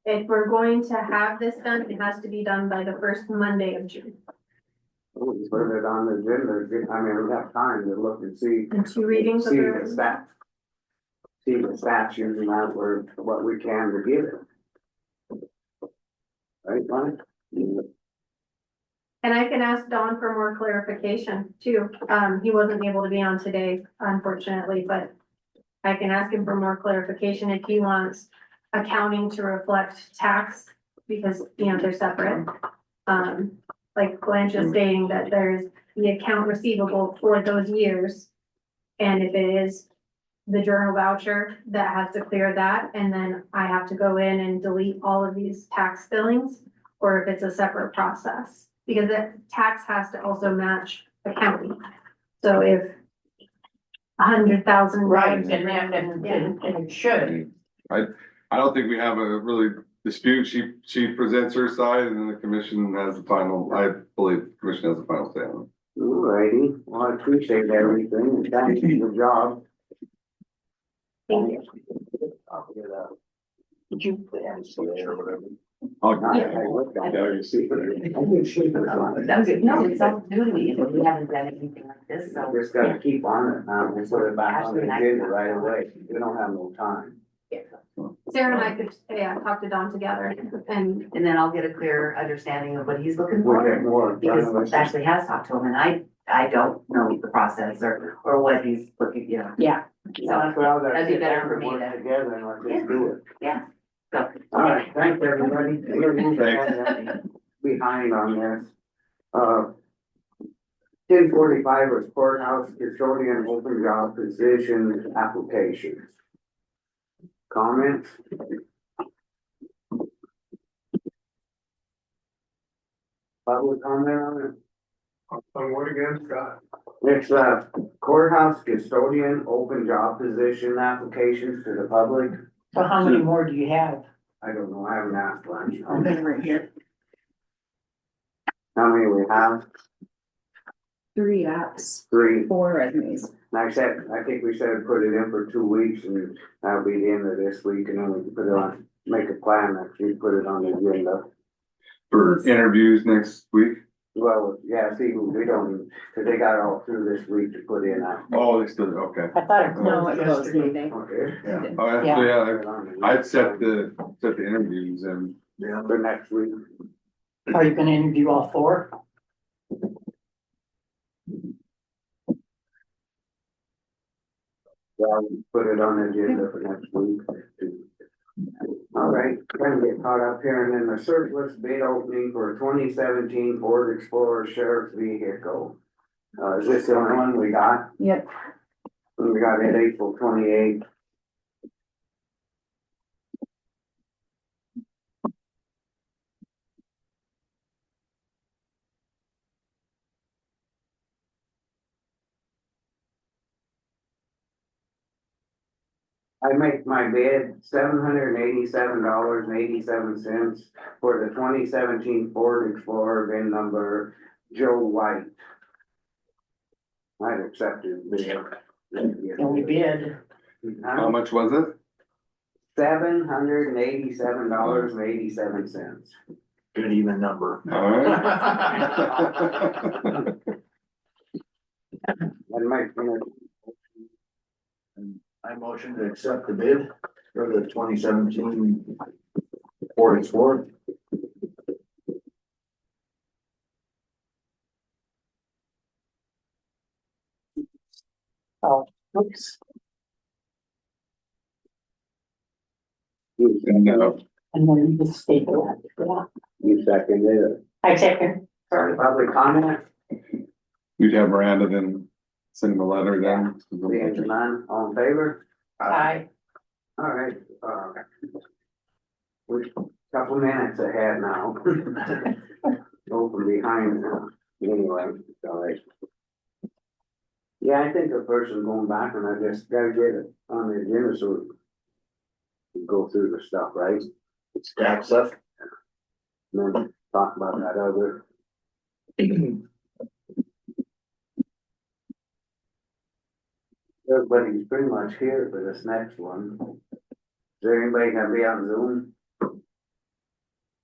Speaker 12: If we're going to have this done, it has to be done by the first Monday of June.
Speaker 2: We put it on the agenda, I mean, we have time to look and see.
Speaker 12: And 2 readings of
Speaker 2: See
Speaker 12: the
Speaker 2: the
Speaker 12: resolution.
Speaker 2: stat. See the statutes and that where, what we can to give it. Right, Mike?
Speaker 12: And I can ask Don for more clarification too. He wasn't able to be on today, unfortunately, but I can ask him for more clarification if he wants accounting to reflect tax, because, you know, they're separate. Like Blanche is stating that there's the account receivable for those years. And if it is the journal voucher, that has to clear that, and then I have to go in and delete all of these tax billings, or if it's a separate process. Because that tax has to also match accounting. So if 100,000.
Speaker 3: Right, and it should.
Speaker 9: I don't think we have a really dispute. She presents her side and then the commission has the final, I believe the commission has the final say on it.
Speaker 2: Alrighty, well, I appreciate everything, and thank you for the job.
Speaker 12: Thank you.
Speaker 2: I'll get that.
Speaker 3: Did you?
Speaker 2: I looked at it, you see.
Speaker 13: That's good. No, it's all new to me, but we haven't done anything like this, so.
Speaker 2: Just gotta keep on it now, and put it back on the agenda right away, we don't have no time.
Speaker 12: Sarah and I could, talk to Don together and
Speaker 13: And then I'll get a clear understanding of what he's looking
Speaker 2: We'll get
Speaker 13: for,
Speaker 2: more.
Speaker 13: because Ashley has talked to him, and I don't know the process or what he's looking, you know.
Speaker 3: Yeah.
Speaker 13: So,
Speaker 2: Well,
Speaker 13: that'd be better for me
Speaker 2: work
Speaker 13: to-
Speaker 2: together and let's just do it.
Speaker 13: yeah, so.
Speaker 2: Alright, thanks, everybody. Behind on this. 10:45 was courthouse custodian open job position applications. Comments? Public comment on it?
Speaker 6: On what again, Scott?
Speaker 2: It's courthouse custodian open job position applications to the public.
Speaker 3: So how many more do you have?
Speaker 2: I don't know, I haven't asked one.
Speaker 3: Okay, right here.
Speaker 2: How many we have?
Speaker 5: 3 apps,
Speaker 2: 3.
Speaker 5: 4 resumes.
Speaker 2: Like I said, I think we said put it in for 2 weeks and that'll be the end of this week and then we can put it on, make a plan next week, put it on the agenda.
Speaker 9: For interviews next week.
Speaker 2: Well, yeah, see, we don't, cause they got all through this week to put in.
Speaker 9: Oh, they still, okay.
Speaker 3: I thought it
Speaker 5: No, it
Speaker 3: closed
Speaker 5: goes
Speaker 3: yesterday.
Speaker 5: Monday.
Speaker 2: Okay.
Speaker 9: Yeah, oh, yeah, I'd set the interviews and.
Speaker 2: Yeah, for next week.
Speaker 3: Are you gonna interview all 4?
Speaker 2: Yeah, we'll put it on the agenda for next week. All right, trying to get caught up here and then the surplus bid opening for 2017 Ford Explorer Sheriff's vehicle. Is this the only one we got?
Speaker 5: Yep.
Speaker 2: We got it April 28th. I make my bid $787.87 for the 2017 Ford Explorer VIN number Joe White. I'd accept his bid.
Speaker 3: Only bid.
Speaker 9: How much was it?
Speaker 2: $787.87.
Speaker 4: Good even number.
Speaker 9: All right.
Speaker 2: And my,
Speaker 4: I motion to accept the bid for the 2017 Ford Explorer.
Speaker 3: Oh, oops.
Speaker 9: And,
Speaker 3: And then you just staple that. Yeah.
Speaker 2: you seconded it.
Speaker 3: I second. Sorry.
Speaker 2: Public comment?
Speaker 9: We'd have Miranda then send the letter then.
Speaker 2: Being none, all in favor?
Speaker 3: Aye.
Speaker 2: All right, we're a couple minutes ahead now. Go from behind now, anyway, all right. Yeah, I think the person going back and I just gotta get it on the agenda so we go through the stuff, right?
Speaker 4: Stack stuff.
Speaker 2: And then talk about that other. Everybody's pretty much here for this next one. Is there anybody gonna be on Zoom?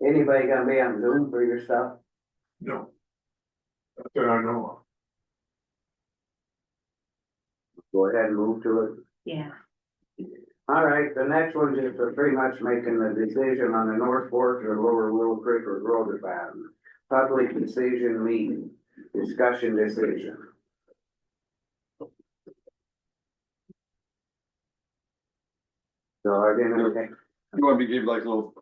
Speaker 2: Anybody gonna be on Zoom for your stuff?
Speaker 6: No. That's what I know.
Speaker 2: Go ahead and move to it.
Speaker 3: Yeah.
Speaker 2: All right, the next one is pretty much making the decision on the North Fork or Lower Willow Creek or Road Basin. Public decision meeting, discussion decision. So I didn't think.
Speaker 9: You want me to give like a little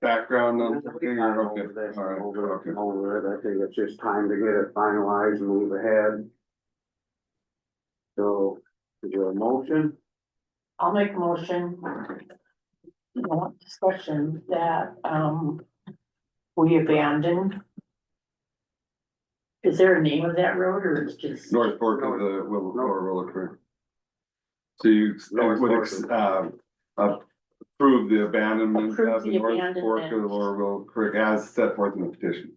Speaker 9: background on something or okay?
Speaker 2: Over this,
Speaker 9: All right,
Speaker 2: over
Speaker 9: okay.
Speaker 2: it, I think it's just time to get it finalized and move ahead. So, is there a motion?
Speaker 3: I'll make a motion. Discussion that, we abandoned. Is there a name of that road or it's just?
Speaker 9: North Fork of the Willow Creek. So you would approve the abandonment
Speaker 3: Approve
Speaker 9: of the
Speaker 3: the
Speaker 9: North Fork of the
Speaker 3: abandonment.
Speaker 9: Lower Willow Creek as set forth in the petition.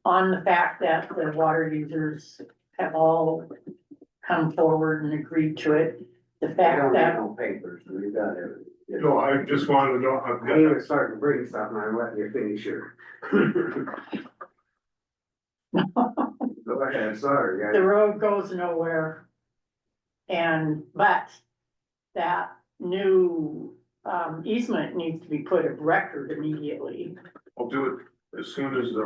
Speaker 3: On the fact that the water users have all come forward and agreed to it. The
Speaker 2: I
Speaker 3: fact
Speaker 2: don't have
Speaker 3: that,
Speaker 2: no papers, so you got everything.
Speaker 6: No, I just wanted to know, I've
Speaker 2: He
Speaker 6: got,
Speaker 2: was starting to bring something, I let you finish your. Go ahead, sorry,
Speaker 3: the road goes nowhere. And, but that new, easement needs to be put of record immediately.
Speaker 6: I'll do it as soon as,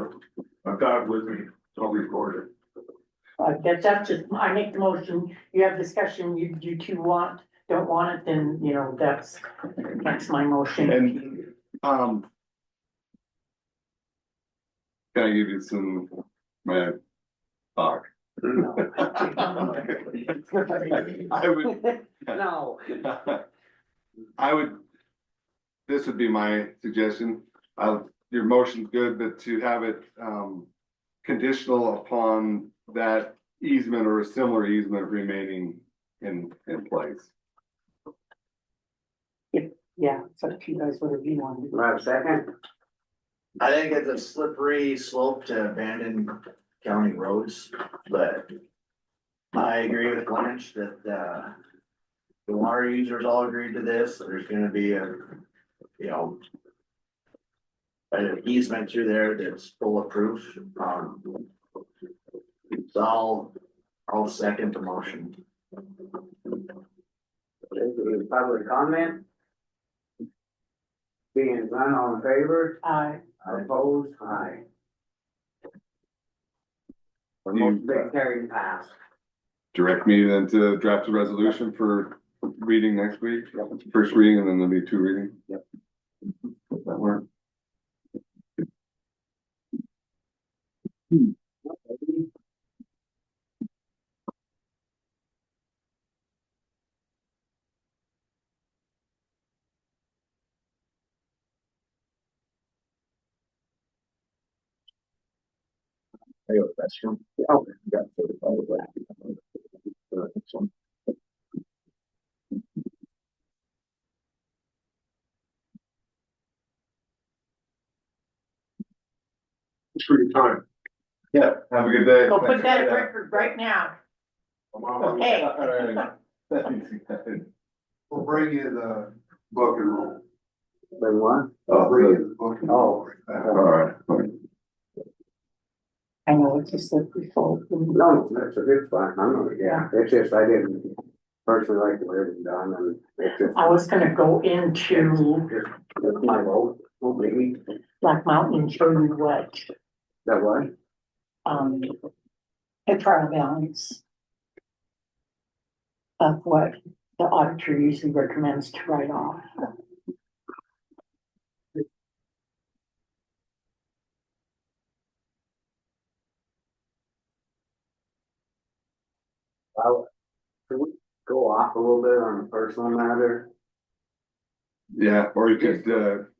Speaker 6: I've got it with me, I'll record it.
Speaker 3: That's just, I make the motion, you have discussion, you two don't want it, then, you know, that's my motion.
Speaker 9: And, can I give you some, my talk? I would,
Speaker 2: No.
Speaker 9: this would be my suggestion. Your motion's good, but to have it, conditional upon that easement or a similar easement remaining in place.
Speaker 3: Yeah, so if you guys, whatever you want.
Speaker 2: Do I have a second?
Speaker 4: I think it's a slippery slope to abandon county roads, but I agree with Lynch that, the water users all agreed to this, there's gonna be a, you know, an easement through there that's bulletproof, so I'll second the motion.
Speaker 2: Any public comment? Being none, all in favor?
Speaker 3: Aye.
Speaker 2: Opposed? Aye. Motion been carried and passed.
Speaker 9: Direct me then to draft a resolution for reading next week, first reading, and then there'll be 2 readings.
Speaker 2: Yep.
Speaker 9: Does that work?
Speaker 4: I go to the restroom. Oh, got 45 left. Next one.
Speaker 6: It's for your time.
Speaker 9: Yeah, have a good day.
Speaker 3: Go put that at record right now.
Speaker 6: I'm on my way.
Speaker 3: Okay.
Speaker 9: All right. Thanks, guys.
Speaker 6: We'll bring you the book and roll.
Speaker 2: Then what?
Speaker 9: Oh,
Speaker 6: Bring
Speaker 9: good.
Speaker 6: you the book and
Speaker 2: Oh.
Speaker 6: roll.
Speaker 9: All right.
Speaker 3: I know it's a slippery slope.
Speaker 2: No, that's a good spot, I'm not, yeah, it's just, I didn't personally like the way it was done, and it's just.
Speaker 3: I was gonna go into
Speaker 2: It's my vote, won't be me.
Speaker 3: Black Mountain and show you what,
Speaker 2: That what?
Speaker 3: a trial balance of what the auditor usually recommends to write off.
Speaker 2: off a little bit on a personal matter.
Speaker 9: Yeah, or you could,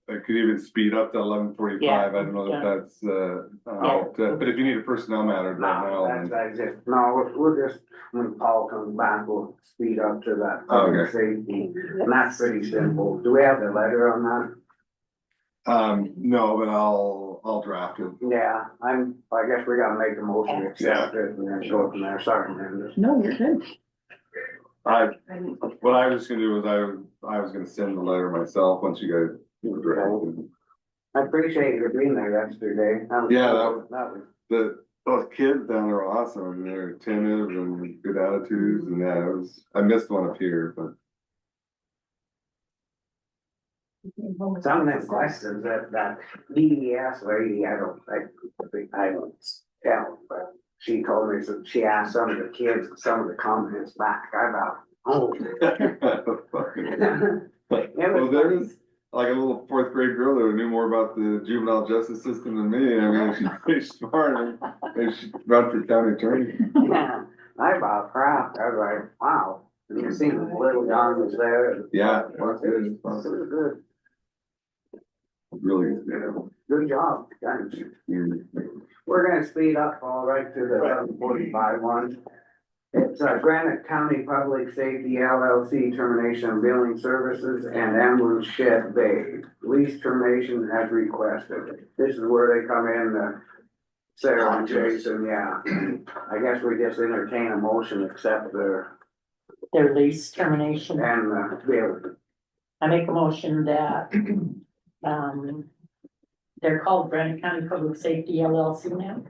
Speaker 9: I could even speed up to 11:45. I don't know if that's, but if you need a personnel matter right
Speaker 2: No,
Speaker 9: now,
Speaker 2: that's just, no, we'll just, when Paul comes back, we'll speed up to that public safety, and that's pretty simple. Do we have the letter on that?
Speaker 9: no, but I'll draft it.
Speaker 2: Yeah, I guess we gotta make a motion to accept it and then go from there, sorry, Amanda.
Speaker 5: No, you're good.
Speaker 9: What I was gonna do was I was gonna send the letter myself once you guys draft it.
Speaker 2: I appreciate you being there yesterday.
Speaker 9: Yeah,
Speaker 2: that was.
Speaker 9: Those kids down there are awesome. They're attentive and good attitudes, and yeah, I missed one up here, but.
Speaker 2: Some of them questions that DES lady, I don't tell, but she told me, so she asked some of the kids, some of the comments back, I thought, oh.
Speaker 9: Well, there's like a little fourth grade girl that knew more about the juvenile justice system than me. I mean, she's pretty smart. Maybe she run for county attorney.
Speaker 2: Yeah, I about crap, I was like, wow, and you seen the little John was there.
Speaker 9: Yeah,
Speaker 2: it was good.
Speaker 9: Really good.
Speaker 2: Good job, guys. We're gonna speed up all right to the 11:45 one. It's Granite County Public Safety LLC termination of billing services and ambulance shed bay. Lease termination as requested. This is where they come in, Sarah and Jason, yeah. I guess we just entertain a motion, accept
Speaker 3: Their lease termination.
Speaker 2: and bill.
Speaker 3: I make a motion that, they're called Granite County Public Safety LLC now,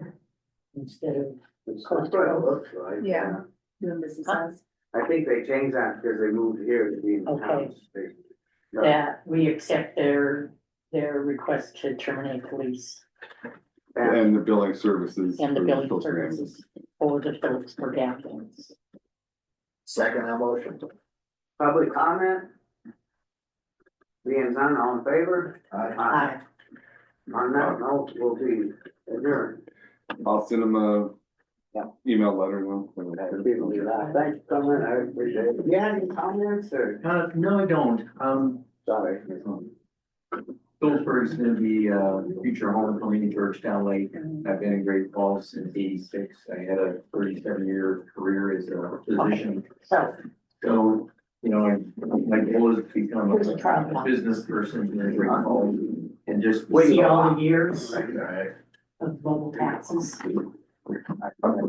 Speaker 3: instead of.
Speaker 2: That's what it looks like.
Speaker 5: Yeah. Doing business as.
Speaker 2: I think they changed that because they moved here to be in town.
Speaker 3: That we accept their request to terminate the lease
Speaker 9: And the billing services.
Speaker 3: and the
Speaker 9: for
Speaker 3: billing
Speaker 9: those
Speaker 3: services for the Phillipsburg ambulance.
Speaker 4: Second that motion.
Speaker 2: Public comment? Being none, all in favor?
Speaker 3: Aye.
Speaker 2: On that note, we'll be adjourned.
Speaker 9: I'll send them a
Speaker 2: Yeah.
Speaker 9: email letter then.
Speaker 2: Thanks for coming, I appreciate it. You have any comments or?
Speaker 7: No, I don't.
Speaker 2: Sorry.
Speaker 7: Phillipsburg's gonna be, future home for me in Georgetown Lake. I've been in Great Falls since '86. I had a 37-year career as a physician. So, you know, my goal is to become a business person in Great Falls and just.
Speaker 3: See all the years of mobile taxes.